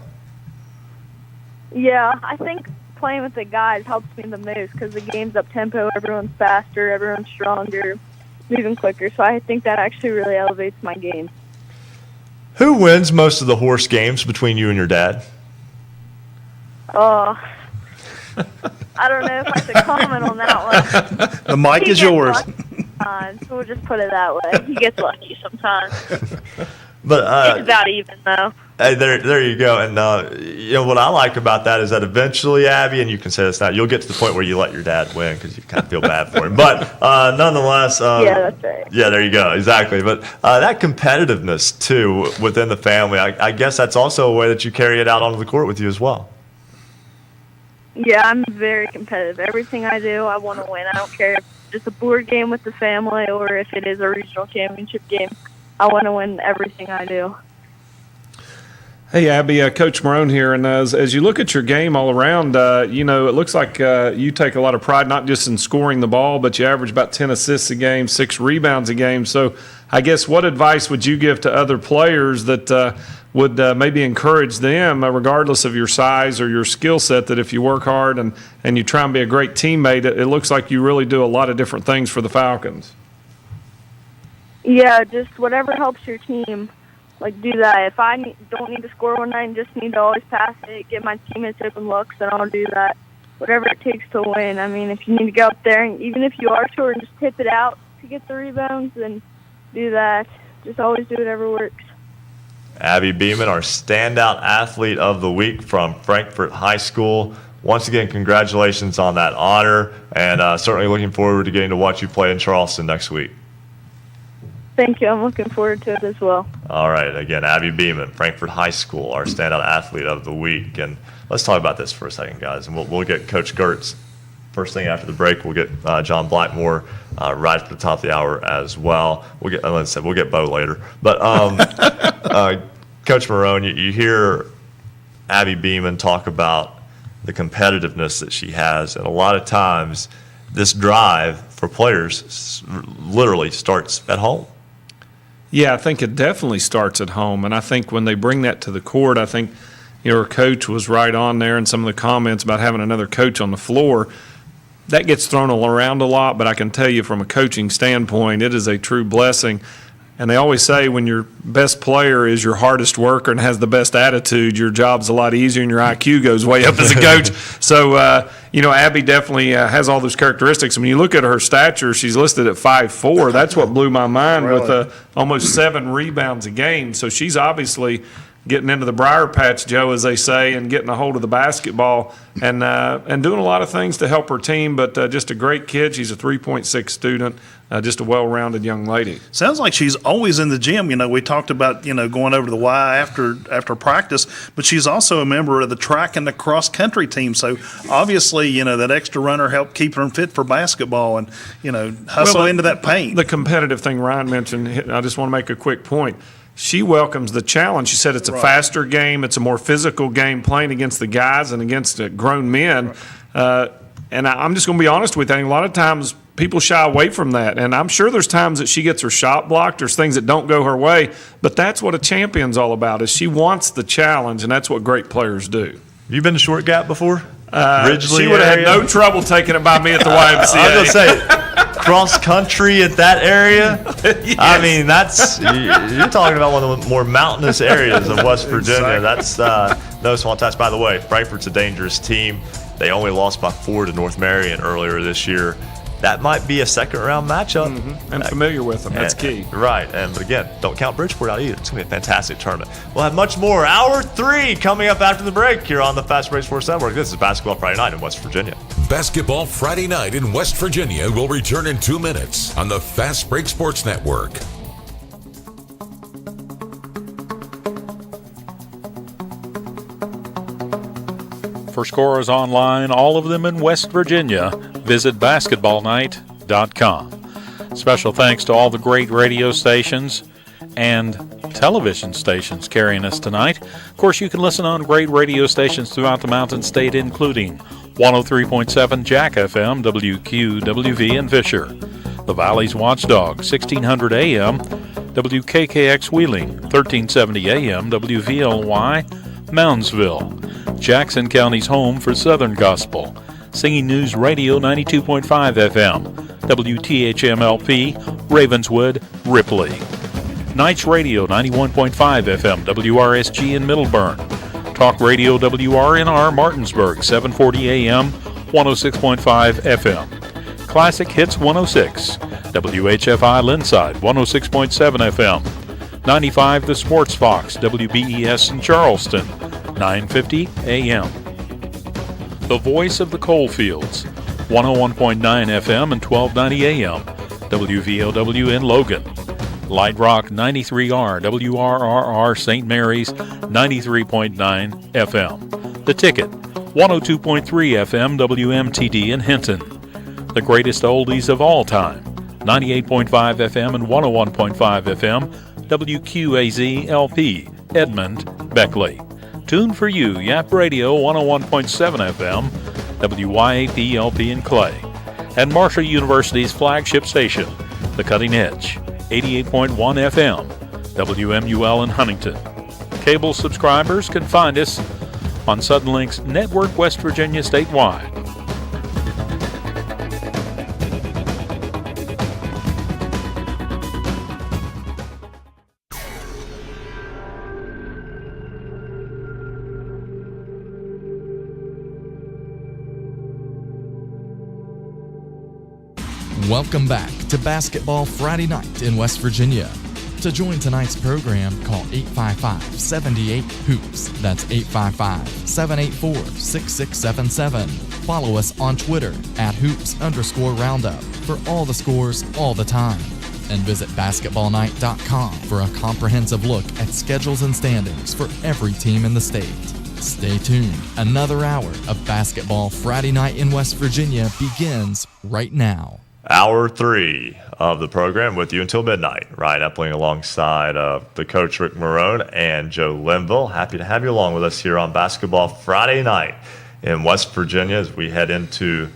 Yeah, I think playing with the guys helps me the most because the game's up-tempo, everyone's faster, everyone's stronger, moving quicker. So I think that actually really elevates my game. Who wins most of the horse games between you and your dad? I don't know if I should comment on that one. The mic is yours. So we'll just put it that way. He gets lucky sometimes. But it's about even, though. Hey, there you go. And what I like about that is that eventually, Abby, and you can say this now, you'll get to the point where you let your dad win because you kind of feel bad for him. But nonetheless, yeah, that's right. Yeah, there you go, exactly. But that competitiveness too within the family, I guess that's also a way that you carry it out onto the court with you as well. Yeah, I'm very competitive. Everything I do, I want to win. I don't care if it's a board game with the family or if it is a regional championship game. I want to win everything I do. Hey, Abby, Coach Morrone here, and as you look at your game all around, it looks like you take a lot of pride not just in scoring the ball, but you average about 10 assists a game, 6 rebounds a game. So I guess what advice would you give to other players that would maybe encourage them, regardless of your size or your skill set, that if you work hard and you try and be a great teammate, it looks like you really do a lot of different things for the Falcons? Yeah, just whatever helps your team. Like, do that. If I don't need to score one night and just need to always pass it, get my teammates open looks, then I'll do that. Whatever it takes to win. I mean, if you need to go up there, and even if you are short and just tip it out to get the rebounds, then do that. Just always do whatever works. Abby Beeman, our standout athlete of the week from Frankfort High School. Once again, congratulations on that honor, and certainly looking forward to getting to watch you play in Charleston next week. Thank you. I'm looking forward to it as well. All right. Again, Abby Beeman, Frankfort High School, our standout athlete of the week. And let's talk about this for a second, guys. And we'll get Coach Gertz first thing after the break. We'll get John Blackmore right at the top of the hour as well. We'll get Bo later. But Coach Morrone, you hear Abby Beeman talk about the competitiveness that she has, and a lot of times this drive for players literally starts at home. Yeah, I think it definitely starts at home, and I think when they bring that to the court, I think her coach was right on there, and some of the comments about having another coach on the floor, that gets thrown around a lot, but I can tell you from a coaching standpoint, it is a true blessing. And they always say when your best player is your hardest worker and has the best attitude, your job's a lot easier and your IQ goes way up as a coach. So, Abby definitely has all those characteristics. When you look at her stature, she's listed at 5'4". That's what blew my mind, really? With almost 7 rebounds a game. So she's obviously getting into the briar patch, Joe, as they say, and getting a hold of the basketball and doing a lot of things to help her team. But just a great kid. She's a 3.6 student. Just a well-rounded young lady. Sounds like she's always in the gym. We talked about, going over to the Y after practice, but she's also a member of the track and the cross-country team. So, obviously, that extra runner helped keep her fit for basketball and, hustle into that paint. The competitive thing Ryan mentioned, I just want to make a quick point. She welcomes the challenge. She said it's a faster game. It's a more physical game playing against the guys and against grown men. And I'm just going to be honest with you. I think a lot of times people shy away from that. And I'm sure there's times that she gets her shot blocked. There's things that don't go her way. But that's what a champion's all about, is she wants the challenge, and that's what great players do. Have you been to Short Gap before? She would have had no trouble taking it by me at the YMCA. I was going to say, cross country at that area? Yes. I mean, you're talking about one of the more mountainous areas of West Virginia. Exactly. That's no small task. By the way, Frankfort's a dangerous team. They only lost by 4 to North Marion earlier this year. That might be a second-round matchup. Mm-hmm. I'm familiar with them. That's key. Right. But again, don't count Bridgeport out either. It's going to be a fantastic tournament. We'll have much more. Hour 3 coming up after the break here on the Fast Break Sports Network. This is Basketball Friday Night in West Virginia. Basketball Friday Night in West Virginia will return in 2 minutes on the Fast Break Sports Network. For scores online, all of them in West Virginia, visit basketballnight.com. Special thanks to all the great radio stations and television stations carrying us tonight. Of course, you can listen on great radio stations throughout the Mountain State, including 103.7 Jack FM, WQWV in Fisher, the Valley's Watchdog, 1600 AM, WKKX Wheeling, 1370 AM, WVLY, Moundsville, Jackson County's home for Southern Gospel, Singing News Radio 92.5 FM, WTHMLP, Ravenswood, Ripley, Knights Radio 91.5 FM, WRSG in Middleburn, Talk Radio WRNR Martinsburg, 740 AM, 106.5 FM, Classic Hits 106, WHFI Linside 106.7 FM, 95 The Sports Fox, WBES in Charleston, 950 AM. The Voice of the Coalfields, 101.9 FM and 1290 AM, WVOW in Logan. Light Rock 93R, WRRR St. Mary's, 93.9 FM. The Ticket, 102.3 FM WMTD in Hinton. The greatest oldies of all time, 98.5 FM and 101.5 FM WQAZ LP, Edmond, Beckley. Tune for you, Yap Radio 101.7 FM, WYAP LP in Clay. And Marshall University's flagship station, The Cutting Edge, 88.1 FM, WMUL in Huntington. Cable subscribers can find us on Suddenlink's Network West Virginia statewide. Welcome back to Basketball Friday Night in West Virginia. To join tonight's program, call 855-78-HOOPS. That's 855-784-6677. Follow us on Twitter @hoops_roundup for all the scores all the time. And visit basketballnight.com for a comprehensive look at schedules and standings for every team in the state. Stay tuned. Another hour of Basketball Friday Night in West Virginia begins right now. Hour 3 of the program with you until midnight. Ryan Epling alongside the coach Rick Morrone and Joe Linville. Happy to have you along with us here on Basketball Friday Night in West Virginia as we head into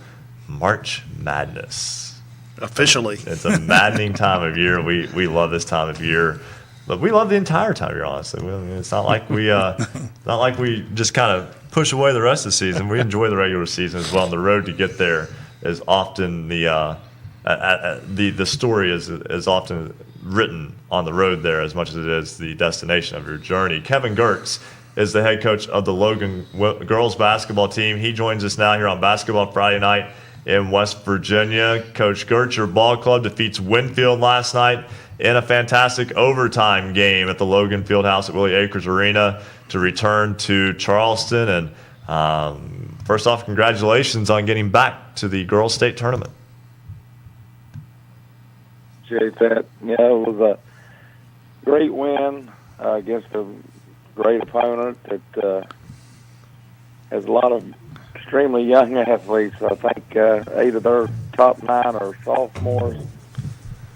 March Madness. Officially. It's a maddening time of year. We love this time of year. But we love the entire time of year, honestly. It's not like we just kind of push away the rest of the season. We enjoy the regular season as well. On the road to get there is often the story is often written on the road there as much as it is the destination of your journey. Kevin Gertz is the head coach of the Logan girls basketball team. He joins us now here on Basketball Friday Night in West Virginia. Coach Gertz, your ball club defeats Winfield last night in a fantastic overtime game at the Logan Fieldhouse at Willie Acres Arena to return to Charleston. And first off, congratulations on getting back to the girls' state tournament. Appreciate that. Yeah, it was a great win against a great opponent that has a lot of extremely young athletes. I think 8 of their top 9 are sophomores.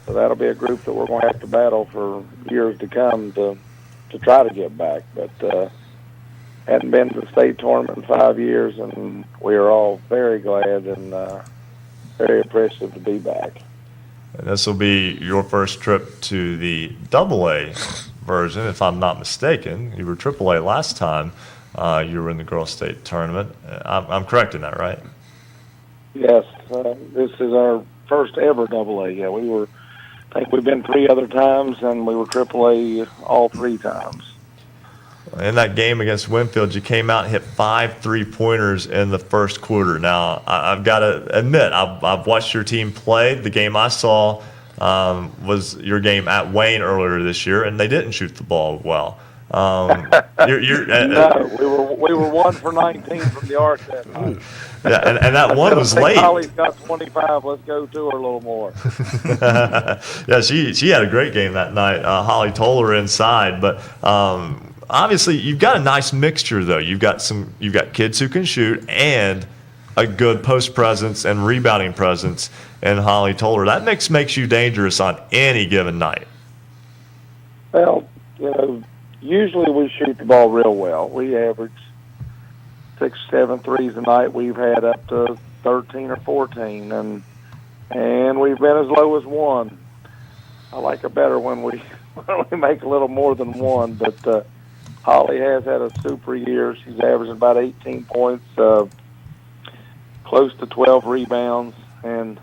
So that'll be a group that we're going to have to battle for years to come to try to get back. But hadn't been to the state tournament in 5 years, and we are all very glad and very appreciative to be back. And this will be your first trip to the AA version, if I'm not mistaken. You were AAA last time you were in the girls' state tournament. I'm correct in that, right? Yes, this is our first ever AA. Yeah, I think we've been 3 other times, and we were AAA all 3 times. In that game against Winfield, you came out and hit 5 3-pointers in the first quarter. Now, I've got to admit, I've watched your team play. The game I saw was your game at Wayne earlier this year, and they didn't shoot the ball well. No, we were 1 for 19 from the arc that night. Yeah, and that one was late. Holly's got 25. Let's go to her a little more. Yeah, she had a great game that night. Holly Toller inside, but obviously you've got a nice mixture though. You've got kids who can shoot and a good post presence and rebounding presence in Holly Toller. That makes you dangerous on any given night. Well, usually we shoot the ball real well. We average 6, 7 threes a night. We've had up to 13 or 14, and we've been as low as 1. I like it better when we make a little more than 1. But Holly has had a super year. She's averaging about 18 points, close to 12 rebounds, and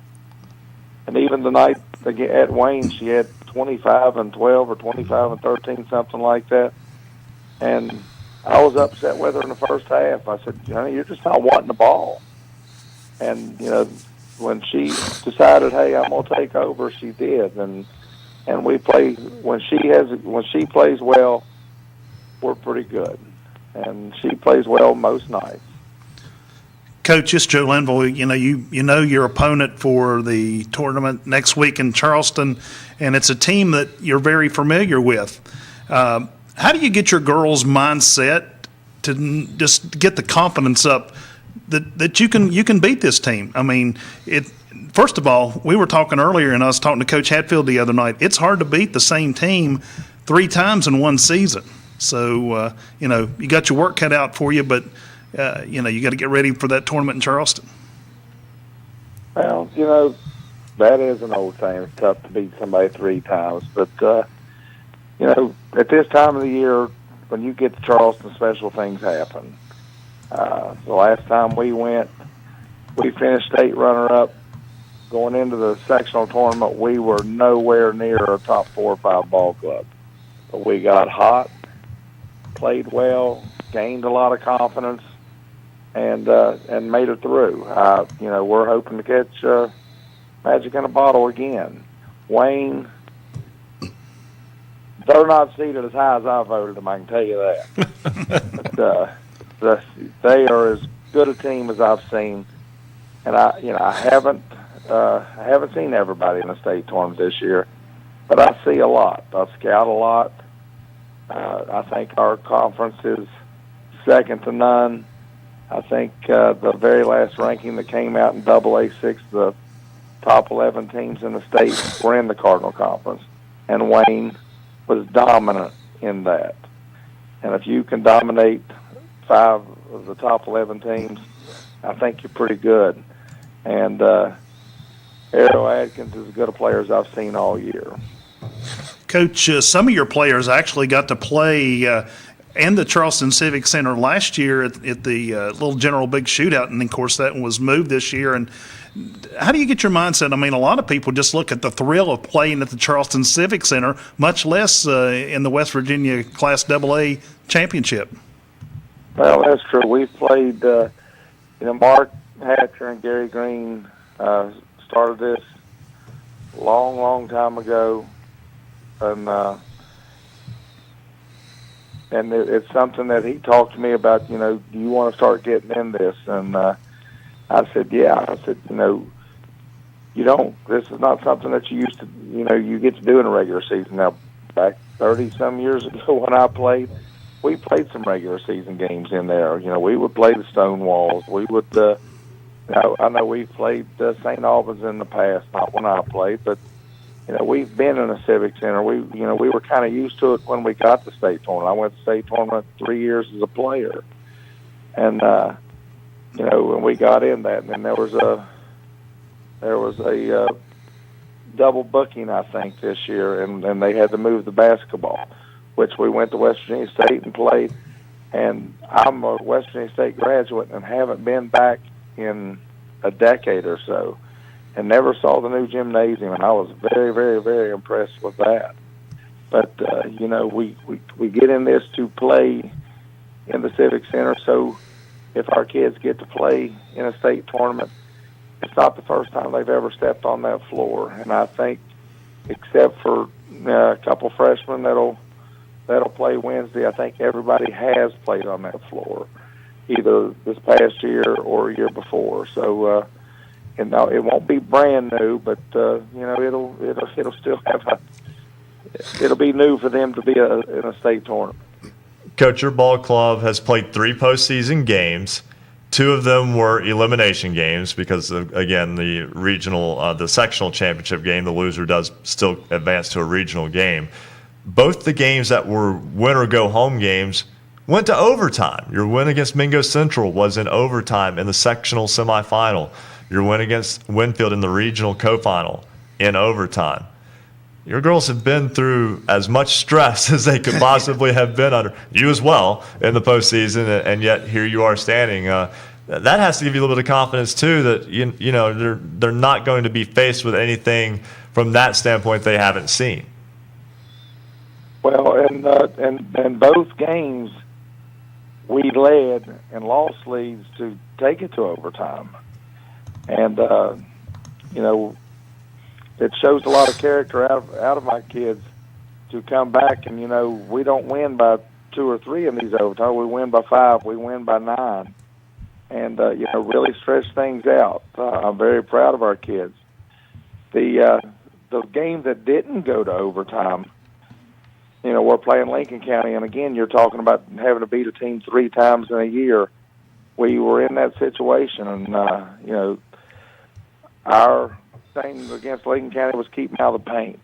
even tonight at Wayne, she had 25 and 12 or 25 and 13, something like that. And I was upset with her in the first half. I said, you're just not wanting the ball. And, when she decided, hey, I'm going to take over, she did. And we play, when she plays well, we're pretty good. And she plays well most nights. Coach, it's Joe Linville. You know your opponent for the tournament next week in Charleston, and it's a team that you're very familiar with. How do you get your girls' mindset to just get the confidence up that you can beat this team. I mean, first of all, we were talking earlier, and I was talking to Coach Hatfield the other night. It's hard to beat the same team 3 times in one season. So you got your work cut out for you, but you got to get ready for that tournament in Charleston. Well, that is an old saying. It's tough to beat somebody 3 times, but at this time of the year, when you get to Charleston, special things happen. The last time we went, we finished state runner-up. Going into the sectional tournament, we were nowhere near a top 4 or 5 ball club. But we got hot, played well, gained a lot of confidence, and made it through. We're hoping to catch magic in a bottle again. Wayne, they're not seated as high as I voted them, I can tell you that. But, they are as good a team as I've seen, and I haven't seen everybody in the state tournament this year, but I see a lot. I scout a lot. I think our conference is second to none. I think the very last ranking that came out in AA6, the top 11 teams in the state were in the Cardinal Conference, and Wayne was dominant in that. And if you can dominate 5 of the top 11 teams, I think you're pretty good. And Arrow Adkins is as good a player as I've seen all year. Coach, some of your players actually got to play in the Charleston Civic Center last year at the little General Big Shootout, and of course that one was moved this year. And how do you get your mindset? I mean, a lot of people just look at the thrill of playing at the Charleston Civic Center, much less in the West Virginia Class AA championship. Well, that's true. We've played, Mark Hatcher and Gary Green started this long time ago, and it's something that he talked to me about. Do you want to start getting in this? And I said, yeah. I said, you don't. This is not something that you used to, you get to do in a regular season. Now, back 30-some years ago when I played, we played some regular season games in there. We would play the Stonewalls. We would. I know we played St. Albans in the past, not when I played, but we've been in a Civic Center. We were kind of used to it when we got to state tournament. I went to state tournament 3 years as a player, and when we got in that, and then there was a double booking, I think, this year, and they had to move the basketball, which we went to West Virginia State and played. And I'm a West Virginia State graduate and haven't been back in a decade or so, and never saw the new gymnasium, and I was very, very, very impressed with that. But we get in this to play in the Civic Center, so if our kids get to play in a state tournament, it's not the first time they've ever stepped on that floor. And I think, except for a couple freshmen that'll play Wednesday, I think everybody has played on that floor, either this past year or a year before. So, it won't be brand new, but it'll still have it'll be new for them to be in a state tournament. Coach, your ball club has played 3 postseason games. 2 of them were elimination games because, again, the regional, the sectional championship game, the loser does still advance to a regional game. Both the games that were win-or-go-home games went to overtime. Your win against Mingo Central was in overtime in the sectional semifinal. Your win against Winfield in the regional co-final in overtime. Your girls have been through as much stress as they could possibly have been under, you as well, in the postseason, and yet here you are standing. That has to give you a little bit of confidence too, that they're not going to be faced with anything from that standpoint they haven't seen. Well, and both games we led and lost leads to take it to overtime, and it shows a lot of character out of my kids to come back, and we don't win by 2 or 3 in these overtime. We win by 5. We win by 9, and really stretch things out. I'm very proud of our kids. The game that didn't go to overtime, we're playing Lincoln County, and again, you're talking about having to beat a team 3 times in a year. we were in that situation, and you know, our thing against Lincoln County was keep them out of the paint.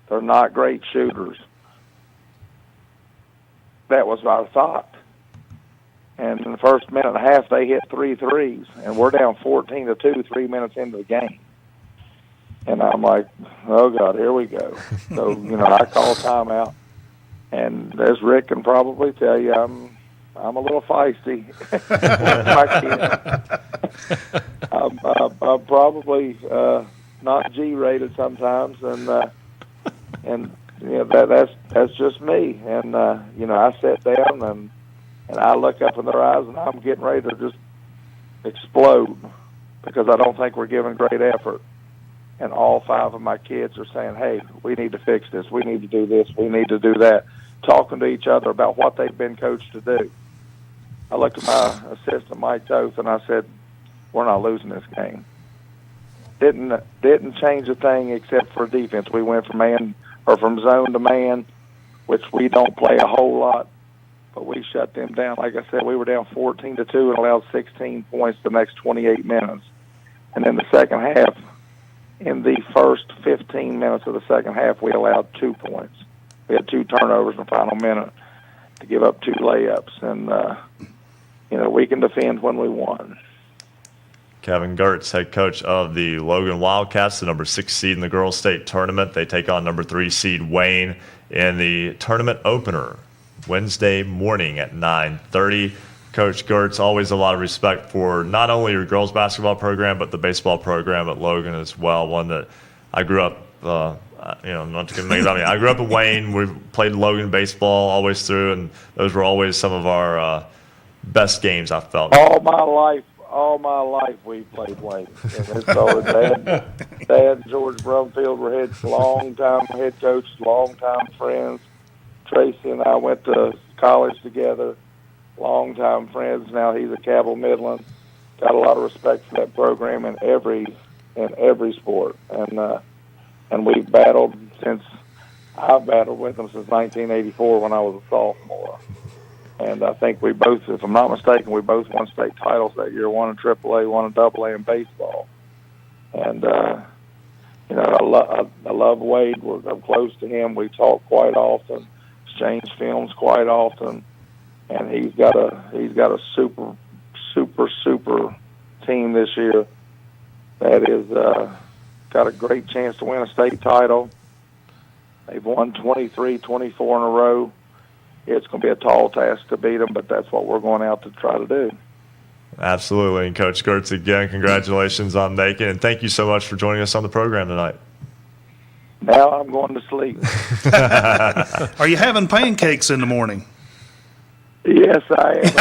They're not great shooters. That was our thought. And in the first minute and a half, they hit 3 threes, and we're down 14-2 3 minutes into the game. And I'm like, oh, God, here we go. So, you know, I call timeout. And as Rick can probably tell you, I'm a little feisty. I'm probably not G-rated sometimes, and you know, that's just me. And you know, I sit down and I look up in their eyes, and I'm getting ready to just explode because I don't think we're giving great effort. And all 5 of my kids are saying, hey, we need to fix this. We need to do this. We need to do that. Talking to each other about what they've been coached to do. I looked at my assistant, Mike Toth, and I said, we're not losing this game. Didn't change a thing except for defense. We went from zone to man, which we don't play a whole lot, but we shut them down. Like I said, we were down 14-2 and allowed 16 points the next 28 minutes. And in the second half, in the first 15 minutes of the second half, we allowed 2 points. We had 2 turnovers in the final minute to give up 2 layups. And, you know, we can defend when we won. Kevin Gertz, head coach of the Logan Wildcats, the number 6 seed in the girls' state tournament. They take on number 3 seed Wayne in the tournament opener Wednesday morning at 9:30. Coach Gertz, always a lot of respect for not only your girls basketball program, but the baseball program at Logan as well. One that I grew up, you know, not to make it about me. I grew up in Wayne. We played Logan baseball always through, and those were always some of our best games, I felt. All my life we played Wayne. And so Dad and George Brumfield were long-time head coaches, long-time friends. Tracy and I went to college together. Long-time friends. Now he's at Cabell Midland. Got a lot of respect for that program in every sport, and we've battled I've battled with them since 1984 when I was a sophomore. And I think we both, if I'm not mistaken, we both won state titles that year. One in AAA, one in AA in baseball. And you know, I love Wade. I'm close to him. We talk quite often, exchange films quite often. And he's got a super team this year that is got a great chance to win a state title. They've won 23, 24 in a row. It's going to be a tall task to beat them, but that's what we're going out to try to do. Absolutely. And Coach Gertz, again, congratulations on making it. And thank you so much for joining us on the program tonight. Now I'm going to sleep. Are you having pancakes in the morning? Yes, I am.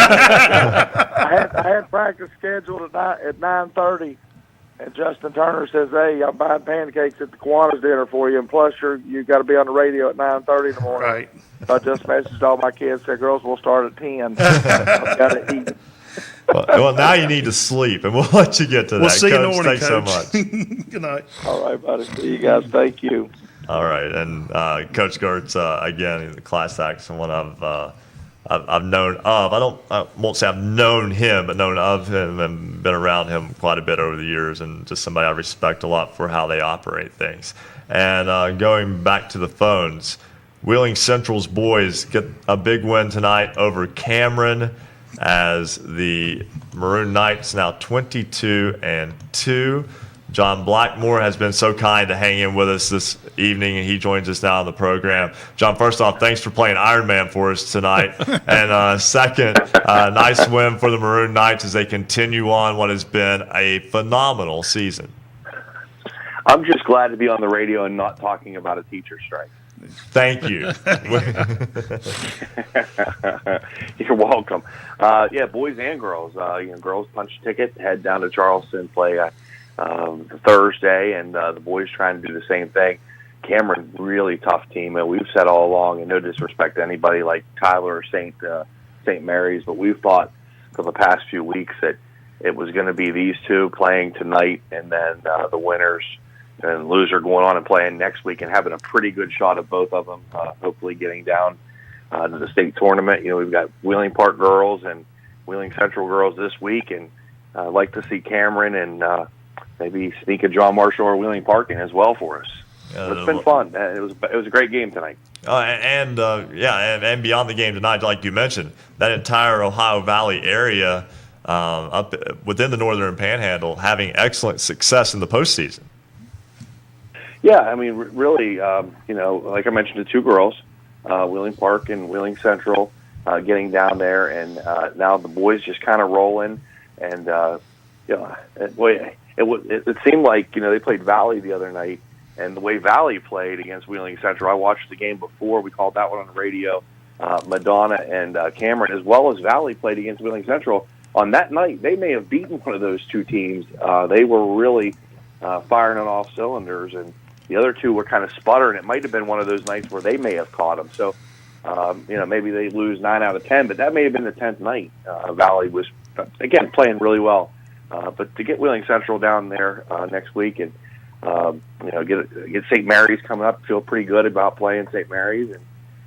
I had practice scheduled at 9:30, and Justin Turner says, "Hey, I'm buying pancakes at the Kiwanis dinner for you, and plus you got to be on the radio at 9:30 in the morning." Right. So I just messaged all my kids, said, "Girls, we'll start at 10." I've got to eat. Well, now you need to sleep, and we'll let you get to that. We'll see you in the morning, thanks Coach. so much. Good night. All right, buddy. See you guys. Thank you. All right, and Coach Gertz, again, the class act, someone I've known of. I won't say I've known him, but known of him and been around him quite a bit over the years, and just somebody I respect a lot for how they operate things. And going back to the phones, Wheeling Central's boys get a big win tonight over Cameron, as the Maroon Knights now 22-2. John Blackmore has been so kind to hang in with us this evening, and he joins us now on the program. John, first off, thanks for playing Iron Man for us tonight. And second, nice win for the Maroon Knights as they continue on what has been a phenomenal season. I'm just glad to be on the radio and not talking about a teacher strike. Thank you. You're welcome. Yeah, boys and girls. Girls punch a ticket, head down to Charleston, play Thursday, and the boys trying to do the same thing. Cameron, really tough team, and we've said all along, and no disrespect to anybody like Tyler or St. Mary's, but we've thought for the past few weeks that it was going to be these two playing tonight, and then the winners and loser going on and playing next week and having a pretty good shot of both of them, hopefully getting down to the state tournament. We've got Wheeling Park girls and Wheeling Central girls this week, and I'd like to see Cameron and maybe sneak a John Marshall or Wheeling Park in as well for us. It's been fun. It was a great game tonight. And beyond the game tonight, like you mentioned, that entire Ohio Valley area up within the Northern Panhandle having excellent success in the postseason. Yeah, I mean, really, like I mentioned, the two girls, Wheeling Park and Wheeling Central, getting down there, and now the boys just kind of rolling. And it seemed like they played Valley the other night, and the way Valley played against Wheeling Central, I watched the game before. We called that one on the radio. Madonna and Cameron, as well as Valley, played against Wheeling Central. On that night, they may have beaten one of those two teams. They were really firing on all cylinders, and the other two were kind of sputtering. It might have been one of those nights where they may have caught them. So, maybe they lose 9 out of 10, but that may have been the 10th night. Valley was, again, playing really well. But to get Wheeling Central down there next week and, get St. Mary's coming up, feel pretty good about playing St. Mary's, and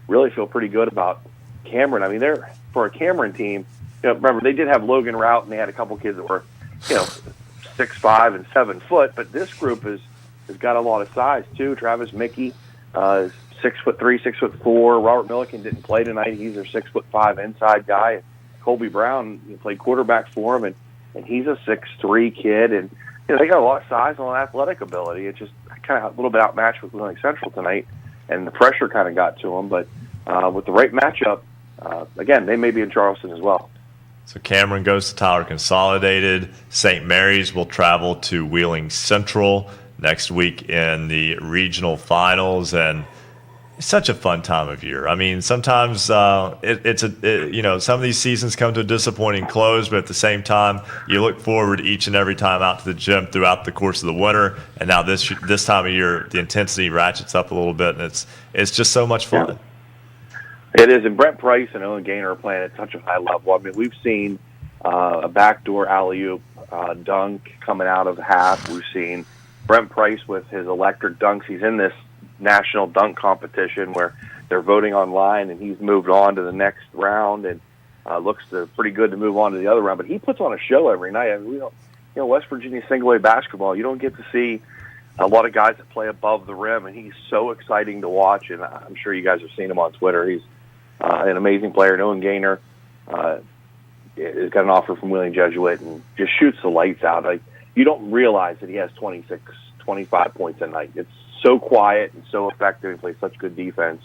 really feel pretty good about Cameron. I mean, they're, for a Cameron team, remember, they did have Logan Rout, and they had a couple kids that were, 6'5" and 7 foot, but this group has got a lot of size too. Travis Mickey, 6'3", 6'4". Robert Milliken didn't play tonight. He's their 6'5" inside guy. And Colby Brown played quarterback for him, and he's a 6'3" kid. And they got a lot of size and athletic ability. It's just kind of a little bit outmatched with Wheeling Central tonight, and the pressure kind of got to them. But with the right matchup, again, they may be in Charleston as well. So Cameron goes to Tyler Consolidated. St. Mary's will travel to Wheeling Central next week in the regional finals, and it's such a fun time of year. I mean, sometimes some of these seasons come to a disappointing close, but at the same time, you look forward each and every time out to the gym throughout the course of the winter. And now this time of year, the intensity ratchets up a little bit, and it's just so much fun. Yeah. It is, and Brent Price and Owen Gaynor are playing at such a high level. I mean, we've seen a backdoor alley-oop dunk coming out of half. We've seen Brent Price with his electric dunks. He's in this national dunk competition where they're voting online, and he's moved on to the next round and looks pretty good to move on to the other round. But he puts on a show every night. I mean, West Virginia single-A basketball, you don't get to see a lot of guys that play above the rim, and he's so exciting to watch. And I'm sure you guys have seen him on Twitter. He's an amazing player. And Owen Gaynor has got an offer from Wheeling Jesuit and just shoots the lights out. Like, you don't realize that he has 26, 25 points a night. It's so quiet and so effective. He plays such good defense.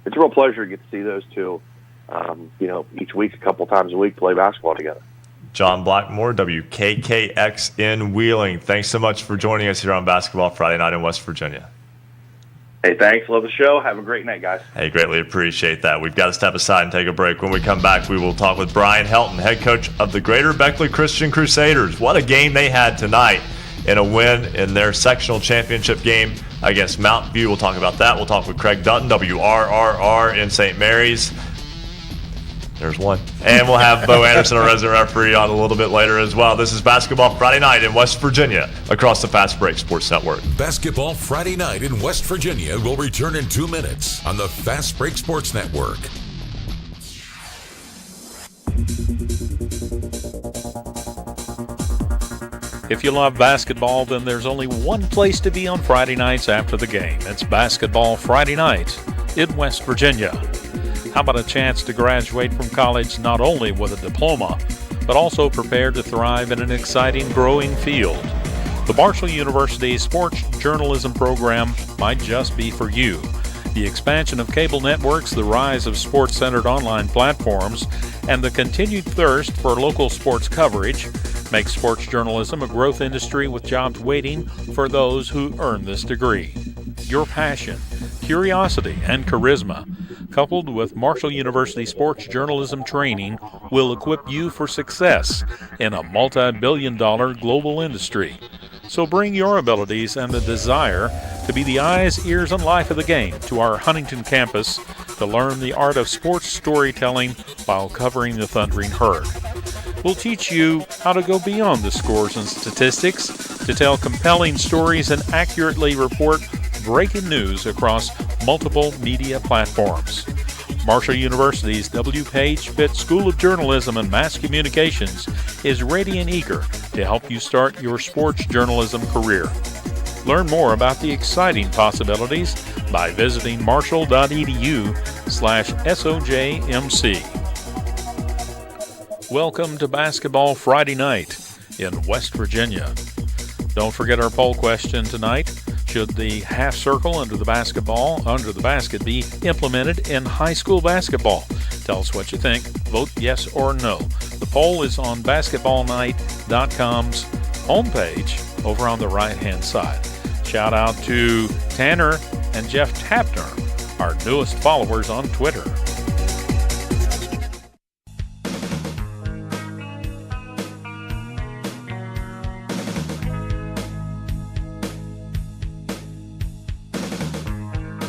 It's a real pleasure to get to see those two, each week, a couple times a week, play basketball together. John Blackmore, WKKX in Wheeling. Thanks so much for joining us here on Basketball Friday Night in West Virginia. Hey, thanks. Love the show. Have a great night, guys. Hey, greatly appreciate that. We've got to step aside and take a break. When we come back, we will talk with Brian Helton, head coach of the Greater Beckley Christian Crusaders. What a game they had tonight in a win in their sectional championship game against Mountain View. We'll talk about that. We'll talk with Craig Dutton, WRRR in St. Mary's. There's one. And we'll have Bo Anderson, our resident referee, on a little bit later as well. This is Basketball Friday Night in West Virginia across the Fast Break Sports Network. Basketball Friday Night in West Virginia will return in 2 minutes on the Fast Break Sports Network. If you love basketball, then there's only one place to be on Friday nights after the game. It's Basketball Friday Night in West Virginia. How about a chance to graduate from college not only with a diploma, but also prepared to thrive in an exciting, growing field? The Marshall University Sports Journalism program might just be for you. The expansion of cable networks, the rise of sports-centered online platforms, and the continued thirst for local sports coverage makes sports journalism a growth industry with jobs waiting for those who earn this degree. Your passion, curiosity, and charisma, coupled with Marshall University sports journalism training, will equip you for success in a multi-billion-dollar global industry. So bring your abilities and the desire to be the eyes, ears, and life of the game to our Huntington campus to learn the art of sports storytelling while covering the Thundering Herd. We'll teach you how to go beyond the scores and statistics to tell compelling stories and accurately report breaking news across multiple media platforms. Marshall University's W. Page Pitts School of Journalism and Mass Communications is ready and eager to help you start your sports journalism career. Learn more about the exciting possibilities by visiting marshall.edu/SOJMC. Welcome to Basketball Friday Night in West Virginia. Don't forget our poll question tonight. Should the half circle under the basket be implemented in high school basketball? Tell us what you think. Vote yes or no. The poll is on basketballnight.com's homepage over on the right-hand side. Shout out to Tanner and Jeff Tapner, our newest followers on Twitter.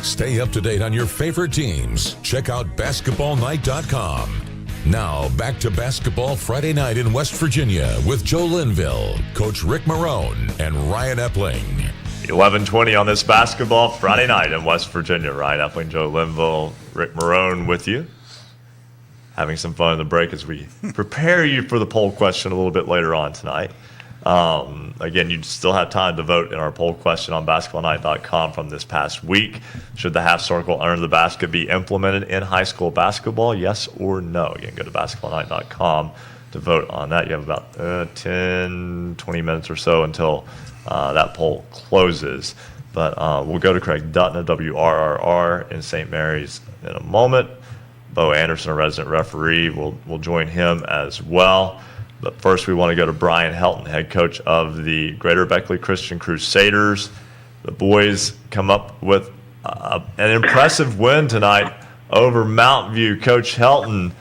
Stay up to date on your favorite teams. Check out basketballnight.com. Now, back to Basketball Friday Night in West Virginia with Joe Linville, Coach Rick Morrone, and Ryan Epling. 11:20 on this Basketball Friday Night in West Virginia. Ryan Epling, Joe Linville, Rick Morrone with you. Having some fun in the break as we prepare you for the poll question a little bit later on tonight. Again, you still have time to vote in our poll question on basketballnight.com from this past week. Should the half circle under the basket be implemented in high school basketball? Yes or no? Again, go to basketballnight.com to vote on that. You have about 10, 20 minutes or so until that poll closes. But we'll go to Craig Dutton of WRRR in St. Mary's in a moment. Bo Anderson, a resident referee, will join him as well. But first, we want to go to Brian Helton, head coach of the Greater Beckley Christian Crusaders. The boys come up with an impressive win tonight over Mountain View. Coach Helton,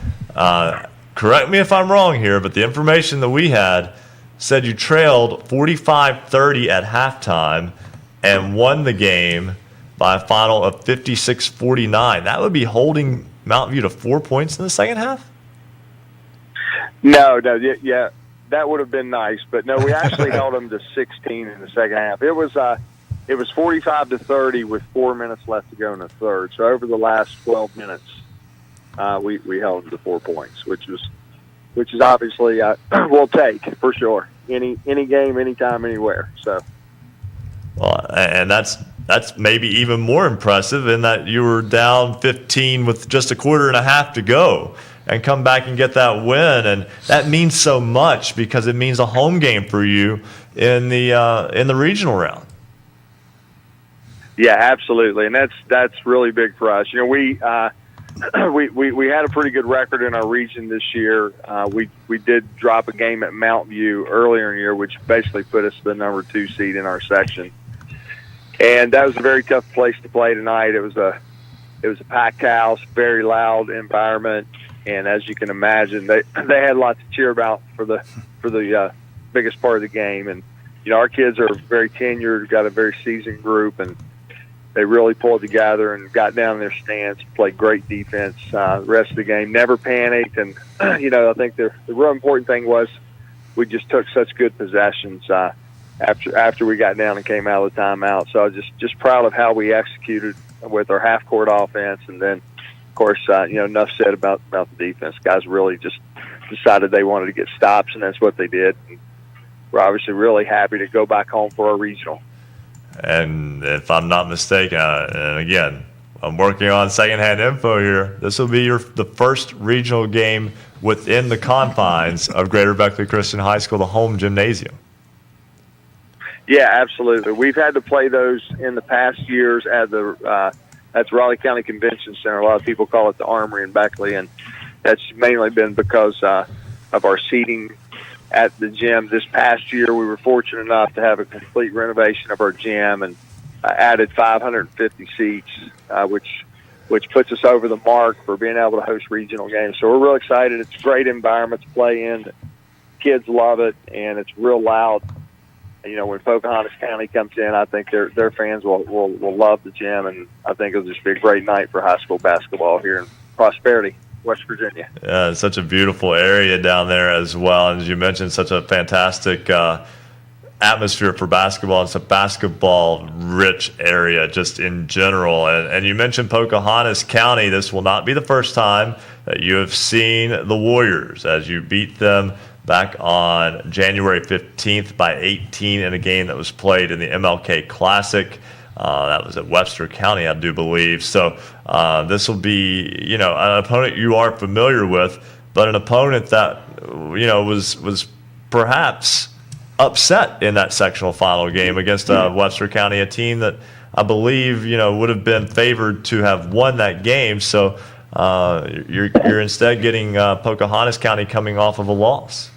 correct me if I'm wrong here, but the information that we had said you trailed 45-30 at halftime and won the game by a final of 56-49. That would be holding Mountain View to 4 points in the second half? No, yeah, that would have been nice, but no, we actually held them to 16 in the second half. It was 45-30 with 4 minutes left to go in the third. So over the last 12 minutes, we held them to 4 points, which is obviously we'll take for sure any game, anytime, anywhere. So, well, and that's maybe even more impressive in that you were down 15 with just a quarter and a half to go and come back and get that win, and that means so much because it means a home game for you in the regional round. Yeah, absolutely, and that's really big for us. You know, we had a pretty good record in our region this year. We did drop a game at Mountain View earlier in the year, which basically put us the number 2 seed in our section, and that was a very tough place to play tonight. It was a packed house, very loud environment. And as you can imagine, they had lots to cheer about for the biggest part of the game. And you know, our kids are very tenured, got a very seasoned group, and they really pulled together and got down in their stance, played great defense. The rest of the game, never panicked, and you know, I think the real important thing was we just took such good possessions after we got down and came out of the timeout. So I was just proud of how we executed with our half court offense, and then. Of course, you know, enough said about the defense. Guys really just decided they wanted to get stops, and that's what they did. And we're obviously really happy to go back home for our regional. And if I'm not mistaken, and again, I'm working on secondhand info here, this will be the first regional game within the confines of Greater Beckley Christian High School, the home gymnasium. Yeah, absolutely. We've had to play those in the past years at the that's Raleigh County Convention Center. A lot of people call it the Armory in Beckley, and that's mainly been because of our seating at the gym. This past year, we were fortunate enough to have a complete renovation of our gym and added 550 seats, which puts us over the mark for being able to host regional games. So we're real excited. It's a great environment to play in. Kids love it, and it's real loud. You know, when Pocahontas County comes in, I think their fans will love the gym, and I think it'll just be a great night for high school basketball here in Prosperity, West Virginia. Yeah, it's such a beautiful area down there as well. And as you mentioned, such a fantastic atmosphere for basketball. It's a basketball-rich area just in general. And you mentioned Pocahontas County. This will not be the first time that you have seen the Warriors as you beat them back on January 15th by 18 in a game that was played in the MLK Classic. That was at Webster County, I do believe. So this will be, an opponent you are familiar with, but an opponent that, was perhaps upset in that sectional final game against Webster County, a team that I believe, would have been favored to have won that game. So you're instead getting Pocahontas County coming off of a loss.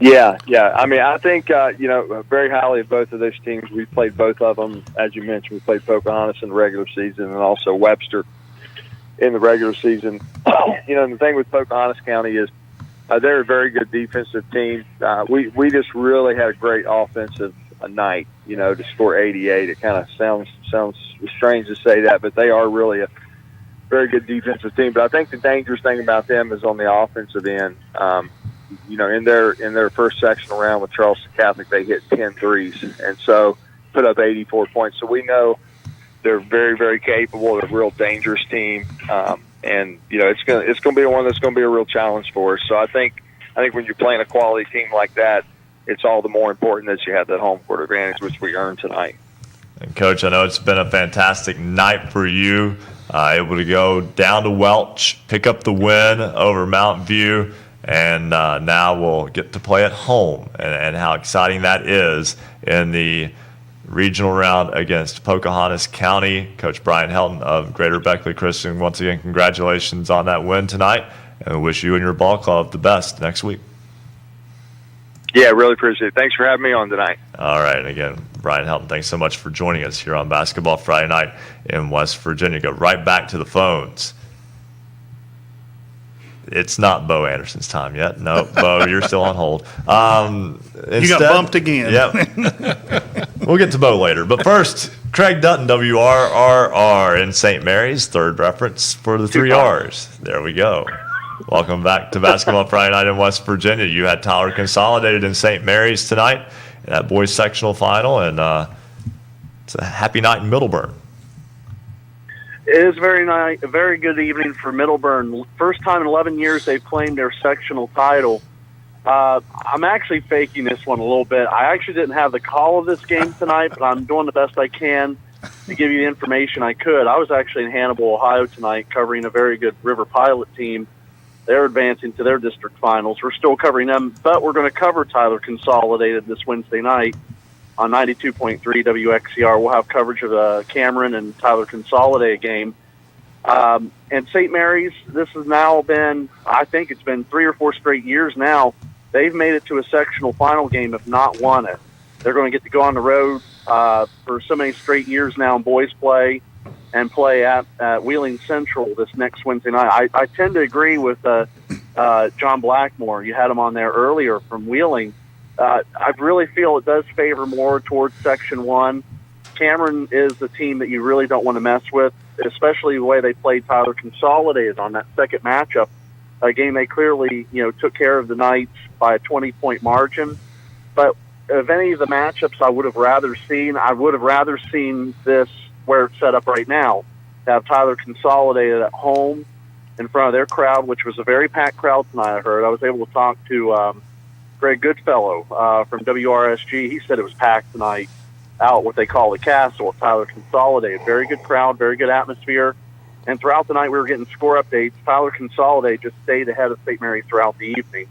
Yeah. I mean, I think, very highly of both of those teams. We played both of them. As you mentioned, we played Pocahontas in the regular season and also Webster in the regular season. The thing with Pocahontas County is they're a very good defensive team. We just really had a great offensive night, to score 88. It kind of sounds strange to say that, but they are really a very good defensive team. But I think the dangerous thing about them is on the offensive end. In their first sectional round with Charleston Catholic, they hit 10 threes, and so put up 84 points. So we know they're very, very capable. They're a real dangerous team, and it's gonna be one that's gonna be a real challenge for us. So I think when you're playing a quality team like that, it's all the more important that you have that home court advantage, which we earned tonight. And Coach, I know it's been a fantastic night for you. Able to go down to Welch, pick up the win over Mount View. And now we'll get to play at home, and how exciting that is in the regional round against Pocahontas County. Coach Brian Helton of Greater Beckley Christian, once again, congratulations on that win tonight, and we wish you and your ball club the best next week. Yeah, really appreciate it. Thanks for having me on tonight. All right, and again, Brian Helton, thanks so much for joining us here on Basketball Friday Night in West Virginia. Go right back to the phones. It's not Bo Anderson's time yet. No, Bo, you're still on hold. You got bumped again. Yep. We'll get to Bo later. But first, Craig Dutton, WRRR in St. Mary's, third reference for the 3 R's. There we go. Welcome back to Basketball Friday Night in West Virginia. You had Tyler Consolidated in St. Mary's tonight in that boys sectional final, and it's a happy night in Middleburn. It is a very good evening for Middleburn. First time in 11 years they've claimed their sectional title. I'm actually faking this one a little bit. I actually didn't have the call of this game tonight, but I'm doing the best I can to give you the information I could. I was actually in Hannibal, Ohio tonight covering a very good River Pilot team. They're advancing to their district finals. We're still covering them, but we're going to cover Tyler Consolidated this Wednesday night on 92.3 WXCR. We'll have coverage of the Cameron and Tyler Consolidated game. And St. Mary's, this has now been, I think it's been 3 or 4 straight years now. They've made it to a sectional final game, if not won it. They're going to get to go on the road for so many straight years now in boys play and play at Wheeling Central this next Wednesday night. I tend to agree with John Blackmore. You had him on there earlier from Wheeling. I really feel it does favor more towards Section 1. Cameron is the team that you really don't want to mess with, especially the way they played Tyler Consolidated on that second matchup. A game they clearly, took care of the Knights by a 20-point margin. But of any of the matchups I would have rather seen this where it's set up right now. To have Tyler Consolidated at home in front of their crowd, which was a very packed crowd tonight, I heard. I was able to talk to Greg Goodfellow from WRSG. He said it was packed tonight out what they call the Castle at Tyler Consolidated. Very good crowd, very good atmosphere. And throughout the night we were getting score updates. Tyler Consolidated just stayed ahead of St. Mary's throughout the evening.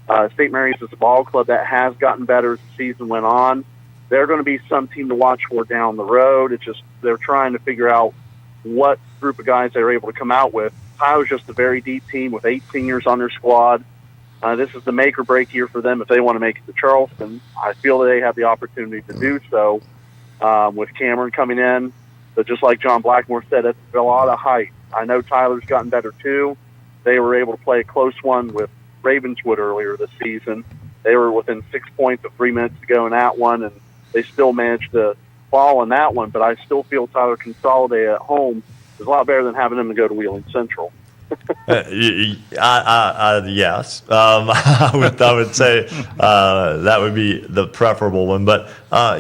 St. Mary's is a ball club that has gotten better as the season went on. They're going to be some team to watch for down the road. It's just they're trying to figure out what group of guys they're able to come out with. Tyler's just a very deep team with 8 seniors on their squad. This is the make or break year for them if they want to make it to Charleston. I feel that they have the opportunity to do so with Cameron coming in. But just like John Blackmore said, it's a lot of height. I know Tyler's gotten better too. They were able to play a close one with Ravenswood earlier this season. They were within 6 points with 3 minutes to go in that one, and they still managed to fall in that one. But I still feel Tyler Consolidated at home is a lot better than having them to go to Wheeling Central. Yes. I would say that would be the preferable one. But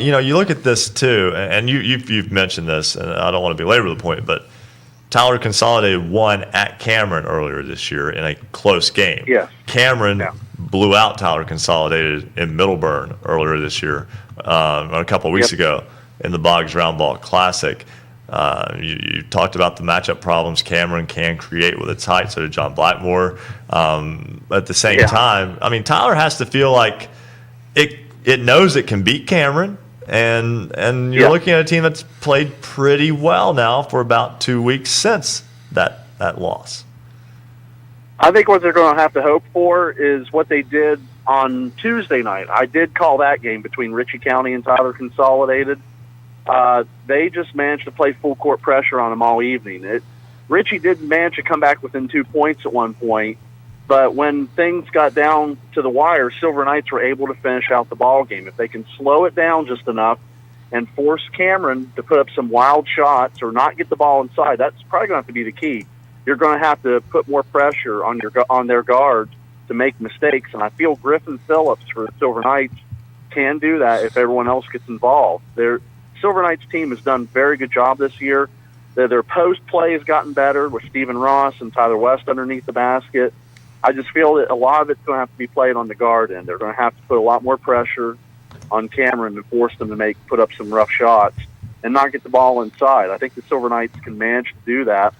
you look at this too, and you've mentioned this, and I don't want to belabor the point, but Tyler Consolidated won at Cameron earlier this year in a close game. Yes. Cameron blew out Tyler Consolidated in Middleburn earlier this year, a couple of weeks ago in the Boggs Round Ball Classic. You talked about the matchup problems Cameron can create with its height, so did John Blackmore. At the same time, I mean, Tyler has to feel like it knows it can beat Cameron, and you're looking at a team that's played pretty well now for about 2 weeks since that loss. I think what they're going to have to hope for is what they did on Tuesday night. I did call that game between Ritchie County and Tyler Consolidated. They just managed to play full court pressure on them all evening. Ritchie did manage to come back within 2 points at one point, but when things got down to the wire, Silver Knights were able to finish out the ball game. If they can slow it down just enough and force Cameron to put up some wild shots or not get the ball inside, that's probably going to have to be the key. You're going to have to put more pressure on their guards to make mistakes, and I feel Griffin Phillips for the Silver Knights can do that if everyone else gets involved. Silver Knights team has done a very good job this year. Their post play has gotten better with Stephen Ross and Tyler West underneath the basket. I just feel that a lot of it's going to have to be played on the guard end. They're going to have to put a lot more pressure on Cameron and force them to put up some rough shots and not get the ball inside. I think the Silver Knights can manage to do that.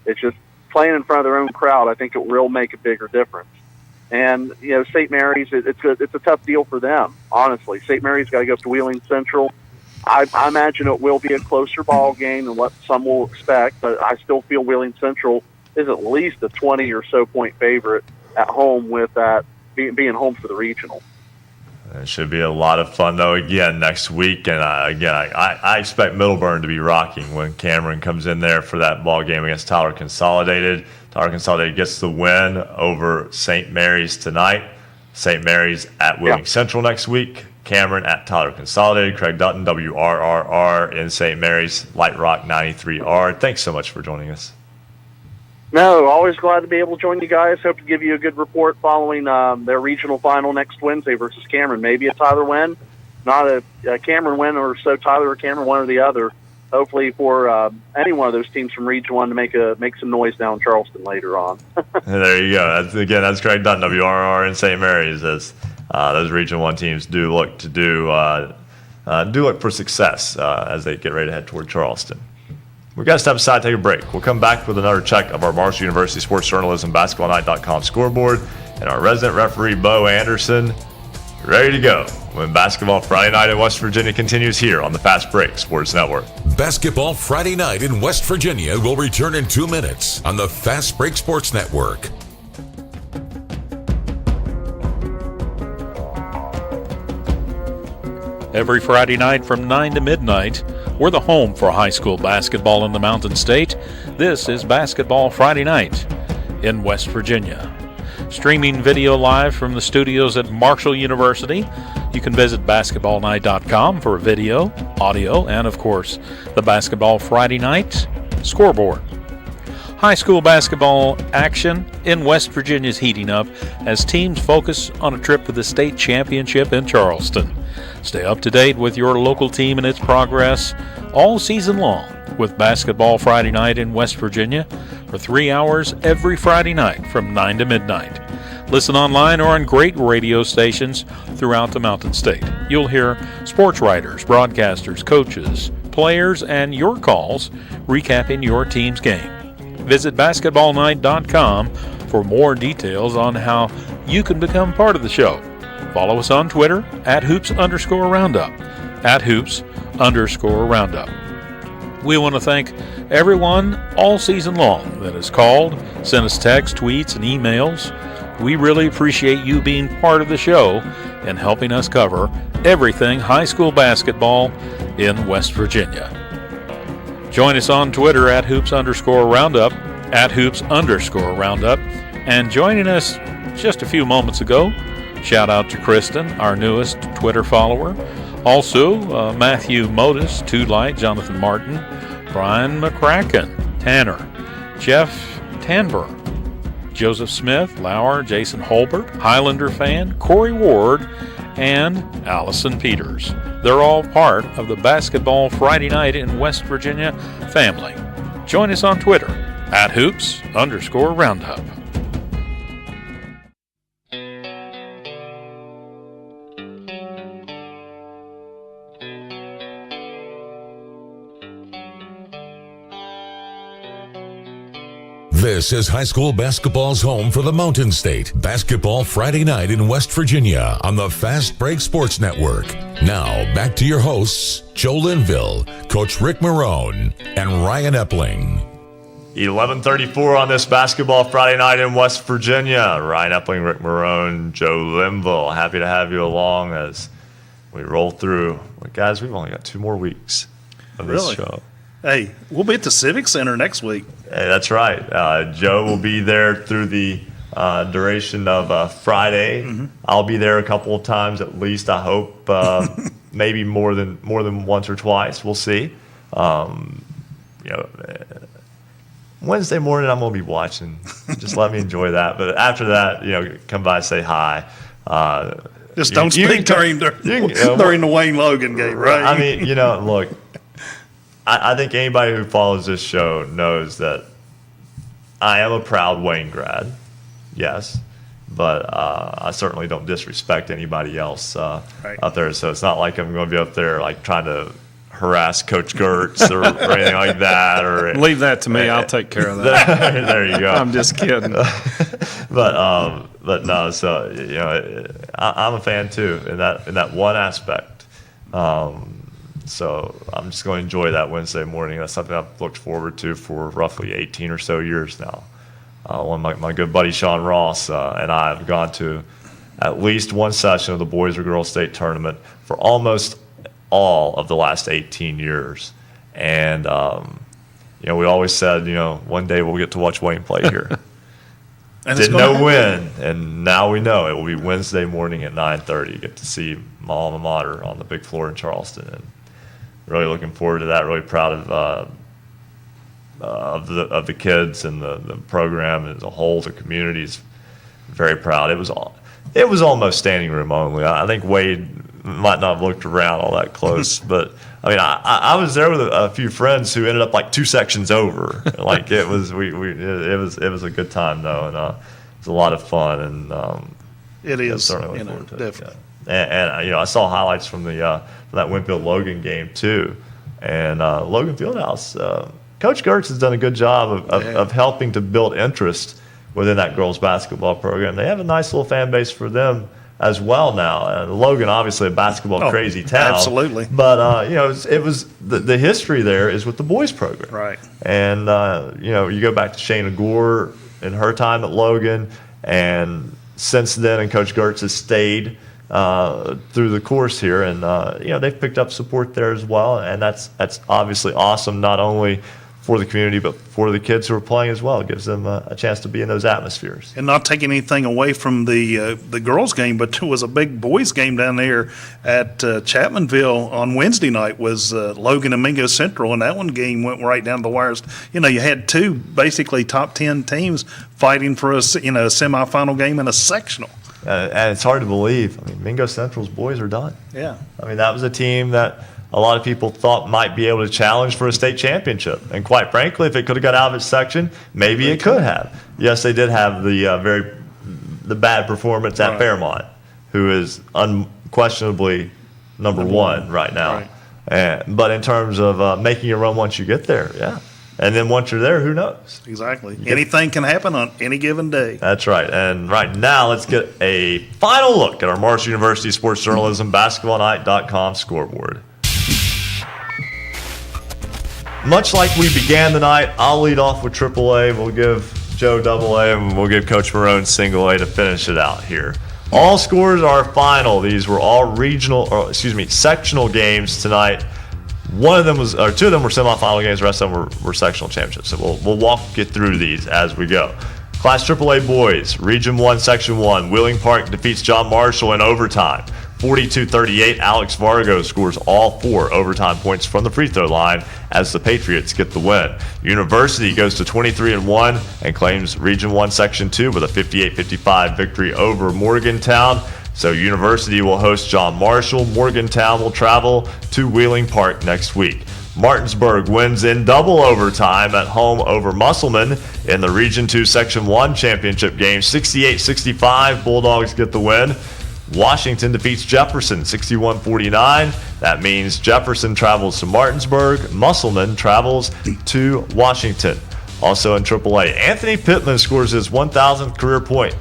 It's just playing in front of their own crowd. I think it will make a bigger difference. And St. Mary's, it's a tough deal for them. Honestly, St. Mary's got to go up to Wheeling Central. I imagine it will be a closer ball game than what some will expect, but I still feel Wheeling Central is at least a 20 or so point favorite at home, with that being home for the regional. It should be a lot of fun, though, again, next week. And I expect Middleburn to be rocking when Cameron comes in there for that ball game against Tyler Consolidated. Tyler Consolidated gets the win over St. Mary's tonight. St. Mary's at Wheeling Central next week. Cameron at Tyler Consolidated. Craig Dutton, WRRR in St. Mary's, Light Rock 93R. Thanks so much for joining us. No, always glad to be able to join you guys. Hope to give you a good report following their regional final next Wednesday versus Cameron. Maybe a Tyler win, not a Cameron win, or so Tyler or Cameron, one or the other. Hopefully for any one of those teams from Region 1 to make some noise down in Charleston later on. There you go. That's Craig Dutton, WRR in St. Mary's, as those Region 1 teams do look for success as they get ready to head toward Charleston. We've got to step aside, take a break. We'll come back with another check of our Marshall University Sports Journalism BasketballNight.com scoreboard, and our resident referee, Bo Anderson, ready to go when Basketball Friday Night in West Virginia continues here on the Fast Break Sports Network. Basketball Friday Night in West Virginia will return in 2 minutes on the Fast Break Sports Network. Every Friday night from 9 to midnight, we're the home for high school basketball in the Mountain State. This is Basketball Friday Night in West Virginia. Streaming video live from the studios at Marshall University. You can visit basketballnight.com for video, audio, and of course, the Basketball Friday Night Scoreboard. High school basketball action in West Virginia is heating up as teams focus on a trip to the state championship in Charleston. Stay up to date with your local team and its progress all season long with Basketball Friday Night in West Virginia for 3 hours every Friday night from 9 to midnight. Listen online or on great radio stations throughout the Mountain State. You'll hear sports writers, broadcasters, coaches, players, and your calls recapping your team's game. Visit basketballnight.com for more details on how you can become part of the show. Follow us on Twitter at @hoops_roundup, @hoops_roundup. We want to thank everyone all season long that has called, sent us texts, tweets, and emails. We really appreciate you being part of the show and helping us cover everything high school basketball in West Virginia. Join us on Twitter at @hoops_roundup, @hoops_roundup. And joining us just a few moments ago, shout out to Kristen, our newest Twitter follower. Also, Matthew Modis, Two Light, Jonathan Martin, Brian McCracken, Tanner, Jeff Tanver, Joseph Smith, Lauer, Jason Holbert, Highlander fan, Corey Ward, and Allison Peters. They're all part of the Basketball Friday Night in West Virginia family. Join us on Twitter at @hoops_roundup. This is high school basketball's home for the Mountain State. Basketball Friday Night in West Virginia on the Fast Break Sports Network. Now, back to your hosts, Joe Linville, Coach Rick Morrone, and Ryan Epling. 11:34 on this Basketball Friday Night in West Virginia. Ryan Epling, Rick Morrone, Joe Linville. Happy to have you along as we roll through. Well, guys, we've only got 2 more weeks of this show. Hey, we'll be at the Civic Center next week. Hey, that's right. Joe will be there through the duration of Friday. Mm-hmm. I'll be there a couple of times at least. I hope maybe more than once or twice. We'll see. Wednesday morning I'm going to be watching. Just let me enjoy that. But after that, come by, say hi. Just don't speak during the Wayne Logan game, right? I mean, look. I think anybody who follows this show knows that I am a proud Wayne grad, yes, but I certainly don't disrespect anybody else up there. So it's not like I'm going to be up there like trying to harass Coach Gertz or anything like that. Or leave that to me. I'll take care of that. There you go. I'm just kidding. but no. So I'm a fan too in that one aspect. So I'm just going to enjoy that Wednesday morning. That's something I've looked forward to for roughly 18 or so years now. One of my good buddy Sean Ross and I have gone to at least one session of the boys or girls state tournament for almost all of the last 18 years. And, we always said, one day we'll get to watch Wayne play here. Didn't know when, and now we know. It will be Wednesday morning at 9:30. Get to see my alma mater on the big floor in Charleston. And really looking forward to that. Really proud of the kids and the program as a whole. The community's very proud. It was almost standing room only. I think Wade might not have looked around all that close, but I mean, I was there with a few friends who ended up like 2 sections over. Like it was it was a good time though, and it was a lot of fun. And it is certainly looking forward to definitely. And I saw highlights from that Winfield Logan game too, and Logan Fieldhouse. Coach Gertz has done a good job of helping to build interest within that girls basketball program. They have a nice little fan base for them as well now. And Logan, obviously, a basketball crazy town. Absolutely. But it was the history there is with the boys program, right? And you go back to Shayna Gore in her time at Logan, and since then, and Coach Gertz has stayed through the course here, and they've picked up support there as well, and that's obviously awesome, not only for the community but for the kids who are playing as well. It gives them a chance to be in those atmospheres. And not taking anything away from the girls game, but there was a big boys game down there at Chapmanville on Wednesday night. Was Logan and Mingo Central, and that one game went right down to the wires. You had 2 basically top 10 teams fighting for a semifinal game and a sectional. And it's hard to believe. I mean, Mingo Central's boys are done. Yeah. I mean, that was a team that a lot of people thought might be able to challenge for a state championship. And quite frankly, if it could have got out of its section, maybe it could have. Yes, they did have the bad performance at Fairmont, who is unquestionably number one right now. Right. But in terms of making a run once you get there, yeah. And then once you're there, who knows? Exactly. Anything can happen on any given day. That's right. And right now, let's get a final look at our Marshall University Sports Journalism BasketballNight.com scoreboard. Much like we began the night, I'll lead off with AAA. We'll give Joe AA, and we'll give Coach Morrone single A to finish it out here. All scores are final. These were all sectional games tonight. 2 of them were semifinal games. The rest of them were sectional championships. So we'll walk you through these as we go. Class AAA boys, Region 1, Section 1. Wheeling Park defeats John Marshall in overtime, 42-38, Alex Vargo scores all 4 overtime points from the free throw line as the Patriots get the win. University goes to 23-1 and claims Region 1 Section 2 with a 58-55 victory over Morgantown. So University will host John Marshall. Morgantown will travel to Wheeling Park next week. Martinsburg wins in double overtime at home over Musselman in the Region 2 Section 1 championship game. 68-65, Bulldogs get the win. Washington defeats Jefferson 61-49. That means Jefferson travels to Martinsburg. Musselman travels to Washington. Also in AAA, Anthony Pittman scores his 1,000th career point.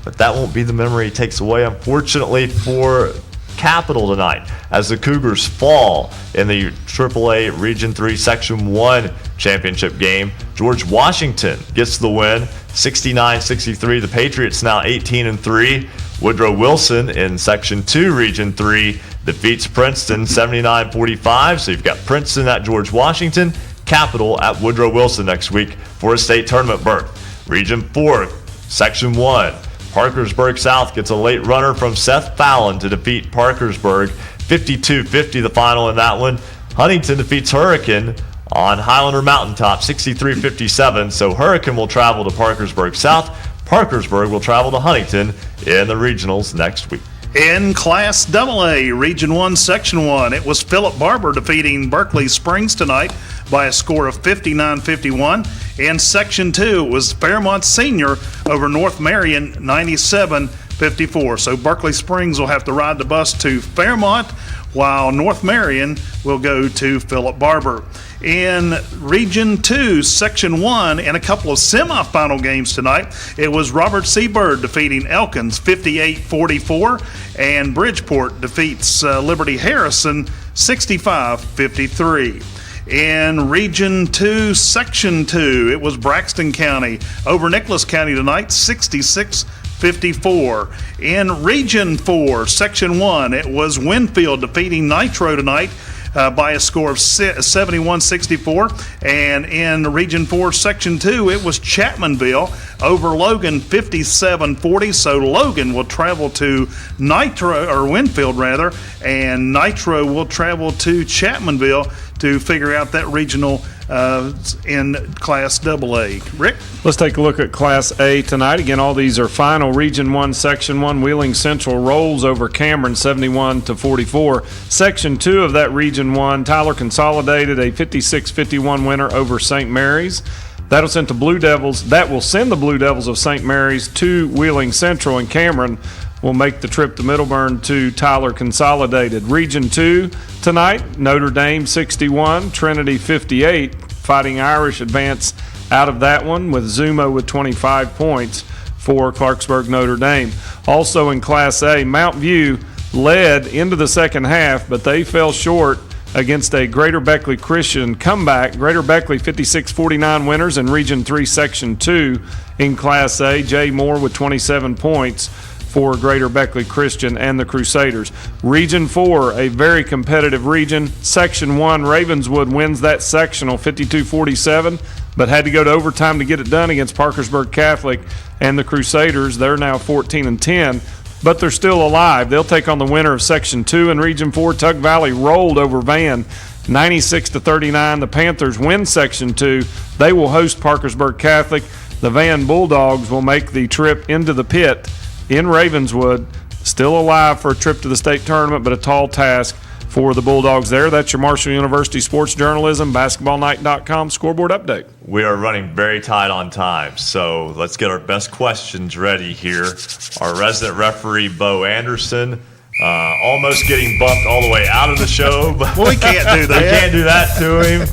But that won't be the memory he takes away, unfortunately, for Capital tonight as the Cougars fall in the AAA Region 3 Section 1 championship game. George Washington gets the win 69-63. The Patriots now 18-3. Woodrow Wilson in Section 2 Region 3 defeats Princeton 79-45. So you've got Princeton at George Washington, Capital at Woodrow Wilson next week for a state tournament berth. Region 4 Section 1. Parkersburg South gets a late runner from Seth Fallon to defeat Parkersburg 52-50 the final in that one. Huntington defeats Hurricane on Highlander Mountaintop 63-57. So Hurricane will travel to Parkersburg South. Parkersburg will travel to Huntington in the regionals next week. In Class AA, Region 1, Section 1, it was Philip Barber defeating Berkeley Springs tonight by a score of 59-51. In Section 2, it was Fairmont Senior over North Marion 97-54. So Berkeley Springs will have to ride the bus to Fairmont, while North Marion will go to Philip Barber. In Region 2, Section 1, and a couple of semifinal games tonight, it was Robert C. Byrd defeating Elkins 58-44, and Bridgeport defeats Liberty Harrison 65-53. In Region 2, Section 2, it was Braxton County over Nicholas County tonight, 66-54. In Region 4, Section 1, it was Winfield defeating Nitro tonight by a score of 71-64. And in Region 4, Section 2, it was Chapmanville over Logan 57-40. So Logan will travel to Nitro, or Winfield rather, and Nitro will travel to Chapmanville to figure out that regional in Class AA. Rick? Let's take a look at Class A tonight. Again, all these are final. Region 1, Section 1, Wheeling Central rolls over Cameron 71-44. Section 2 of that Region 1, Tyler Consolidated a 56-51 winner over St. Mary's. That will send the Blue Devils of St. Mary's to Wheeling Central, and Cameron will make the trip to Middleburn to Tyler Consolidated. Region 2 tonight, Notre Dame 61, Trinity 58. Fighting Irish advance out of that one with Zuma with 25 points for Clarksburg Notre Dame. Also in Class A, Mount View led into the second half, but they fell short against a Greater Beckley Christian comeback. Greater Beckley 56-49 winners in Region 3 Section 2 in Class A. Jay Moore with 27 points for Greater Beckley Christian and the Crusaders. Region 4, a very competitive region. Section 1, Ravenswood wins that sectional 52-47, but had to go to overtime to get it done against Parkersburg Catholic and the Crusaders. They're now 14-10, but they're still alive. They'll take on the winner of Section 2 in Region 4. Tug Valley rolled over Van 96-39. The Panthers win Section 2. They will host Parkersburg Catholic. The Van Bulldogs will make the trip into the pit in Ravenswood, still alive for a trip to the state tournament, but a tall task for the Bulldogs there. That's your Marshall University Sports Journalism, basketballnight.com scoreboard update. We are running very tight on time, so let's get our best questions ready here. Our resident referee, Bo Anderson, almost getting bumped all the way out of the show. But well, we can't do that. We can't do that to him.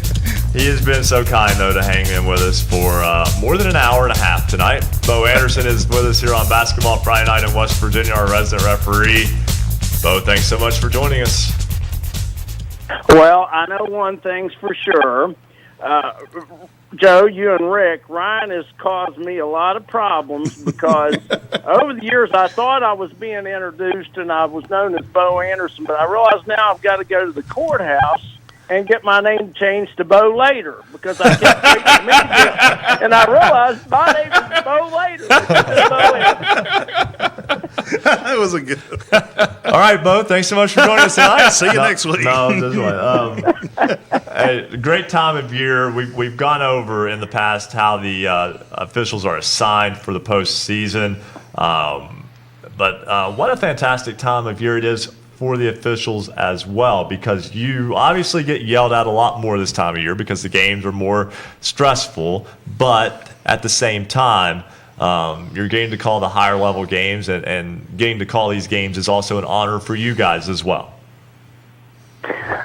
He has been so kind, though, to hang in with us for more than an hour and a half tonight. Bo Anderson is with us here on Basketball Friday Night in West Virginia, our resident referee. Bo, thanks so much for joining us. Well, I know one thing's for sure. Joe, you and Rick, Ryan has caused me a lot of problems because over the years I thought I was being introduced and I was known as Bo Anderson, but I realize now I've got to go to the courthouse and get my name changed to Bo Later because I kept reading media, and I realized my name is Bo Later. Bo Anderson. That was a good. All right, Bo. Thanks so much for joining us tonight. See you next week. No, this way. Hey, great time of year. We've gone over in the past how the officials are assigned for the postseason. But what a fantastic time of year it is for the officials as well, because you obviously get yelled at a lot more this time of year because the games are more stressful, but at the same time, you're getting to call the higher level games, and getting to call these games is also an honor for you guys as well.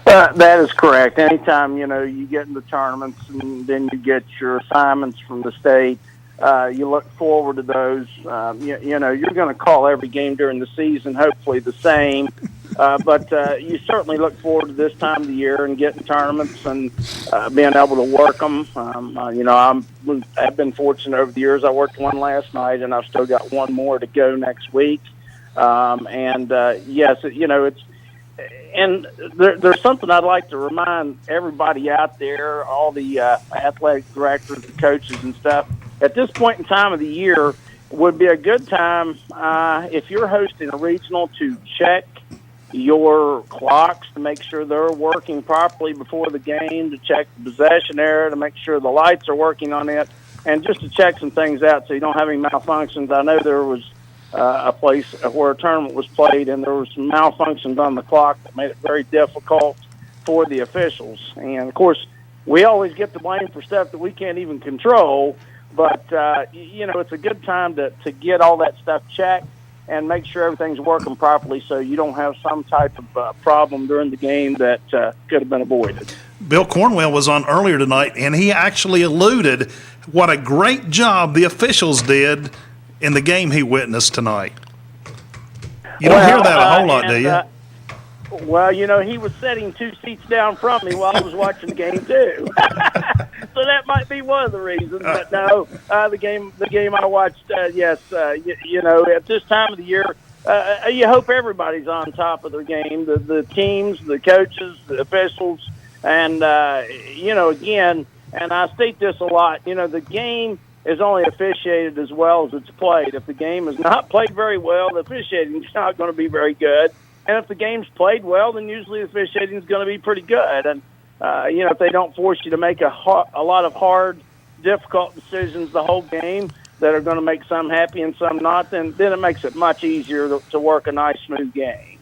That is correct. Anytime, you get into tournaments and then you get your assignments from the state, you look forward to those. You're going to call every game during the season, hopefully the same. But you certainly look forward to this time of the year and getting tournaments and being able to work them. I've been fortunate over the years. I worked one last night, and I've still got one more to go next week. Yes, it's. And there's something I'd like to remind everybody out there, all the athletic directors and coaches and stuff. At this point in time of the year, would be a good time if you're hosting a regional to check your clocks to make sure they're working properly before the game, to check the possession area, to make sure the lights are working on it, and just to check some things out so you don't have any malfunctions. I know there was a place where a tournament was played, and there was some malfunctions on the clock that made it very difficult for the officials. And, of course, we always get the blame for stuff that we can't even control, but, it's a good time to get all that stuff checked and make sure everything's working properly so you don't have some type of problem during the game that could have been avoided. Bill Cornwell was on earlier tonight, and he actually alluded what a great job the officials did in the game he witnessed tonight. You don't hear that a whole lot, do you? Well, he was sitting 2 seats down from me while I was watching the game too, so that might be one of the reasons. But no, the game I watched, yes, at this time of the year, you hope everybody's on top of their game, the teams, the coaches, the officials, and again, and I state this a lot, the game is only officiated as well as it's played. If the game is not played very well, the officiating is not going to be very good. And if the game's played well, then usually the officiating is going to be pretty good. And, if they don't force you to make a lot of hard, difficult decisions the whole game that are going to make some happy and some not, then it makes it much easier to work a nice, smooth game.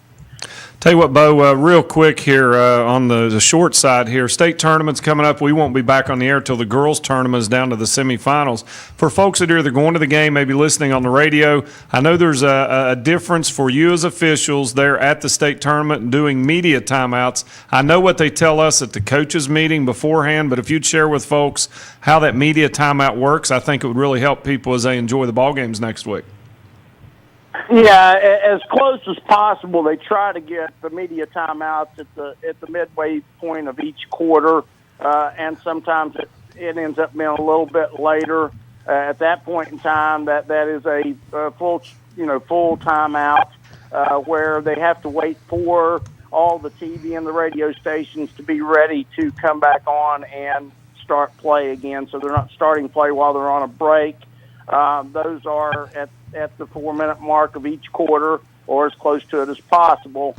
Tell you what, Bo, real quick here on the short side here, state tournament's coming up. We won't be back on the air till the girls' tournament is down to the semifinals. For folks that are either going to the game, maybe listening on the radio, I know there's a difference for you as officials there at the state tournament and doing media timeouts. I know what they tell us at the coaches' meeting beforehand, but if you'd share with folks how that media timeout works, I think it would really help people as they enjoy the ball games next week. Yeah, as close as possible. They try to get the media timeouts at the midway point of each quarter, and sometimes it ends up being a little bit later. At that point in time, that is a full timeout where they have to wait for all the TV and the radio stations to be ready to come back on and start play again. So they're not starting play while they're on a break. Those are at the 4-minute mark of each quarter, or as close to it as possible,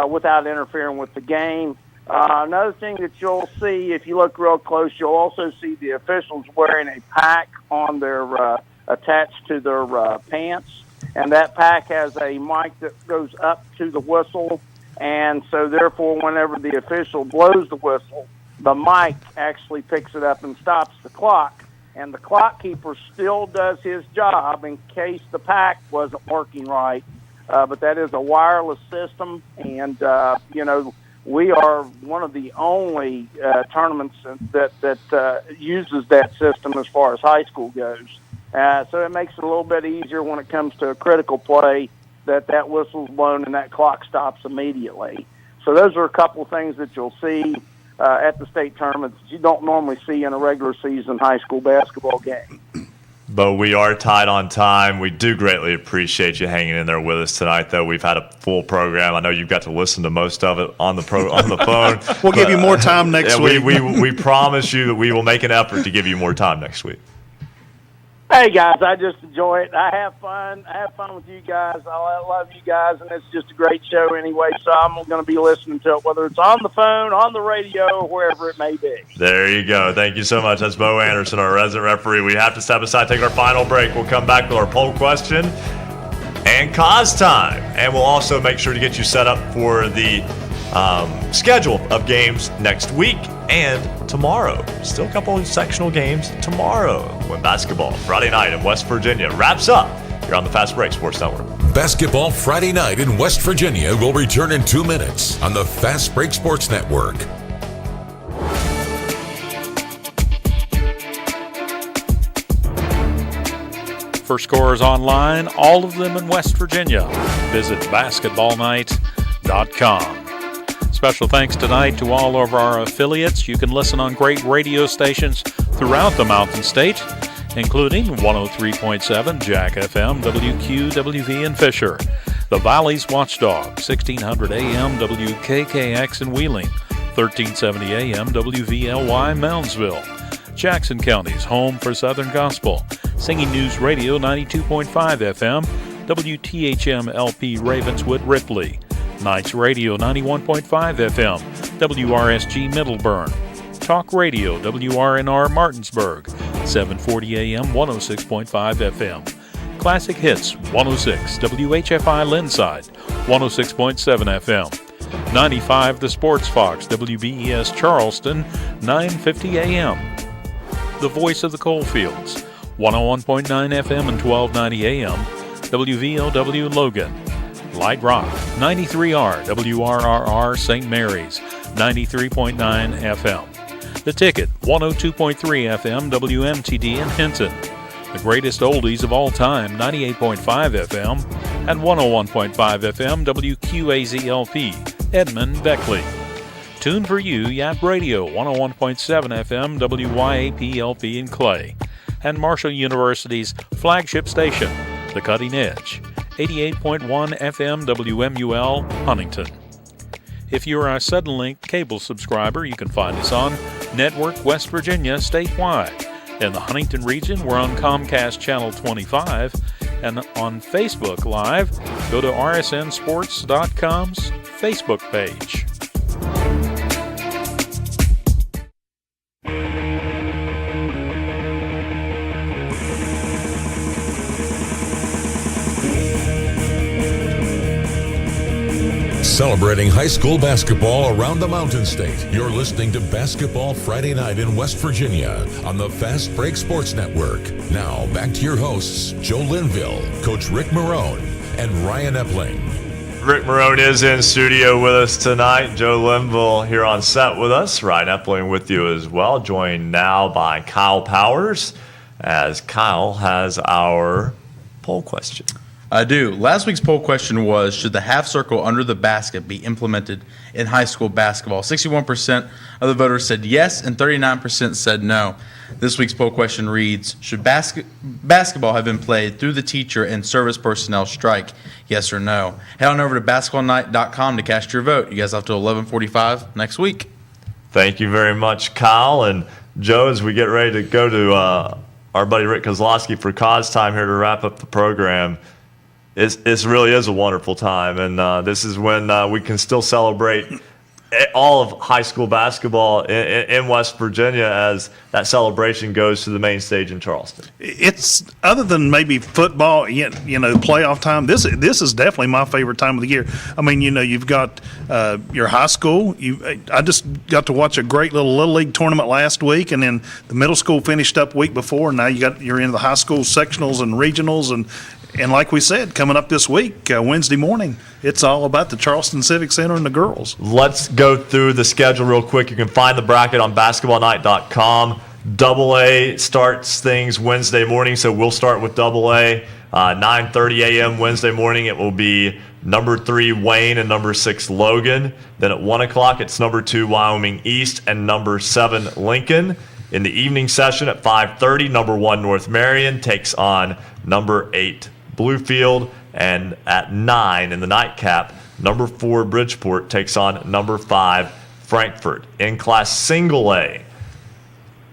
without interfering with the game. Another thing that you'll see, if you look real close, you'll also see the officials wearing a pack on their attached to their pants, and that pack has a mic that goes up to the whistle, and so therefore whenever the official blows the whistle, the mic actually picks it up and stops the clock. And the clock keeper still does his job in case the pack wasn't working right. But that is a wireless system, and, we are one of the only tournaments that uses that system as far as high school goes. So it makes it a little bit easier when it comes to a critical play that whistle's blown and that clock stops immediately. So those are a couple of things that you'll see at the state tournaments you don't normally see in a regular season high school basketball game. Bo, we are tight on time. We do greatly appreciate you hanging in there with us tonight, though. We've had a full program. I know you've got to listen to most of it on the phone. We'll give you more time next week. We promise you that we will make an effort to give you more time next week. Hey guys, I just enjoy it. I have fun. I have fun with you guys. I love you guys, and it's just a great show anyway. So I'm going to be listening to it, whether it's on the phone, on the radio, or wherever it may be. There you go. Thank you so much. That's Bo Anderson, our resident referee. We have to step aside, take our final break. We'll come back with our poll question and cause time, and we'll also make sure to get you set up for the schedule of games next week and tomorrow. Still a couple of sectional games tomorrow when basketball Friday night in West Virginia wraps up here on the Fast Break Sports Network. Basketball Friday night in West Virginia will return in 2 minutes on the Fast Break Sports Network. For scores online, all of them in West Virginia, visit basketballnight.com. Special thanks tonight to all of our affiliates. You can listen on great radio stations throughout the Mountain State, including 103.7 Jack FM, WQWV in Fisher, the Valley's Watchdog, 1600 AM WKKX in Wheeling, 1370 AM WVLY Moundsville, Jackson County's home for Southern Gospel, Singing News Radio 92.5 FM, WTHM LP Ravenswood Ripley, Knights Radio 91.5 FM, WRSG Middleburn, Talk Radio WRNR Martinsburg, 740 AM 106.5 FM, Classic Hits 106 WHFI Linside, 106.7 FM, 95 The Sports Fox WBES Charleston, 950 AM, The Voice of the Coalfields, 101.9 FM and 1290 AM, WVOW Logan, Light Rock, 93R, WRRR St. Mary's, 93.9 FM. The Ticket, 102.3 FM, WMTD in Hinton. The Greatest Oldies of All Time, 98.5 FM and 101.5 FM, WQAZLP, Edmond Beckley. Tune for You, Yap Radio, 101.7 FM, WYAPLP in Clay. And Marshall University's flagship station, The Cutting Edge, 88.1 FM WMUL, Huntington. If you're a Suddenlink cable subscriber, you can find us on Network West Virginia statewide. In the Huntington region, we're on Comcast Channel 25. And on Facebook Live, go to rsnsports.com's Facebook page. Celebrating high school basketball around the Mountain State. You're listening to Basketball Friday Night in West Virginia on the Fast Break Sports Network. Now, back to your hosts, Joe Linville, Coach Rick Morrone, and Ryan Epling. Rick Morrone is in studio with us tonight. Joe Linville here on set with us. Ryan Epling with you as well, joined now by Kyle Powers, as Kyle has our poll question. I do. Last week's poll question was, should the half circle under the basket be implemented in high school basketball? 61% of the voters said yes, and 39% said no. This week's poll question reads, should basketball have been played through the teacher and service personnel strike? Yes or no? Head on over to basketballnight.com to cast your vote. You guys have to 11:45 next week. Thank you very much, Kyle. And Joe, as we get ready to go to our buddy Rick Kozlowski for cause time here to wrap up the program, it really is a wonderful time, and this is when we can still celebrate all of high school basketball in West Virginia as that celebration goes to the main stage in Charleston. It's Other than maybe football, playoff time. This is definitely my favorite time of the year. I mean, you've got your high school. I just got to watch a great little league tournament last week, and then the middle school finished up week before. And now you're in the high school sectionals and regionals, and like we said, coming up this week, Wednesday morning, it's all about the Charleston Civic Center and the girls. Let's go through the schedule real quick. You can find the bracket on basketballnight.com. AA starts things Wednesday morning, so we'll start with AA. 9:30 a.m. Wednesday morning, it will be number 3 Wayne and number 6 Logan. Then at 1 o'clock, it's number 2 Wyoming East and number 7 Lincoln. In the evening session at 5:30, number 1 North Marion takes on number 8 Bluefield, and at 9 in the nightcap, number 4 Bridgeport takes on number 5 Frankfort. In Class Single A,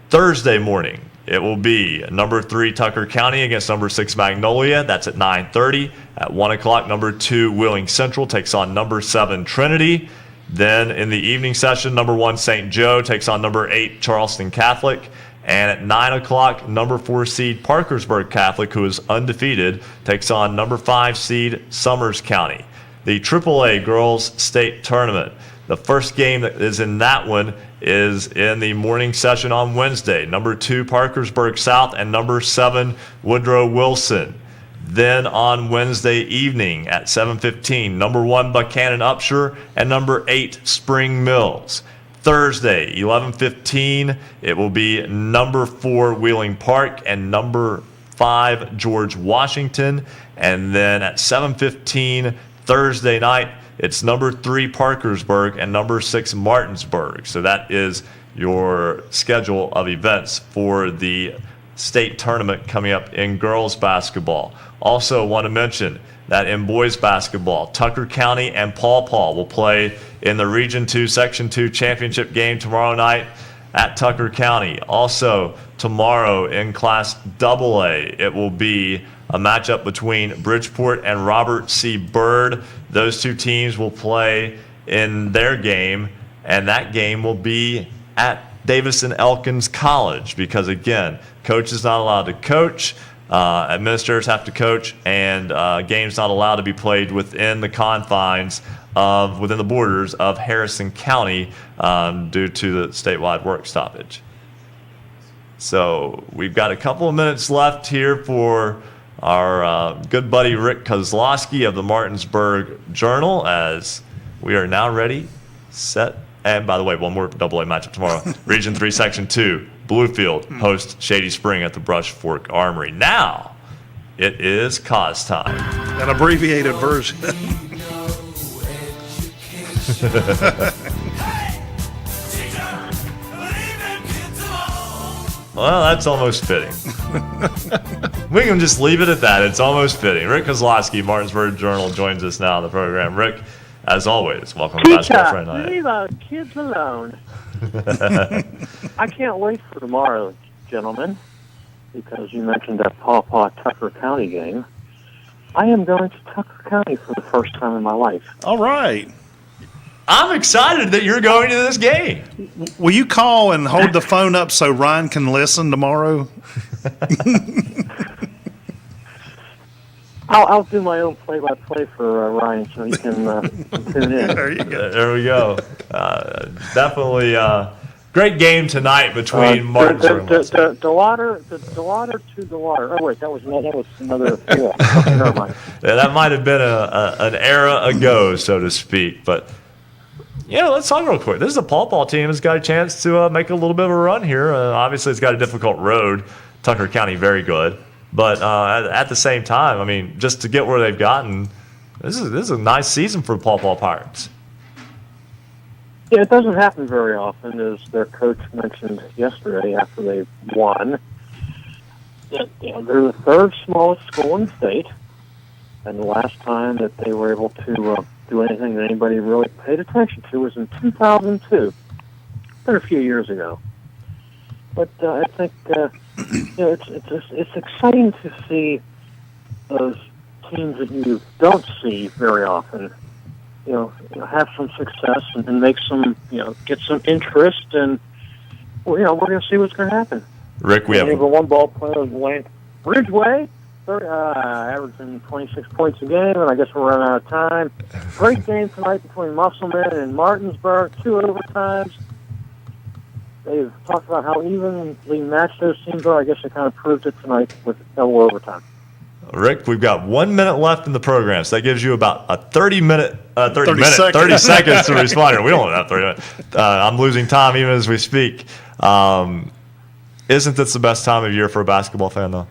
Thursday morning, it will be number 3 Tucker County against number 6 Magnolia. That's at 9:30. At 1 o'clock, number 2 Wheeling Central takes on number 7 Trinity. Then in the evening session, number 1 St. Joe takes on number 8 Charleston Catholic. And at 9 o'clock, number 4 seed Parkersburg Catholic, who is undefeated, takes on number 5 seed Summers County. The AAA Girls State Tournament. The first game that is in that one is in the morning session on Wednesday. Number 2 Parkersburg South and number 7 Woodrow Wilson. Then on Wednesday evening at 7:15, number 1 Buchanan Upshur and number 8 Spring Mills. Thursday, 11:15, it will be number 4 Wheeling Park and number 5 George Washington. And then at 7:15 Thursday night, it's number 3 Parkersburg and number 6 Martinsburg. So that is your schedule of events for the state tournament coming up in girls basketball. Also want to mention that in boys basketball, Tucker County and Paw Paw will play in the Region 2 Section 2 championship game tomorrow night at Tucker County. Also tomorrow in Class AA, it will be a matchup between Bridgeport and Robert C. Byrd. Those two teams will play in their game, and that game will be at Davison Elkins College because, again, coach is not allowed to coach. Administrators have to coach, and games not allowed to be played within the confines of, within the borders of Harrison County due to the statewide work stoppage. So we've got a couple of minutes left here for our good buddy Rick Kozlowski of the Martinsburg Journal, as we are now ready, set, and by the way, one more AA matchup tomorrow. Region 3, Section 2, Bluefield hosts Shady Spring at the Brush Fork Armory. Now, it is cause time. An abbreviated version. Well, that's almost fitting. We can just leave it at that. It's almost fitting. Rick Kozlowski, Martinsburg Journal, joins us now on the program. Rick, as always, welcome to Basketball Friday Night. Leave our kids alone. I can't wait for tomorrow, gentlemen, because you mentioned that Paw Paw Tucker County game. I am going to Tucker County for the first time in my life. All right. I'm excited that you're going to this game. Will you call and hold the phone up so Ryan can listen tomorrow? I'll do my own play-by-play for Ryan so he can tune in. There you go. There we go. Definitely great game tonight between Martinsburg and Western. The water to the water. Oh wait, that was another. Yeah, okay, never mind. Yeah, that might have been an era ago, so to speak. But yeah, let's talk real quick. This is a Paw Paw team that's got a chance to make a little bit of a run here. Obviously, it's got a difficult road. Tucker County, very good. But at the same time, I mean, just to get where they've gotten, this is a nice season for the Paw Paw Pirates. Yeah, it doesn't happen very often, as their coach mentioned yesterday after they won. They're the third smallest school in the state, and the last time that they were able to do anything that anybody really paid attention to was in 2002. Been a few years ago. But I think it's exciting to see those teams that you don't see very often, have some success and make some, get some interest, and we're going to see what's going to happen. Rick, we have one ball player Wayne Ridgeway, averaging 26 points a game, and I guess we're running out of time. Great game tonight between Musselman and Martinsburg, 2 overtimes. They've talked about how evenly matched those teams are. I guess they kind of proved it tonight with double overtime. Rick, we've got 1 minute left in the program, so that gives you about a 30 seconds to respond here. We don't have 30 minutes. I'm losing time even as we speak. Isn't this the best time of year for a basketball fan, though?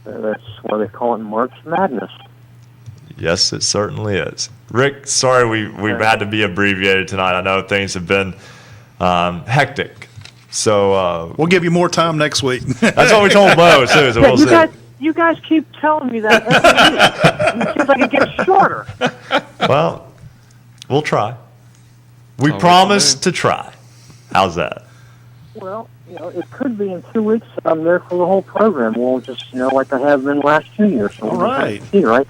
That's why they call it March Madness. Yes, it certainly is. Rick, sorry we've had to be abbreviated tonight. I know things have been hectic. So we'll give you more time next week. That's what we told Bo, too. So we'll see. You guys keep telling me that every week. It seems like it gets shorter. Well, we'll try. We promise to try. How's that? Well, it could be in 2 weeks. I'm there for the whole program. We'll just, like I have been the last 2 years. So All right. Right?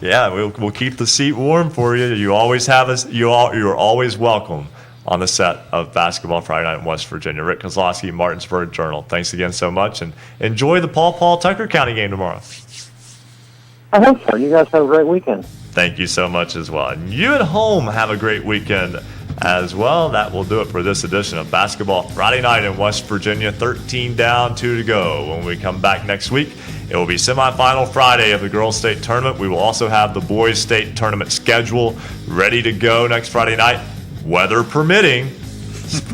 Yeah, we'll keep the seat warm for you. You always have us. You're always welcome on the set of Basketball Friday Night in West Virginia. Rick Kozlowski, Martinsburg Journal. Thanks again so much, and enjoy the Paul Tucker County game tomorrow. I hope so. You guys have a great weekend. Thank you so much as well. And you at home have a great weekend as well. That will do it for this edition of Basketball Friday Night in West Virginia. 13 down, 2 to go. When we come back next week, it will be semifinal Friday of the girls' state tournament. We will also have the boys' state tournament schedule ready to go next Friday night, weather permitting.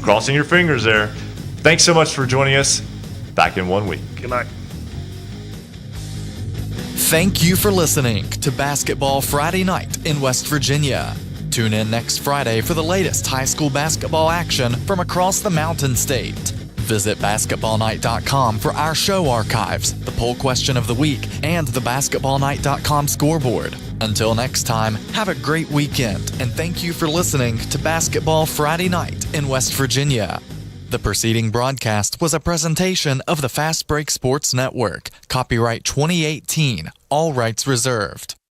Crossing your fingers there. Thanks so much for joining us. Back in 1 week. Good night. Thank you for listening to Basketball Friday Night in West Virginia. Tune in next Friday for the latest high school basketball action from across the Mountain State. Visit basketballnight.com for our show archives, the poll question of the week, and the basketballnight.com scoreboard. Until next time, have a great weekend, and thank you for listening to Basketball Friday Night in West Virginia. The preceding broadcast was a presentation of the Fast Break Sports Network. Copyright 2018. All rights reserved.